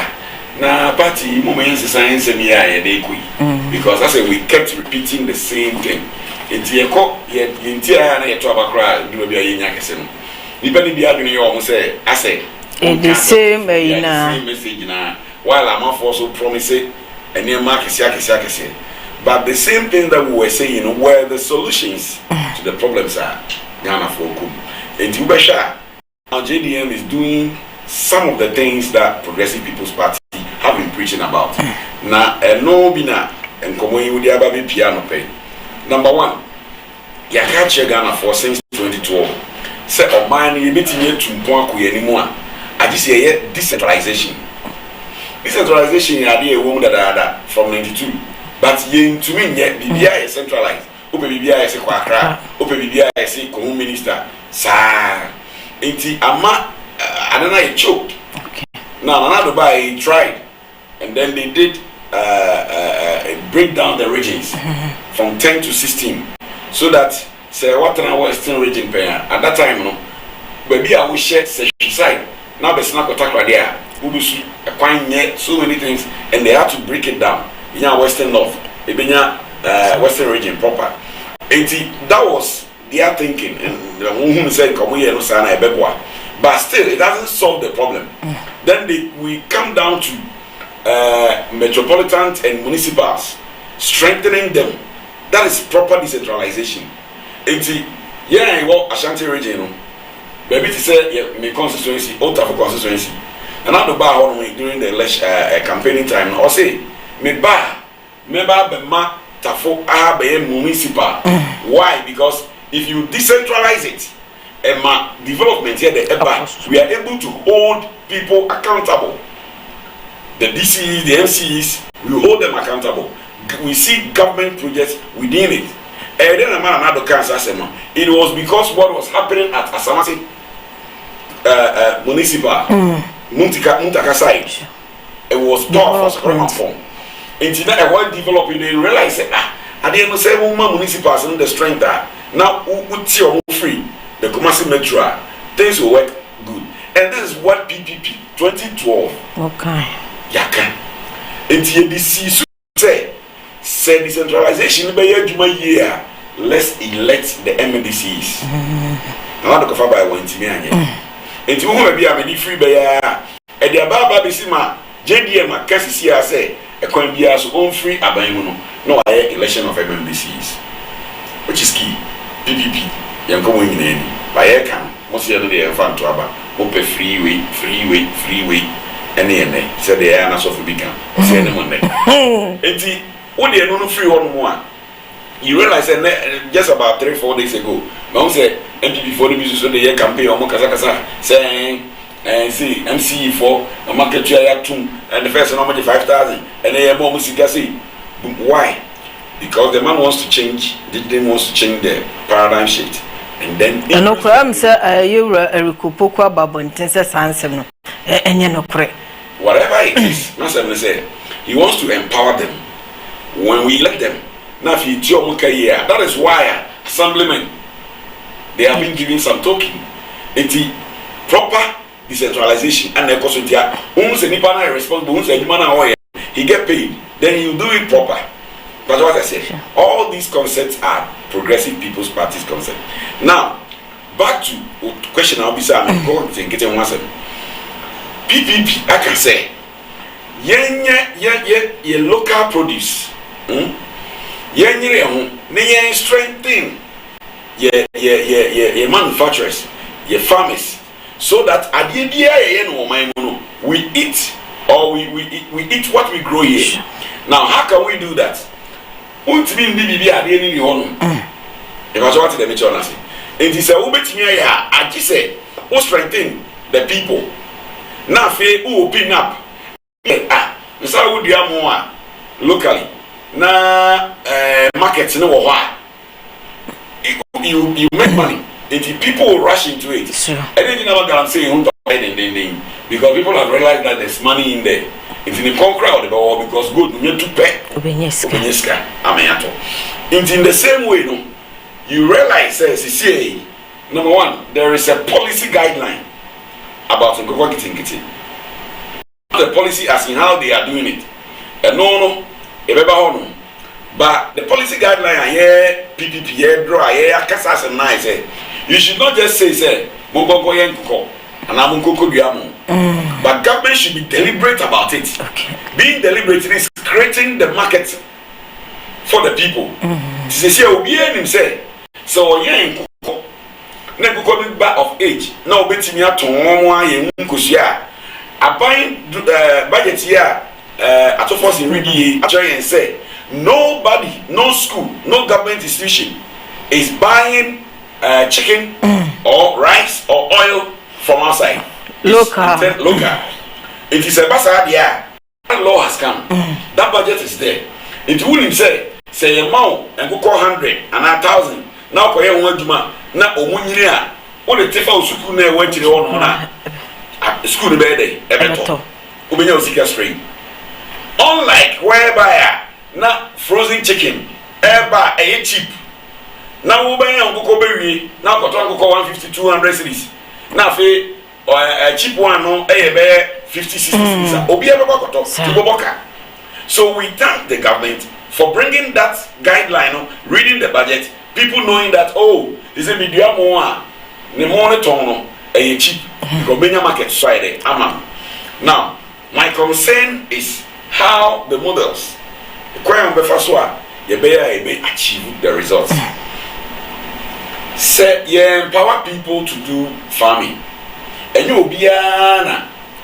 na party moment science me because I say we kept repeating the same thing. Enti eko na ye to abakra blue baby anya kese no. Nipa ni bia dwene ye o say I say
the same
message na while I'm also promising any mark kese. But the same thing that we were saying were the solutions to the problems are Ghana for good. And Ubesha, now JDM is doing some of the things that Progressive People's Party have been preaching about. Now, no bina and Komoyi with the Ababi piano pay. Number one, Yakache Ghana for since 2012. Say, Oman, you meeting here to Mpoaku anymore. I just say, decentralization. Decentralization, you are a woman that from 92. but yen to me yet BBI is centralized. Open BBI is a quackra, open BBI is a common minister. Sa ain't ama another choked. Now another by tried, and then they did break down the regions from 10 to 16, so that say what an western region pair at that time, no, baby I will share side. Now the snack attack right there, so many things, and they had to break it down in our western north, western region proper. And that was their thinking, and the woman said, "Come here, no sana ebeboa." But still, it doesn't solve the problem. Then we come down to metropolitans and municipals, strengthening them. That is proper decentralization. And yeah, well, Ashanti region, maybe to say, yeah, my constituency, Otafu constituency, and now the bar during the campaigning time, Osei, me bar, Tafo municipal. Why? Because if you decentralize it, and my development here, we are able to hold people accountable. The DCs, the MCs, we hold them accountable. We see government projects within it. And then another cancer, it was because what was happening at Asamasi municipal, Muntaka side, it was tough for Scrum form. Until that one developing, they realized that I didn't say municipals and the strength that now what's your free the Kumasi Metro, things will work good. And this is what PPP 2012.
Okay.
Yaka. Until the CSU say decentralization by year, let's elect the MDCs. I want to cover by one team. And to whom be a free by and the Ababa Bissima, JDM, Cassia say, a coin be as own free Abayuno, no election of MDCs, which is key. PPP, young going in by air cam, most the other day, and found to about open freeway, and said the air of become, say them on there. And what they are free one more. You realize that just about 3-4 days ago, Mom said, MPP for the business of the year campaign, or Mokazakasa, saying, and see, MC for a market share 2, and the first number 5,000, and they are more Musikasi. Why? Because the man wants to change, the didn't wants to change the paradigm shift. And then
no problem, sir, you recupoko babon, Tessa Nsem, and you know,
whatever it is, Nsem said, he wants to empower them when we let them. Now, if you do that is why assemblymen they have been given some token. It's proper decentralization and the cost of their once any partner responsible, once any man he get paid, then you do it proper. That's what I said. Sure. All these concepts are Progressive People's Party's concept. Now, back to the question I'll be saying, I'm going to get one. PPP, I can say, yeah, local produce. Yeah, strengthen yeah, manufacturers, yeah, farmers, so that at the end we eat or we eat what we grow here. Now, how can we do that? If I want to mention us, and he said, I just say, who strengthen the people? Now, who open up? So we do more locally. Na markets no why you make money and people will rush into it. Sure. And then you never can say because people have realized that there's money in there. It's in the crowd because good you need to pay. In the same way, no, you realize CCA, number one, there is a policy guideline about the policy as in how they are doing it. And no. But the policy guideline here, PPP here, draw here, Casas and nice. You should not just say, Mongoko Yanko, and Amunkoko Diamo. But government should be deliberate about it. Okay. Being deliberate is creating the market for the people. Say, say, so Yanko, Nebuko back of age, no betting me up to one Yankusia. I buying budget here. At first, in really try and say, nobody, no school, no government institution is buying chicken or rice or oil from outside. Local. It is a bazaar. Yeah, that law has come. That budget is there, It wouldn't say a mount and go call 100 and 1,000. Now for your one juma, now Omunia, what the Tifa school near went to the one school bed, Everton, Ubino Sika Street. Unlike whereby now frozen chicken, ever a cheap. Now we buy on Coco Berry, now got 150, 200 cities. Now a cheap one, no, a 50, 60 cities. Obia. So we thank the government for bringing that guideline, reading the budget, people knowing that, oh, is a media more, the money a cheap, Romania market Friday. Now, my concern is how the models, the Kwayam Befaswa, you may achieve the results. Say, you empower people to do farming. And you will be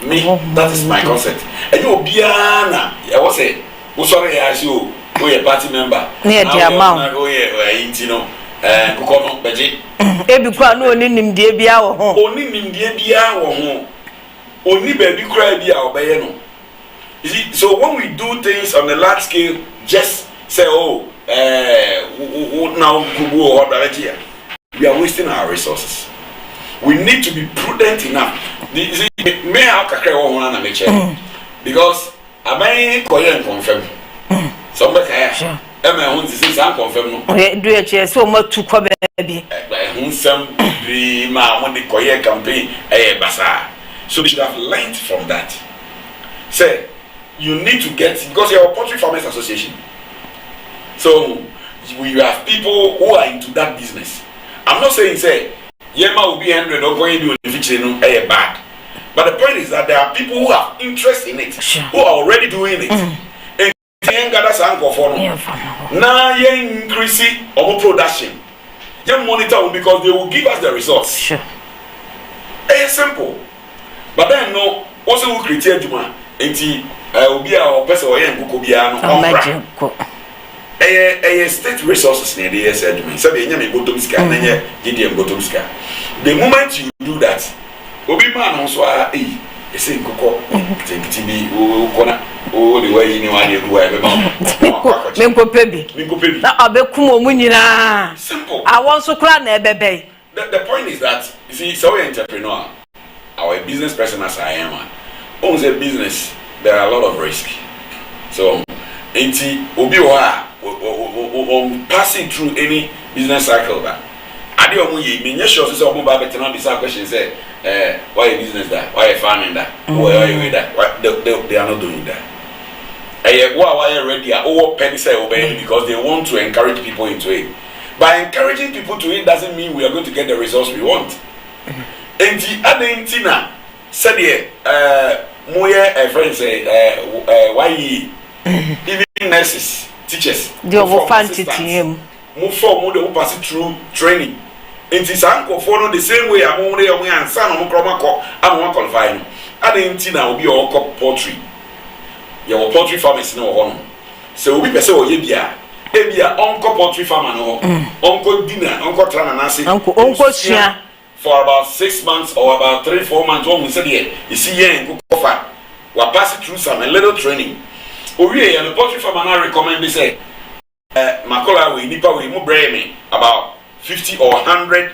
me, that is my concept. And you will be I was say, who sorry as you, who a party member.
Near the amount.
Oh, yeah, you know, Kukono, Beji.
Ebukwa no ni nim die bia wo ho.
Oni nim die bia wo ho. Oni baby cry bia obeye no. You see, so when we do things on a large scale, just say, oh, now kubu or whatever, we are wasting our resources. We need to be prudent enough. May I have because I may call you confirm. Somebody can. I want to say some confirm.
Do it so much to come, baby.
Nsem dreamer when the Korea campaign bazaar. So we should have learned from that. Say, you need to get, because you are a poultry farmers association. So we have people who are into that business. I'm not saying say Yema will be 100 or going to do a bad. But the point is that there are people who have interest in it, who are already doing it. And now you increase our production. You monitor because they will give us the results.
Sure.
It's simple. But then no, also we create Juma. Will be our person or state resources near the SL. The moment you do that, Obi man also a say Coco, TV, oh, the way you know I do.
Minko baby. Now I be kumo munina.
Simple.
I want to cry baby.
The point is that you see, so an entrepreneur, our business person as I am, owns a business. There are a lot of risk. So, Obi passing through any business cycle that I don't mean sure so mobile better not this question say why a business that, why a farming that, why are you that? They are not doing that. Why are ready or penny say obeying because they want to encourage people into it. By encouraging people to it doesn't mean we are going to get the results we want. And the other Tina said here, Moya a friend say why even nurses, teachers,
they will fancy him.
Move forward, who pass it through training. And this uncle follow the same way I'm only a and son of Cromako, I'm one qualifying. I didn't Tina will be all cup poultry. Your poultry farmers no honor. So we say, oh, Ebia, uncle poultry farmer no, uncle dinner, uncle Trananasi,
uncle Shia.
For about 6 months or about 3-4 months, when we said here, you see here in Kukofa, we're passing through some a little training. Oh, yeah, and the poultry farmer now recommend they say, Makola, we nipa we mu me about 50 or 100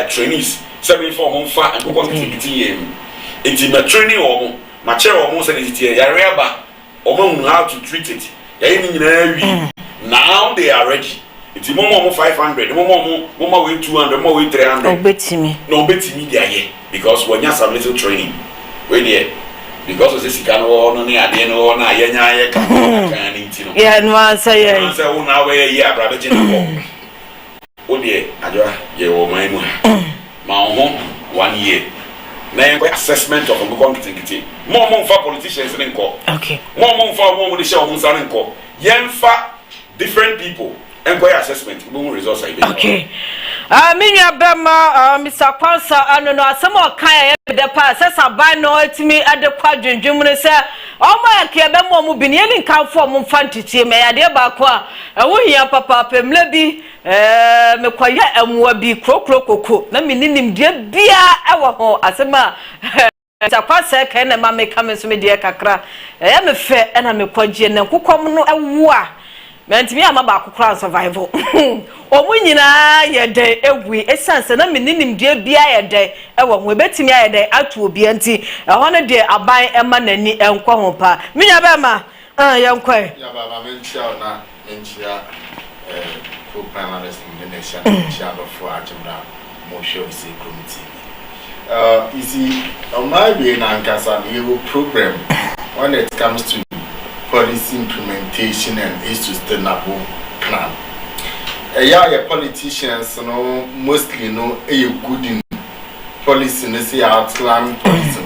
trainees, 74 home fat and go on to it's my training or my chair almost said it here, Yareba, or how to treat it. Now they are ready. It's more 500, more way 200, more way 300.
Oh, bet me.
No, bet me there because when you have some little training, when you because of this, you can't no near the no, na yenya can eat.
Yeah, no answer.
Yeah, so now we are brother. Oh dear, Adra, you will my home 1 year. Now assessment of a quantity. More for politicians in court.
Okay.
More for one with the show in court. Yen fa different people. Assessment, results.
Okay. Minya Bema, Mr. Kwansa, I don't know, some more kind of the past. As I buy no to me at the quadrant, Jimmy said, oh, my Kiabemo will be in count for Mumfanti, may I dear Bakwa, and we hear Papa Pemlebi, Mequaya, and will be croco. Let me name him dear beer, our home, as a man. Mr. Kwansa can and mammy come to me, dear Kakra. I am a fair and I'm a quadrant, and who come no a war. mentimi amaba akukura survival omu nyina yede egui essence na meninim de bia yede ewo ho betimi yede atu obi anti eho no de aban ema nani enkwa ho pa minya ba ma yenkwa
ya baba menchia na menchia program analyst in the nation menchia for agenda mo show Oseikrom TV. You see, on my way in Ankasa, we program when it comes to policy implementation and a sustainable plan. Yeah, politicians, mostly know a good in policy, they say outline policy,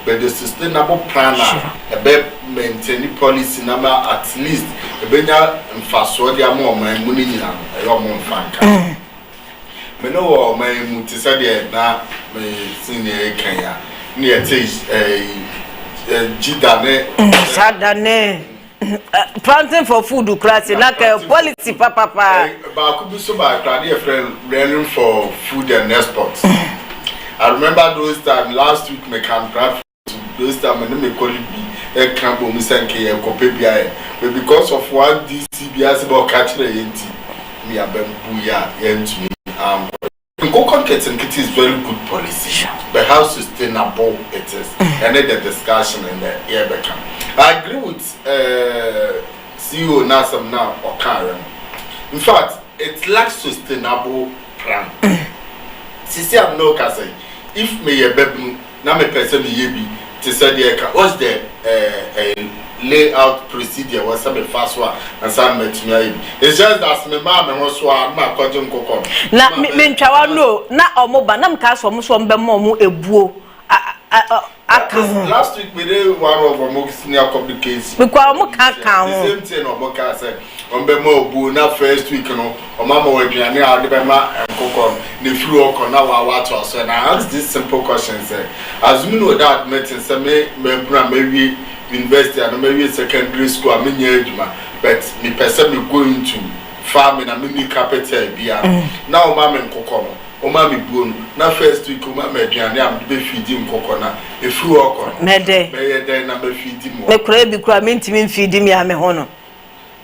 but the sustainable planner, a better maintain policy number at least a better and fast what they are more my money in a more fun. Me no my mutisade na me senior Kenya near taste jidane
sadane planting for food class like policy papa
ba ku bi so ba crowd friend running for food and exports. I remember those time last week me can craft those time me call it be camp o mi sanke e kope bia but because of what DCBS about catch the yenti me abembu ya yentumi it is very good policy, but how sustainable it is, and then the discussion in the year become. I agree with CEO Nsem now or Karen. In fact, it lacks sustainable plan. Sisi am no kase. If me a baby, na me person me yebi. To say what's the layout procedure was some fast one and some met me. It's just that my mom and also my cousin Coco.
Na mentwa no na omoba na mka so mo so mbemo mu ebuo
last week we did one of our senior complications
because mo kan
the same thing omoka say mbemo obu na first week no o mama we aduane a de bema Coco ne free work na wa to so na ask this simple question say as you know that meeting say me maybe university and maybe secondary school I mean but me person me going to farming and me capital bia now mama nkoko o mama buonu na first week o mama aduane am be feed nkoko na e fru okọ
me dey
na be feed mo
me kura bi kura me ntimi feed me ame ho no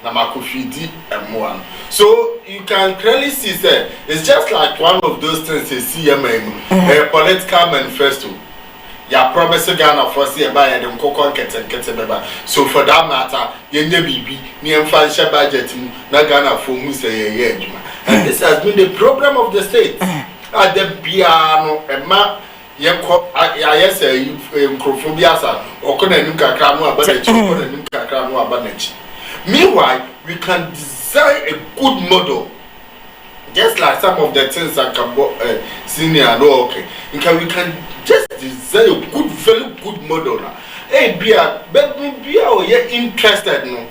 na mako feed one. So you can clearly see say it's just like one of those things you see a political manifesto. Ya promise Ghana for see buy them kokon kete beba. So for that matter, yenye bibi ni emfa budget na Ghana for mu say ye adwuma. And this has been the program of the state. At the piano ema ye yes microphobia sa okona nim kakra no abanachi okona nim kakra no abanachi. Meanwhile, we can design a good model. Just like some of the things that can senior no okay. We can just design a good, very good model. Hey, be interested, no?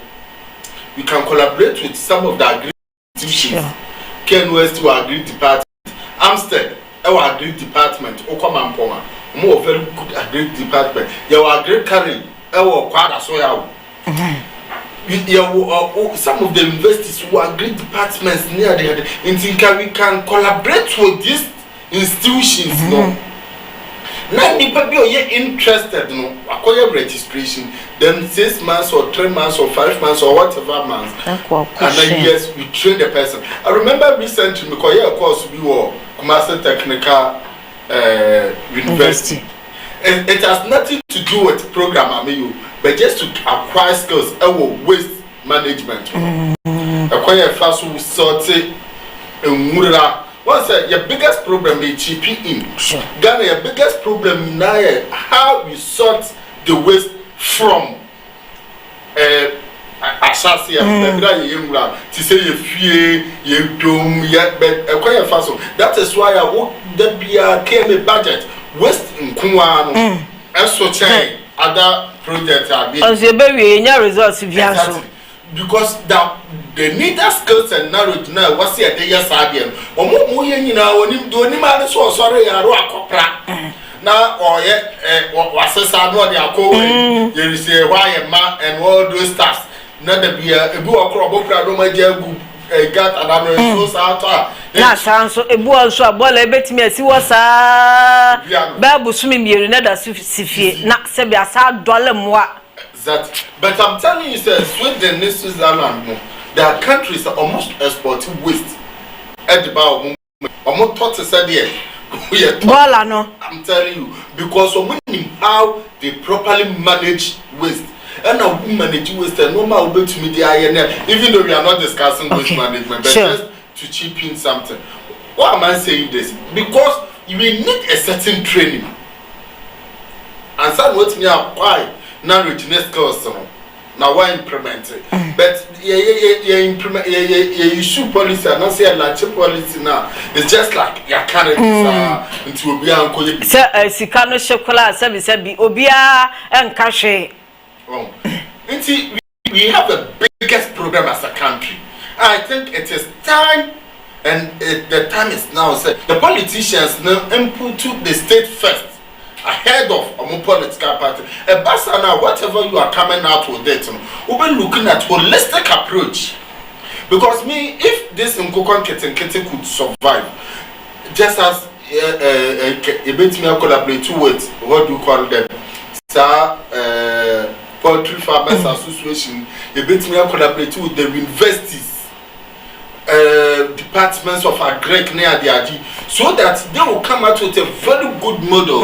We can collaborate with some of the agri institutions. Ken West to agri department, Amstead, our agri department, Okomampoma, more very good agri department. Your agri carry, our quadra soya. Some of the universities who are great departments near there, we can collaborate with these institutions. No, now people be interested. No, acquire registration. Then 6 months or 3 months or 5 months or whatever months, and then yes, we train the person. I remember recently because of course we were Kumasi Technical University. It has nothing to do with program, but just to acquire skills, waste management. Acquire fast sorting and what's your biggest problem is GPE. Ghana, your biggest problem now is how we sort the waste from Ashasia, to say you fear, you don't yet, but acquire fast. That is why I want the BRK budget. West in Kumano, and so change other projects are being
results
because the need skills and knowledge now was here the years again. Or more you know, when you do any man so sorry, I rock now or yet was a sad one, they are going, you say why a man and all those stuff. Not the beer, a book or my dear group. Got another source out.
Na sanso ebu anso abola ebetimi asi wasa babu sumi mieri na da sifie na se bia sa dole moa
that but I'm telling you sir Sweden Switzerland There are countries that almost export waste. At the bar, almost thought to say there. I'm telling you, because of how they properly manage waste. And now we manage waste and normal way to media, even though we are not discussing waste management, but just to chip in something. Why am I saying this? Because you will need a certain training. And some what me apply now regional skills now why implement it. But implement issue policy and not say a lunch policy now. It's just like your current into Obia and Koye.
Sir, Sikano Shokola, Sabi, Obia and Kashe.
We have the biggest program as a country. I think it is time, and the time is now. The politicians now input to the state first, ahead of a political party. A basana, whatever you are coming out with it, we'll be looking at holistic approach. Because if this Nkokon Keten could survive, just as a bit me collaborate with what do you call them, Poultry Farmers Association, a bit me collaborate with the universities, departments of agric near the AG, so that they will come out with a very good model.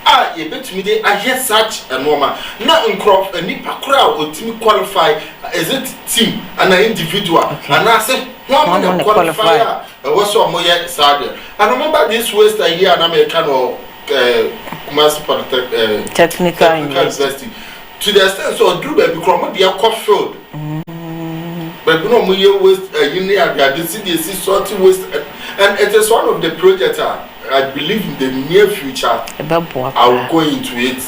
A bit me they are here such a normal. Now in crop a nipa crowd or team qualify is it team and an individual. And I said one qualifier was so more sad. I remember this waste a year in American or technical university. To the extent so do they become their coffee. But no more waste the city sort of waste, and it is one of the projects I believe in the near future I will go into it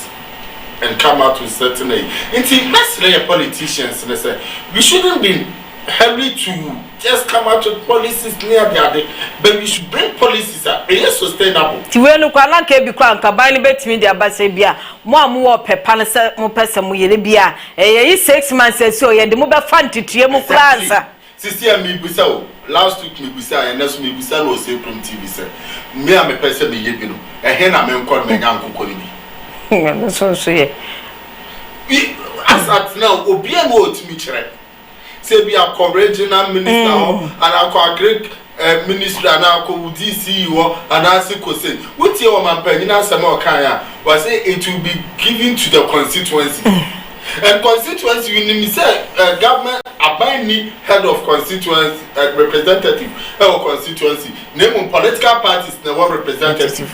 and come out with certain aid. Let's say politicians and say we shouldn't be hurried to just come out with policies near the other, but we should bring policies that are sustainable.
Tiwenu kwa lanke bi kwa nkabani betimi dia base bia mo amu pepa ne se mo pese mo yele bia 6 months so ye de mo be fantitue mo klansa
sisi mi busa o last week mi busa and next mi busa no Oseikrom TV say me am pese me ye bi no he na me nkọ me nya nkọ ni
bi so ye
as at now obi an o timi kire say be a regional minister and a Greek ministry and a DC and as Osei. What your man Pagina Samo Kaya was say it will be given to the constituency. And constituency you say government abiding head of constituency representative or constituency name political parties the one representative.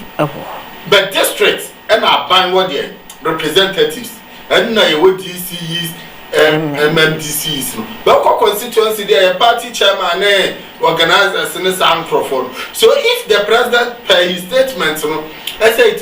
But districts and abiding what they representatives and now what DC is MMDCs. Local constituency, they are party chairman, organizers, and a microphone. So if the president pay his statements, I say it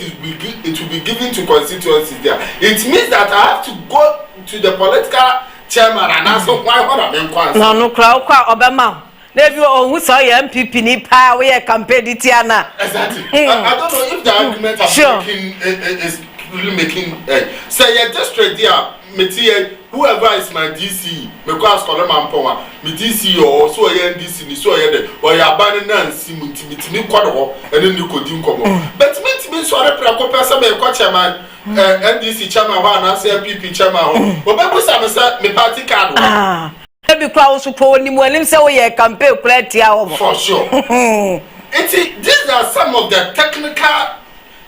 will be given to constituencies there. It means that I have to go to the political chairman and ask why I'm
no crowd Obama. Maybe who saw your MPP ni power we campaign Tiana.
Exactly. I don't know if the argument is really making say your district there. Whoever is my DC, because Colonel Power, me DC or so I DC, so I or your banana and Simiti Quadro, and then you could do come. But me sorry, Procopasa, my chairman, NDC chairman, one, and MPP chairman, but I was my party card.
Maybe crowd support him when him say we campaign
for sure. These are some of the technical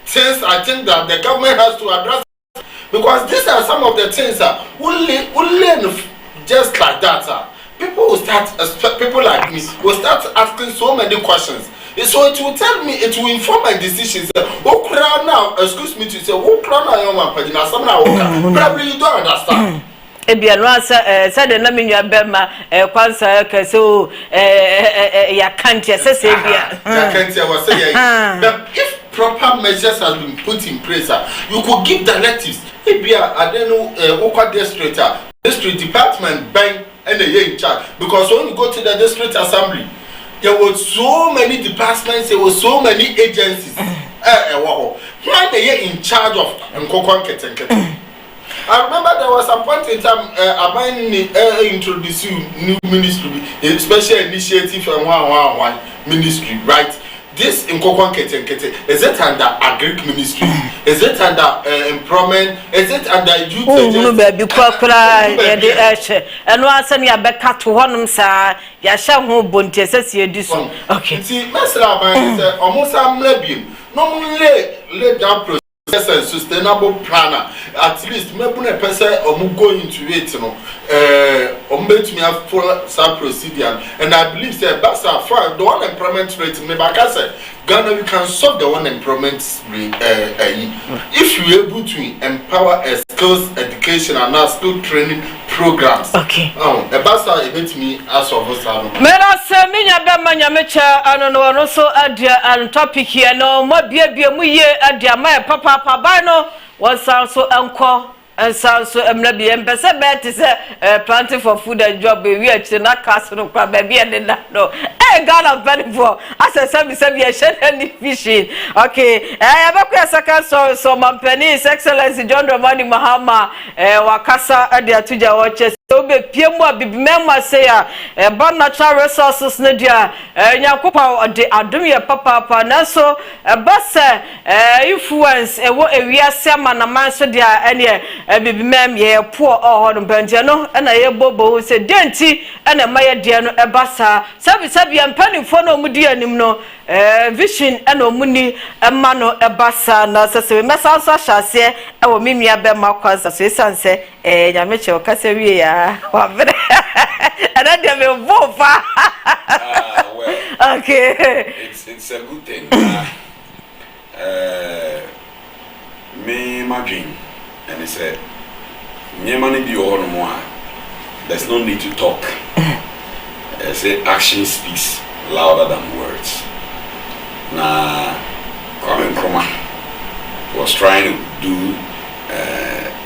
things I think that the government has to address. Because these are some of the things that we'll learn just like that. People will start, people like me, will start asking so many questions. So it will tell me, it will inform my decisions. Oh, now, excuse me to say, oh, probably you don't understand.
Ebia no said na me nua bema kwansa ka so ya kantia say bia
ya kantia was say that if proper measures has been put in place you could give directives ebia I don't know what district department bank and they in charge, because when you go to the district assembly there were so many departments, there were so many agencies why they in charge of Nkokon Keten. I remember there was a point in time I introduced new ministry, a special initiative from one ministry, right? this in Kokwankete, is it under Agric Ministry? Is it under employment? Is it under youth?
No, baby, and once and ya back to one, sir, ya shall hold Bunty says you do so. Okay,
see, Master is almost a lebium. Normally, let down process and sustainable planner. At least, maybe a person or go into it, you know, or make me have full some procedure. And I believe that that's our far the unemployment rate. Maybe like I said, Ghana, we can solve the unemployment rate if you are able to empower a skills education and now skill training programs.
Okay.
Oh, about that, it me as of us.
Mera se minya be manya mecha anono no so adia an topic here no mo bia mu ye adia my papa ba no was so enko and so emna bi empese bet say planting for food and job we actually na castle kwa baby and no Ghana very for as I said we share any fishing. Okay, abakwa saka so mampani His Excellency John Dramani Mahama wakasa adia tuja watches so be piemu abibimema say about natural resources ne dia nyakopa de adom ye papa na so base influence ewo ewiase amanaman so dia ene abibimem ye poor oho no pante no na ye bobo say denti na maye dia no ebasa sabi mpanifo no mudi anim no vision na omuni ema no ebasa na sese mesa so hyase ewo menua be makwansa so esanse nyameche okase wie ya wabere and then me vofa.
Well,
okay,
it's a good thing. Me my dream and he said me money be all no more. There's no need to talk. Say action speaks louder than words. Now, Kwame Nkrumah was trying to do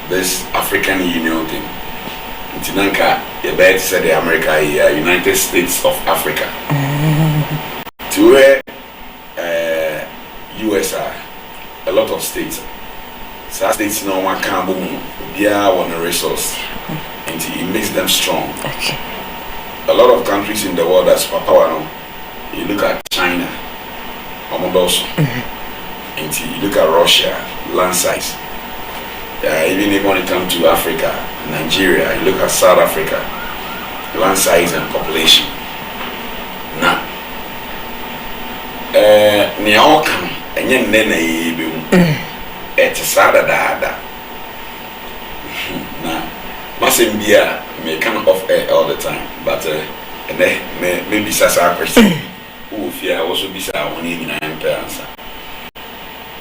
this African Union thing. Tinanka, the bed said the America, United States of Africa. To where USA, a lot of states. Some states no one can boom, they are on a resource, and it makes them strong.
Okay.
A lot of countries in the world that's superpower. You look at China, Omodoso, and you look at Russia, land size. Even if when it comes to Africa, Nigeria, you look at South Africa, land size and population. Now, Nyaokam, and yen nene it's sada da. Now, Masimbia may come off air all the time, but maybe Sasa question. Who fear also be sa one in answer.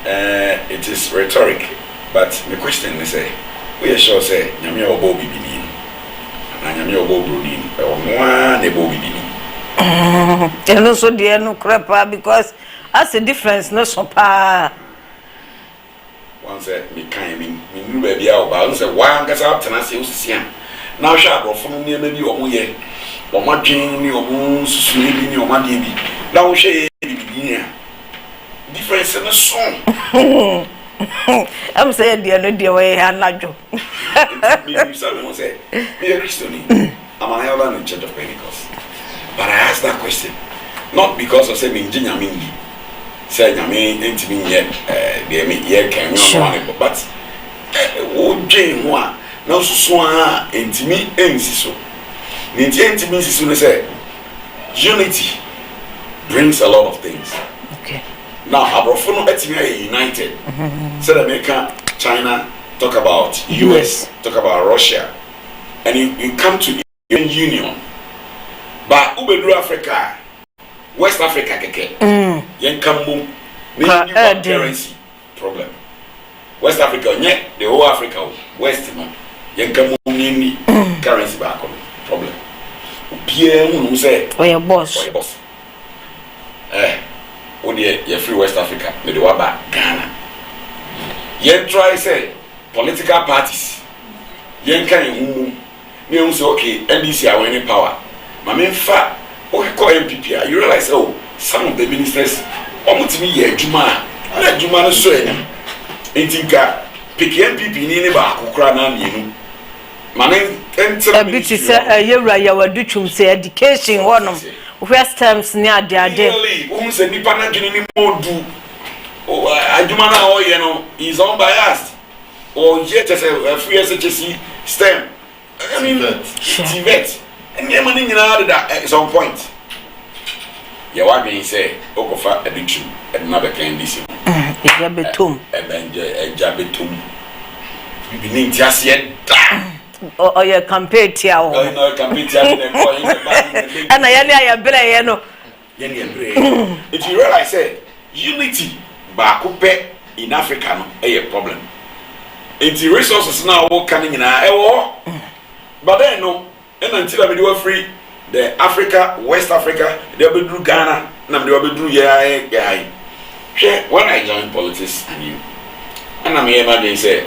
It is rhetoric, but the question is say, we are sure say, Yami or Bobby Binin, and Yami or Bobby or one a Bobby Binin.
And also, dear no crap because that's the difference, no so pa.
One said, me kind me baby out, but say, one gets out and I say, now sharp or from near maybe or more yet, or my Jane or moons, swimming or my baby. Now she difference in the song.
I'm saying, dear, no dear way, I'm not joking.
Someone said, be a Christian. I'm an elder in the Church of Pentecost. But I asked that question not because of saying Jinyamingi, saying I mean, ain't me yet, they may yet can you, but oh, Jane, one, now swan, ain't me, ain't so. Ain't me, soon as say, unity brings a lot of things.
Okay.
Now, Abrofono Etimia united. So America, China, talk about US, talk about Russia, and you come to the Union. But Ubedu Africa, West Africa, keke. Yen kambu, currency problem. West Africa, the whole Africa, West no. Yen kambu ni currency back problem. Pierre who say,
"Oh your boss."
Oh your boss. You're free West Africa, me the waba Ghana. Yen try say political parties. Yen can you say okay, NDC are winning power. My main fact, okay, call MPP. You realize some of the ministers almost me ye Juma. Na Juma no so any. Intinka pick MPP ni ba akokra na mienu. Mane enter
a bit say yewra ya wadutwum say education wonom west terms near the idea.
Who said Nipana Guinea more do? I do man all you know, he's unbiased. Or yet as a free SHC STEM. I mean, TVET. And your money in at some point. Your wife say, Okofa addiction, and never can listen.
Jabetum.
And then Jabetum. You beginning just yet.
Or your campaign tiao.
Oh, no, campaign tiao.
And I am
if you realize, unity bakupe in Africa a problem. It's the resources now coming in our but then no, and until I do free the Africa, West Africa, they'll be through Ghana, and they'll be through guy. When I joined politics, and I'm here, they say,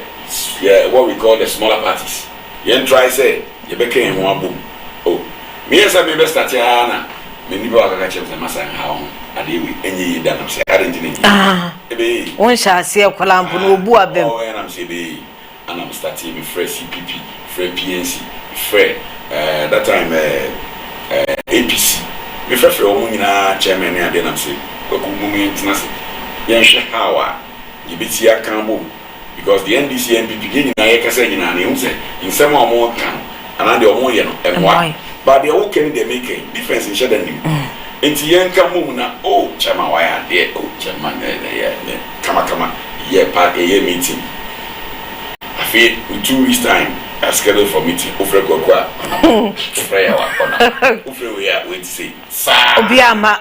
what we call the smaller parties. You try say, you became one boom. Oh, me as I may start here. Many people are catching the master how I deal with any that I'm saying. I didn't
one shall see a column no boab them.
And I'm saying, and I'm starting with fresh CPP, fresh PNC, fresh that time APC. We fresh for women chairman, and then I'm saying, how you be here Cambo because the NDC and PPG in some more can and I do more, and why. But they all can they make a difference in shedding. Into young Kamuna, oh, Chama, why are there? Oh, Chairman, come, part a meeting. I feel in 2 weeks' time, I scheduled for meeting. Ufreko kwa, Ufreya wakona, Ufreya wait to say,
Obiama.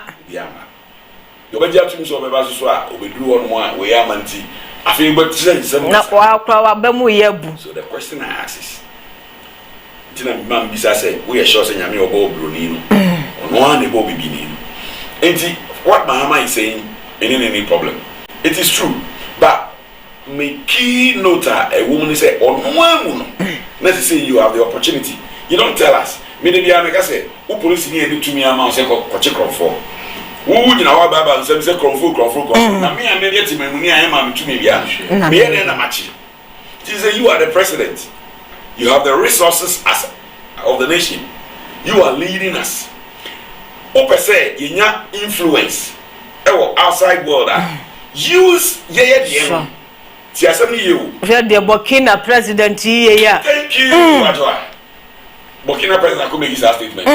You better to so Babaswa, we do on one, we are manti. I feel but say some.
Not Bemu.
So the question I ask is. Man, Bisa said, we are sure saying I'm your Bob Brunino. On one, the Bobby Benin. And what my mama is saying, ain't any problem. It is true. But, me key note a woman is say, on one, let's say you have the opportunity. You don't tell us. Maybe I make us say, who police here to me, I'm on Oseikrom for. Who would you know about and say, Cromford. Now, me, I'm getting my money, I am to me. Me and a match. She said, you are the president. You have the resources as of the nation. You are leading us. Ope say you have influence. Outside world. Use DM. You.
The Burkina president here.
Thank you. Burkina president could make his statement.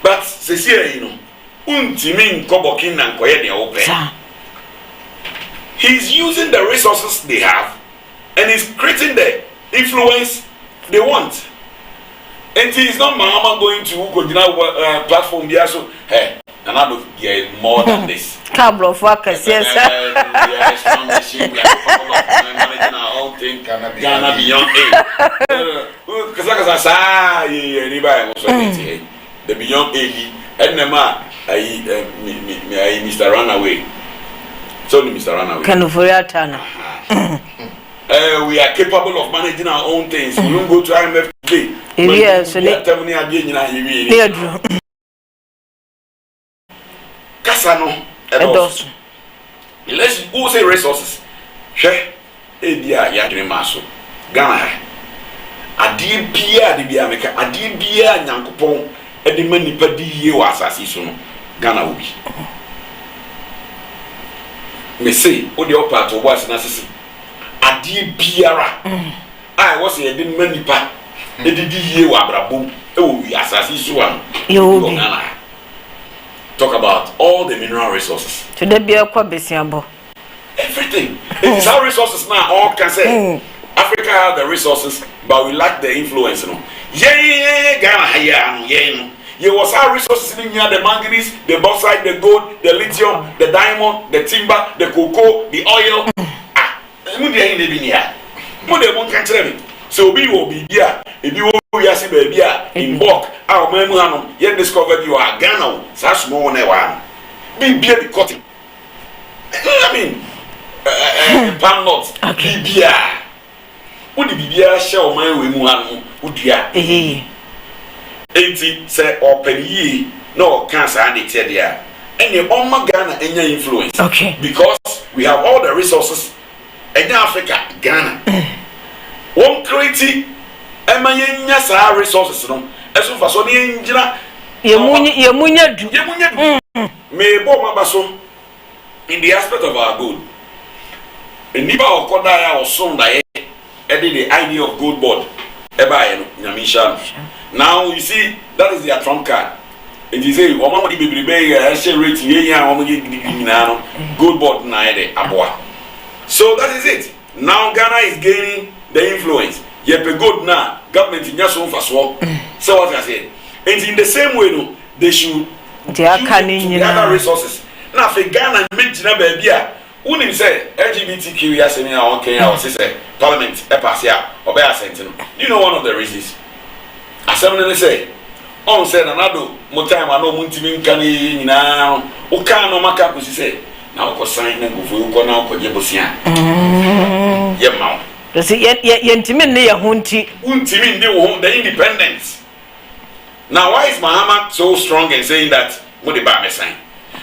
But Cecilia, you know, Untimin Burkina Ope. He's using the resources they have. And he's creating the influence they want. And he's not Mahama going to platform here. So, hey, and I don't get more than this.
Couple of workers, yes, sir.
Ghana beyond the beyond 80. And the man, Mr. Runaway. So, Mr. Runaway.
Can you Tana?
We are capable of managing our own things. We don't go to IMF today.
Yes,
Kasano, let's go say resources. Share, Edia, Yadri Maso, Ghana. Adi Bia, the Biamica, Adi Bia, Yankopon, and the many Padi was assassin. Ghana will be. Me say, what the part of what's necessary. Adi biara I was a didn't many part the DDA wabrabo we assassin one talk about all the mineral resources
today be a kwabesiambo
everything it's our resources now all can say Africa has the resources but we lack the influence Ghana you was our resources in here the manganese the bauxite the gold the lithium the diamond the timber the cocoa the oil so be will be here if you will be in bulk our memory yet discovered you are Ghana such more than one be the cotton I mean palm nuts be beer would be beer shell my way would ya 80 say open ye no cancer and it's there and your own Ghana and your influence because we have all the resources in Africa, Ghana. One creating Emanya resources, Eso fa so ne njina
yemunya du
me bo ma baso in the aspect of our good. Niba okoda ya oson da e the idea of good board. Eba ye no nyamisha. Now you see that is their trump card. And you say omo di bebrebe share rate ye ya omo ge nyina no good board na e aboa. So that is it. Now Ghana is gaining the influence. Yepe good na government nya so faso. So what I say. And in the same way no they should
they are canning
other resources. Now for Ghana make jina baby a unim say LGBTQ ya say me on Kenya or say parliament e pass ya obey assent no. You know one of the reasons. Assembly say on say anado mo time ano mo ntimi nka ne nyina o kan no maka ko say na o ko sign na go fu ko na o ko je bosia. Ye ma.
They say ye ntimi ne ye hunti.
Untimi ne wo the independence. Now why is Muhammad so strong in saying that mo de ba me sign?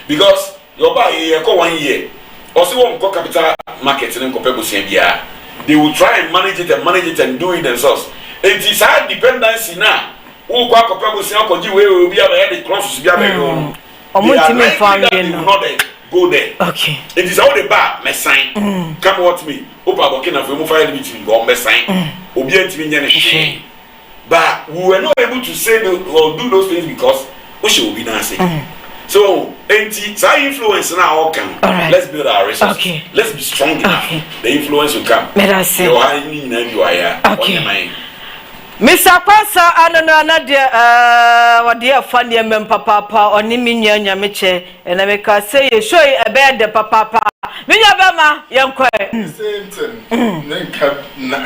Because your buy here ko 1 year. Also won ko capital market in ko pebosia bia. They will try and manage it and do it themselves. It is hard dependency now. Who go ko pebosia ko ji we obi aba the crosses bia be no.
Omuntimi family no.
Go there.
Okay.
It is all the bar me sign. Come what me. Opa Burkina Faso fire meeting go me sign. Obi antimi nya ne. But we were not able to say or do those things because we should be dancing. So, influence now all come. Right. Let's build our resources. Okay. Let's be strong enough. Okay. The influence will come. You are here. Okay.
Mr. Kwasa anana de what dear funny mem papa oni minya nyameche and I say show a bed the papa. Minya bema yankwa.
Same thing.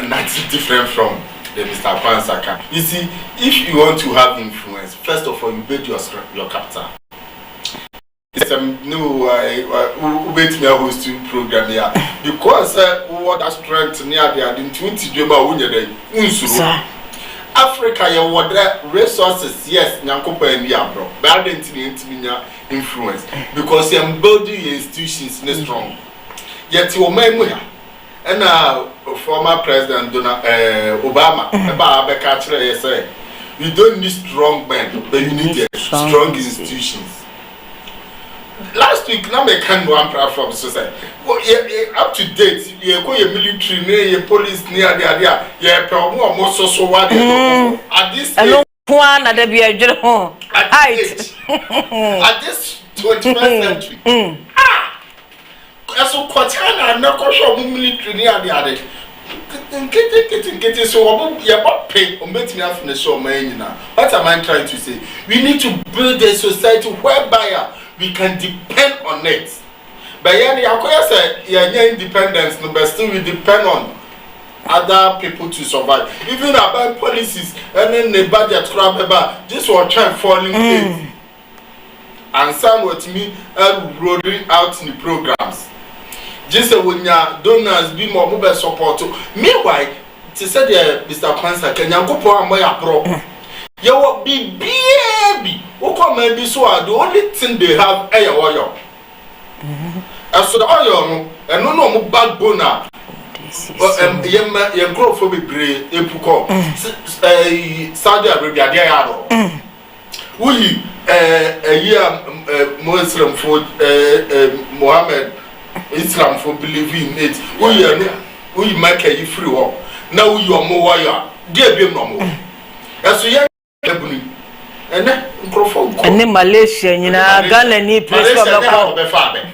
Not different from the Mr. Kwansaka. You see, if you want to have influence, first of all, you build your capital. No, I wait me a host to program here because what a strength near the in 20 Juma Africa, you want resources, yes, Nyankopa and Yabro, but I didn't influence because you're building institutions strong. Yet you may and former President Obama, say, you don't need strong men, but you need strong institutions. Last week, now I can't one platform society. Well, up to date, you go your military, near your police, near the idea, yeah, probably more so what at this age, at this 21st century. So Quatana, no question military near the other. Getting so you're not paid or making me from the show, man. What am I trying to say? We need to build a society whereby we can depend on it. But yeah, say yeah, independence, but still we depend on other people to survive. Even about policies and then the budget crap, this will try falling in. And some with me rolling out in the programs. Just when your donors be more mobile support. Meanwhile, to say the Mr. Kwanzaa, can you go for a pro? You will be baby. What come maybe so the only thing they have is oil. And so the oil and no more backbone. You grow for me, brave. Saudi Arabia, they are. We a year Muslim food, Mohammed. Islam for believing it. We make a free war. Now you are more wire. Dear be no more. As we are and then
Malaysia, you know, Ghana need place for the
father.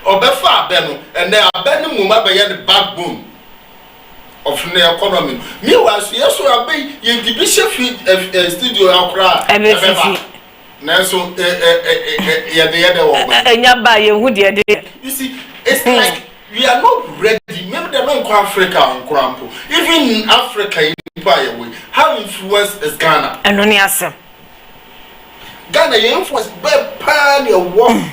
Or the father, and they are banning Mumba by the backbone of the economy. Meanwhile, yes, we are paying the bishop studio outcry. Nelson, you see, it's like we are not ready. Maybe they're not in Africa and Crampo. Even in Africa, in how influence is Ghana?
And only answer.
Ghana, you influence by pan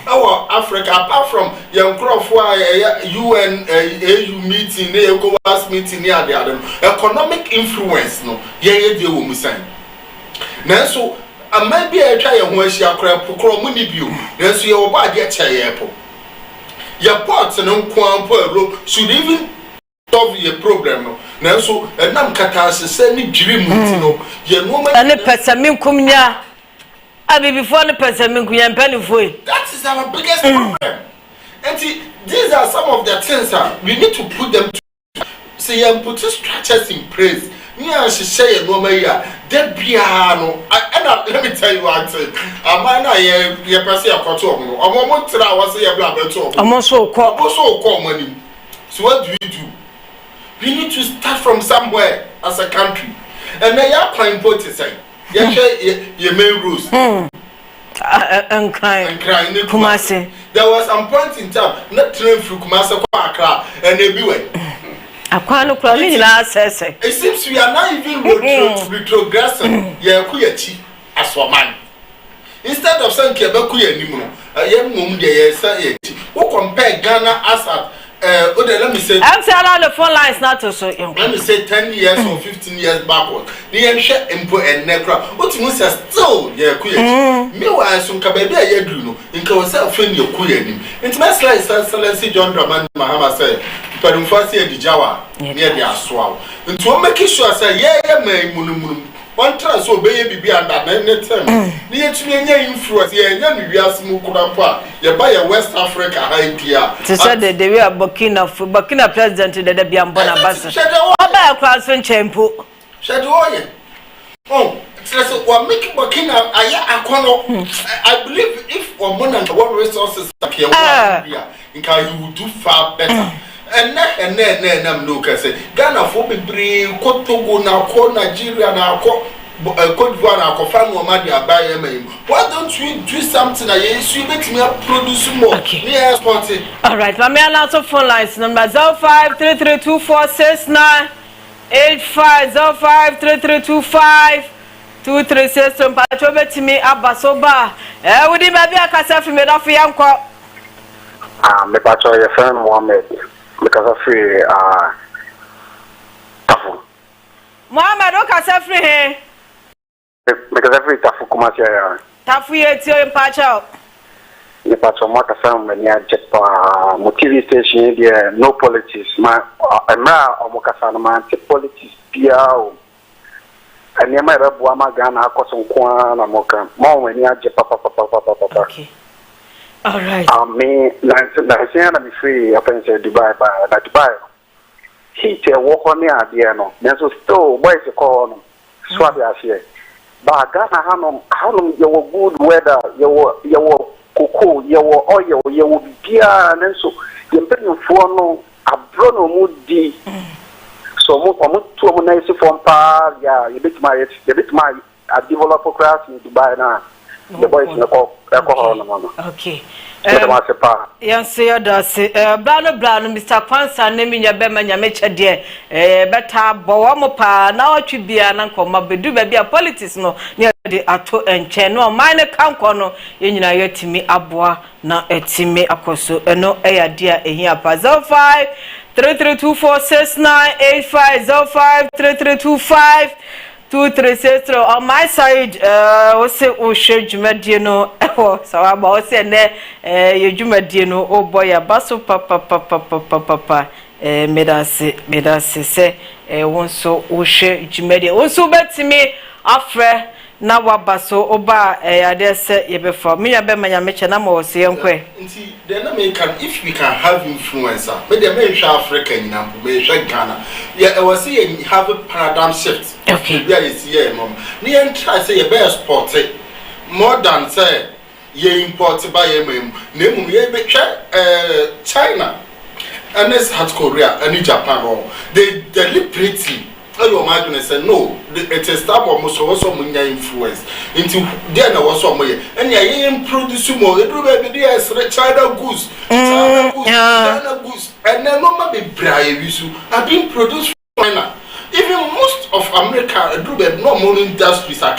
our Africa, apart from young crop UN AU meeting, ECOWAS meeting near the other. Economic influence, no, deal with me saying. Now, so I might be a try and when she are crap for money view. Then so your body at Chayapo. Your parts and unquampo should even solve your problem. nanso enam kata sese ni dwiri mu ntino ye no ma
ane pesamin kumnya abi before ne pesamin kunya mpani foi.
That is our biggest problem. And these are some of the things we need to put them to say and put structures in place. Me and she say no me ya that biano and let me tell you one thing. Amana ye person akoto omo omo tira was say bla beto
omo so call
money. So what do we do? We need to start from somewhere as a country. And then ya point point say ye main rules.
And crying Kumasi.
There was some point in time not train through Kumasi kwa Accra and everywhere.
Akwano kwa mimi na assess.
It seems we are not even retrogressing. Yeah, kuyachi as Oman. Instead of saying Kebakuya nimuno, young mum de say who compare Ghana as at let me say
I'm saying the phone lines not so young.
Let me say 10 years or 15 years backward. The ancient input and necra. What you must still kuya. Meanwhile, some kababy yeduno, in Kawasa friend your kuya. It's my slice excellency John Draman Mahama said, but in first year the Jawa near the Aswal. And to make sure I say, yeah, may munum. One trans so baby be under net term. Near to me influence, yeah, we are Smukurapa, you buy a West Africa idea.
To say that they were Burkina president to the Biambona Bassa. About a class in Champo.
Shadow. Oh, so what make Burkina I believe if one and one resources appear, in can you would do far better. And then look I say Ghana for be bring Togo now call Nigeria now call Cote d'Ivoire now call Fan Nomad buy why don't we do something that you make me produce more? Yes, party.
All right, my man also phone lines number 0533246985 05332523 mpacho betimi abasoba wudi baby akasa fi me da fi yanko
me pacho your friend Mohammed because of free Tafu.
Mohammed o kasa free he
because every Tafu Kumasi ya
Tafu ye ti o mpacho
me pacho mo kasa mani ajepa mo TV station there no politics ma emra o mo kasa na ma anti politics bia o ani ma rebu ama Ghana akoso nko na mo kan mo mani ajepa papa.
Okay. All right.
Me, na me free. I think Dubai, but Dubai. He tell walk on the idea no. Then so still boys call no. Swab as here. But Ghana hanum you good weather. You cocoa. You oil. You beer. And then so you pay you for no. Abro no mudi. So mo to mo nice from pa. Yeah, you bit my developer class in Dubai na. The boys in the call.
Okay. Yes, Blano, Mr. Kwanza, naming your Beman Yamecha dear, better Bowamopa, now it should be an uncle, Mabedu, baby, a politics no, near the Ato and Cheno, minor Kankono, in Yatimi Abwa, now a Timmy Akoso, and no air dear, and here pass 0533246985 053325 on my side, Osei Jumedino, so I'm also you Jumedino, oh boy, a basso papa, medase say, one so Osei Jumedia, also bet to me, afre. Na wabaso oba adese ye before me abema mecha na mo se yenkwe
nti the na me can if we can have influencer me the me hwa Africa nyina me hwa Ghana yeah we say have a paradigm shift.
Okay,
we are here mom me try say ye be export more than say ye import by ye mem na mu ye be China and this South Korea and Japan all they deliberately your imagine say no it is type of also influence into there na was some and yeah produce more it do be there China goods and then no be brave issue have been produced China. Even most of America do be no more industries are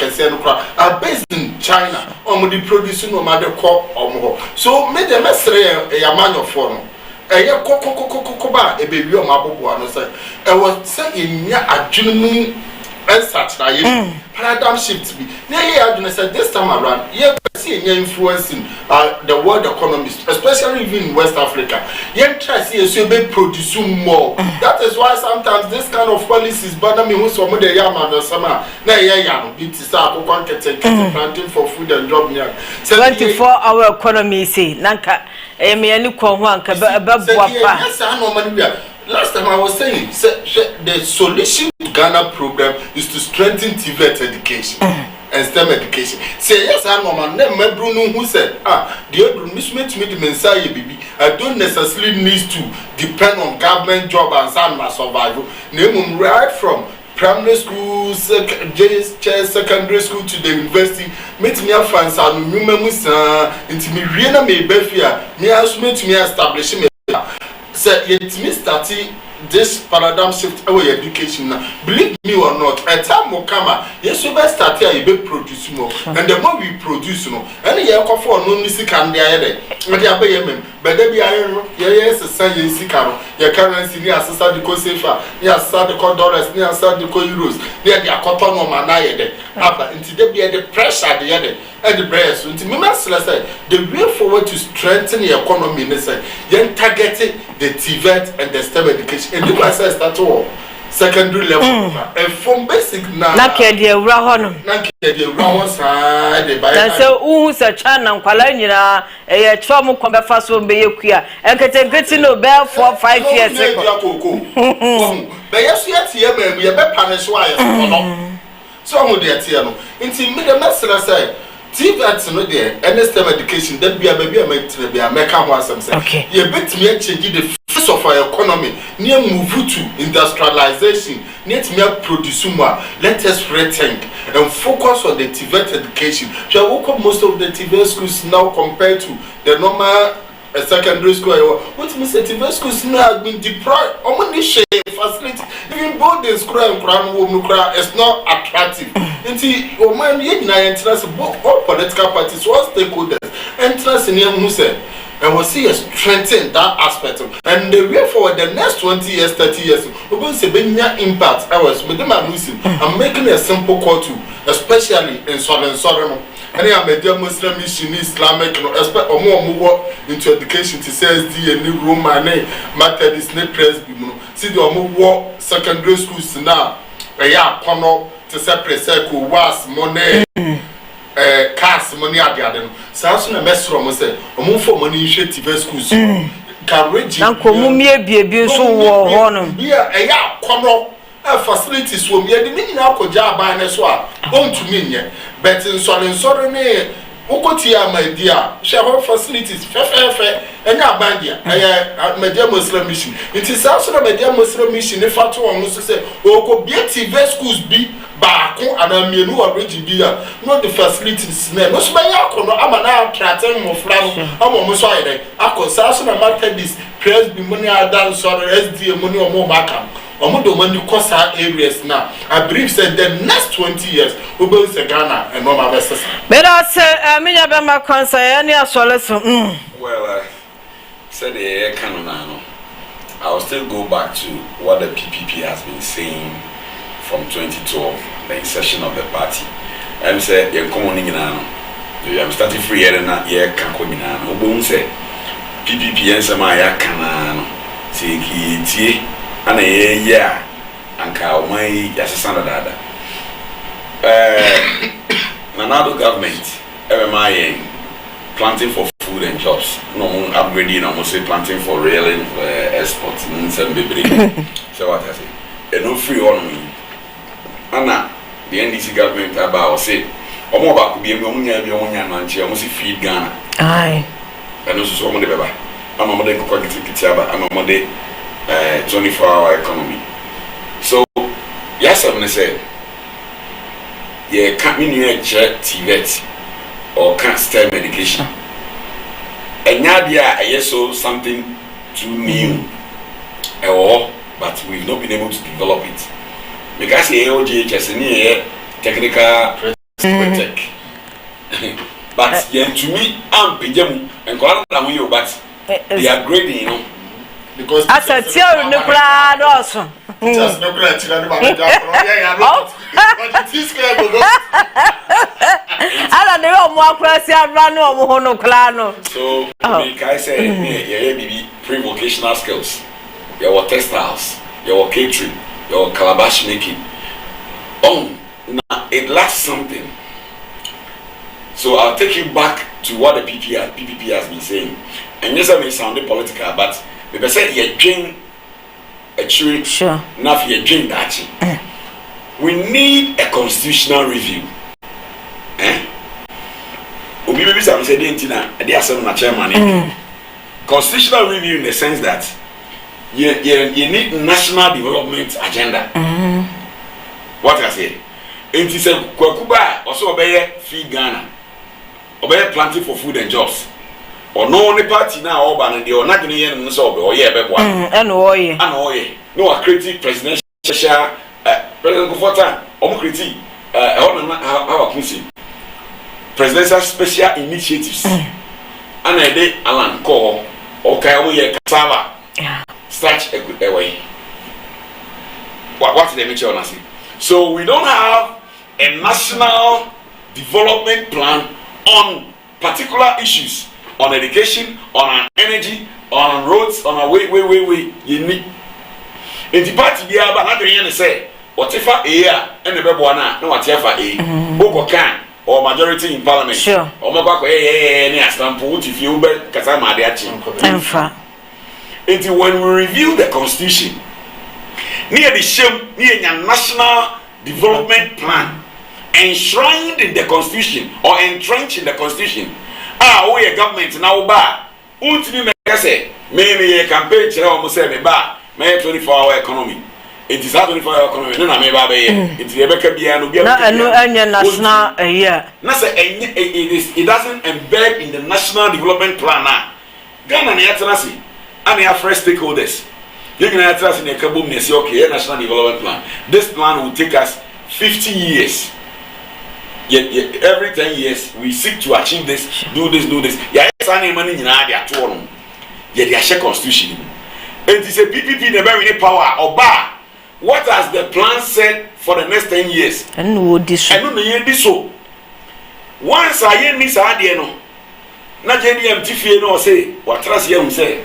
based in China or the producing no matter or so make them say a man of foreign. Eye kokokokoko ba ebewi o mabobo ano say e was say enya adwunu and such paradigm shift be. Now said this time around, see influencing the world economy, especially even in West Africa. Try see so be producing more. That is why sometimes this kind of policies bother me when some of the young man summer. Now it is planting for food and job near
24-hour economy say nanka me ani ko ho anka beboa pa.
Yes, I know money. Last time I was saying, the solution to Ghana problem is to strengthen TVET education and STEM education. Say yes, I know my name, Bruno, who said, the other mission to me the Messiah, baby. I don't necessarily need to depend on government job and some my survival. Name right from primary school, secondary school to the university. Meet me a fans and remember into me, Riena may be fear. Me as me to me establishing me. Say it me starting this paradigm shift away education now. Believe me or not, a time will come. Yes, we best start here. You be produce more, and the more we produce, any year for no music and the other. But they are paying, but they be yes, a sign in Sikaro. Your currency near Sasa the Kosefa, near Sada the dollars, near Sada the euros, near the Akoton or Manaya. But until they be the pressure the other. And the breast, until me say the way forward to strengthen the economy, they say, you targeted the TVET and the STEM education. And the process start all secondary level. And from basic now,
Nakedi Rahon,
Nakedi Rahon side,
and so who's a channel, Palania, a trauma combat fast will be queer. And can get to know Bell for 5 years ago.
But yes, yet here, we are punished. Why? So, I'm with the until me the messenger say. TVET no there, any STEM education, that be a baby, I make okay. You bet me change the face of our economy, near move to industrialization, near to produce more. Let us rethink and focus on the TVET education. So, most of the TVET schools now compared to the normal secondary school. What means the TVET schools now have been deprived. Only share facility, even both the school and crown woman is not attractive. Oman interest all political parties, all stakeholders, interest in him who said, and we'll see us strengthen that aspect. And the way forward, the next 20 years, 30 years, we're going to see big impact. I'm making a simple call to, especially in Southern. And I am a dear Muslim mission, Islamic, expect more into education to say SD and new Roman, Methodist, Presby. See the more secondary schools now. To separate circle was money, cast money at the other. Samson and Messro must say, move for money in TV schools. Can reach
Uncle Mumia be a so war.
Be a corner facilities will be a dominion alcohol job by an swap. Home to me, but in Solon, Okotia, my dear, shall have facilities, fair, and now bandia. I my dear Muslim mission. It is also my dear Muslim mission. If I told to say, oh, be TV schools be back, and I mean, who are ready beer, not the facilities. No, I'm an outratting more flower. I'm almost sorry. I could Sasson and Martin this press be money I dance or SD money or more back. When you cross our areas now, I believe said the next 20 years we will see Ghana and normal versus.
But I say, I mean, I'm a concern.
Well, said the canon. I will still go back to what the PPP has been saying from 2012, the inception of the party. I'm saying, you're coming in now. I'm starting free here and not here. Can't come in now. Obo say PPP and some I can say he. And and my assistant dada. Nanado government, MMI planting for food and jobs. No upgrading, I must say planting for rail and exports. Nsem baby. So what I say? And no free on me. Anna, the NDC government about say, Omo back be a manchi, I must feed Ghana.
Aye.
And also so many baby. I'm a modern cook kitaba, I'm a modern 24-hour economy. So, yes, I'm going to say, yeah, can't mean you check TVET or can't STEM education. And now, yes, so something too new, but we've not been able to develop it. Because the AOGHS is technical tech. But yeah, to me, I'm Pijamu and Kuala but they are grading,
because
as a tear in the crowd also.
Just no great children, but
I don't know more crazy and run over no clano.
So, I say, maybe pre-vocational skills, your textiles, your catering, your calabash making. Oh, now it lacks something. So I'll take you back to what the PPP has been saying. And yes, I may sound political, but they say you drink a tree,
sure.
Not you drink that. We need a constitutional review. Obi baby say they are some chairman. Constitutional review in the sense that you need national development agenda. What I say? It is a Kwakuba also obey feed Ghana. Obey planting for food and jobs. Or no only party now Oban and they are not going to hear them so or yeah, no, a creative presidential President Kofota, critique how presidential special initiatives. And I did Alan call or Kayamu Kasava. Start a way. What's the nature of Nasi? So we don't have a national development plan on particular issues, on education, on energy, on roads, on a way. You need. In the party, we are not going to say whatever a year and the Bebuana, no whatever a Boko can or majority in parliament. Sure. Or Mabako, any stamp if you bet Kasama Diachi. Until when we review the constitution, near the shame, near your national development plan, enshrined in the constitution or entrenched in the constitution. We a government now bar. Ultimately, say maybe a campaign chair almost say me bar. May 24-hour economy. It is a 24-hour economy. No, may bar. It's the Rebecca Biano. No,
national yeah.
It doesn't embed in the national development plan now. Ghana and Yatanasi and their first stakeholders. You can tell us in a kaboom, they say, okay, national development plan. This plan will take us 50 years. Yet every 10 years, we seek to achieve this, do this. Yes, I money in Adia to them. Yet they share constitution. And it's a PPP, the very power or bar. What has the plan said for the next 10 years?
And would this
so. Once I hear Miss Adiano, not JDM Tiffy no say, what trust you say?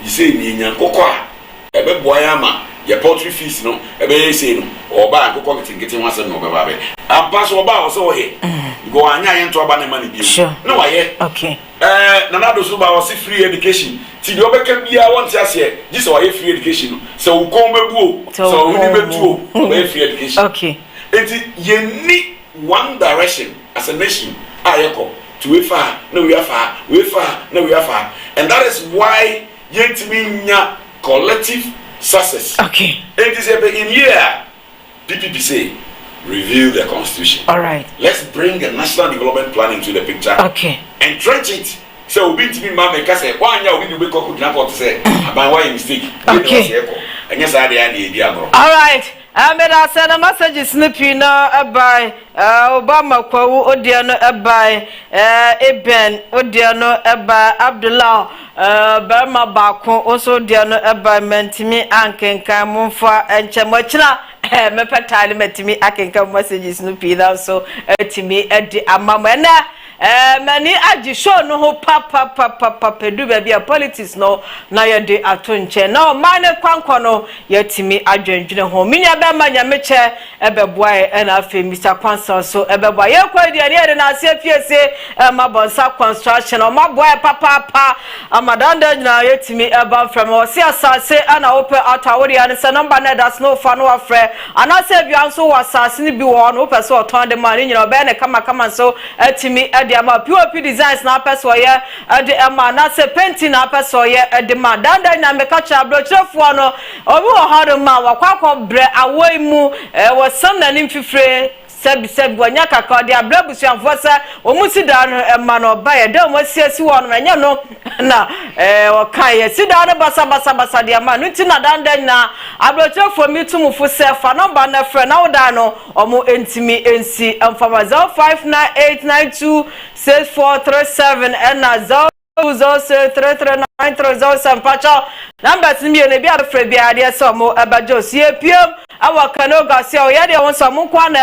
You say, Nian Cocoa. Ebe boyama ya poultry fees no ebe say no oba akoko getting one no baba ampass oba also here go anya yen to oba na money bi no waye
okay
nana do so ba was free education ti de obeka bia want ase this waye free education so wo kon bebu so we betu waye free education
okay
it you need one direction as a nation ayeko to we far no we far and that is why yentimi nya collective success.
Okay.
And this in here, PPP say, review the constitution.
All right.
Let's bring a national development plan into the picture.
Okay.
Entrench it. So we to be mama say, why now we do wake up to say, about why mistake.
Okay.
And yes, I did.
All right. I made a send a message snippy now by Obama Kwawu Odiano by Eben Odiano by Abdullah Burma Bako also Diano by Mentimi Anken Kamunfa and Chamachna me petali metimi akenka messages snippy now so to me at the amamena many aji show no ho papa pedu baby a politics no na ye de atonche na o mane kwankwa no yetimi adwendwene ho minya be manya meche ebeboa e na afi Mr. Kwanso so ebeboa ye kwa dia ne na ase fiese mabonsa construction o maboa papa amadanda na yetimi eba from o si asase ana ope atawori an se number na that's no fa no afre ana se bia so wasase ni bi wo no ope so oton de man nyina obe ne kama so atimi ama POP designs na peso ye de ama na se painting na peso ye de ma danda na meka cha blochefo no obi wo hado ma wakwakọ bre awoi mu wo sam na nimfifre sebi wanya kaka de ablabusuanfo sa wo musida no ma no ba ye de mo siasi wo no nya no na wo kan ye sida no basa de ama no ti na danda na ablochefo mitumufu se fa number na frɛ na wo da no omo entimi ensi amfama 0598926437 and 0033930 pacho numbers mi ne bia frɛ bia de so mo abajo sie piem awa kanoga se o ya de won so mo kwa na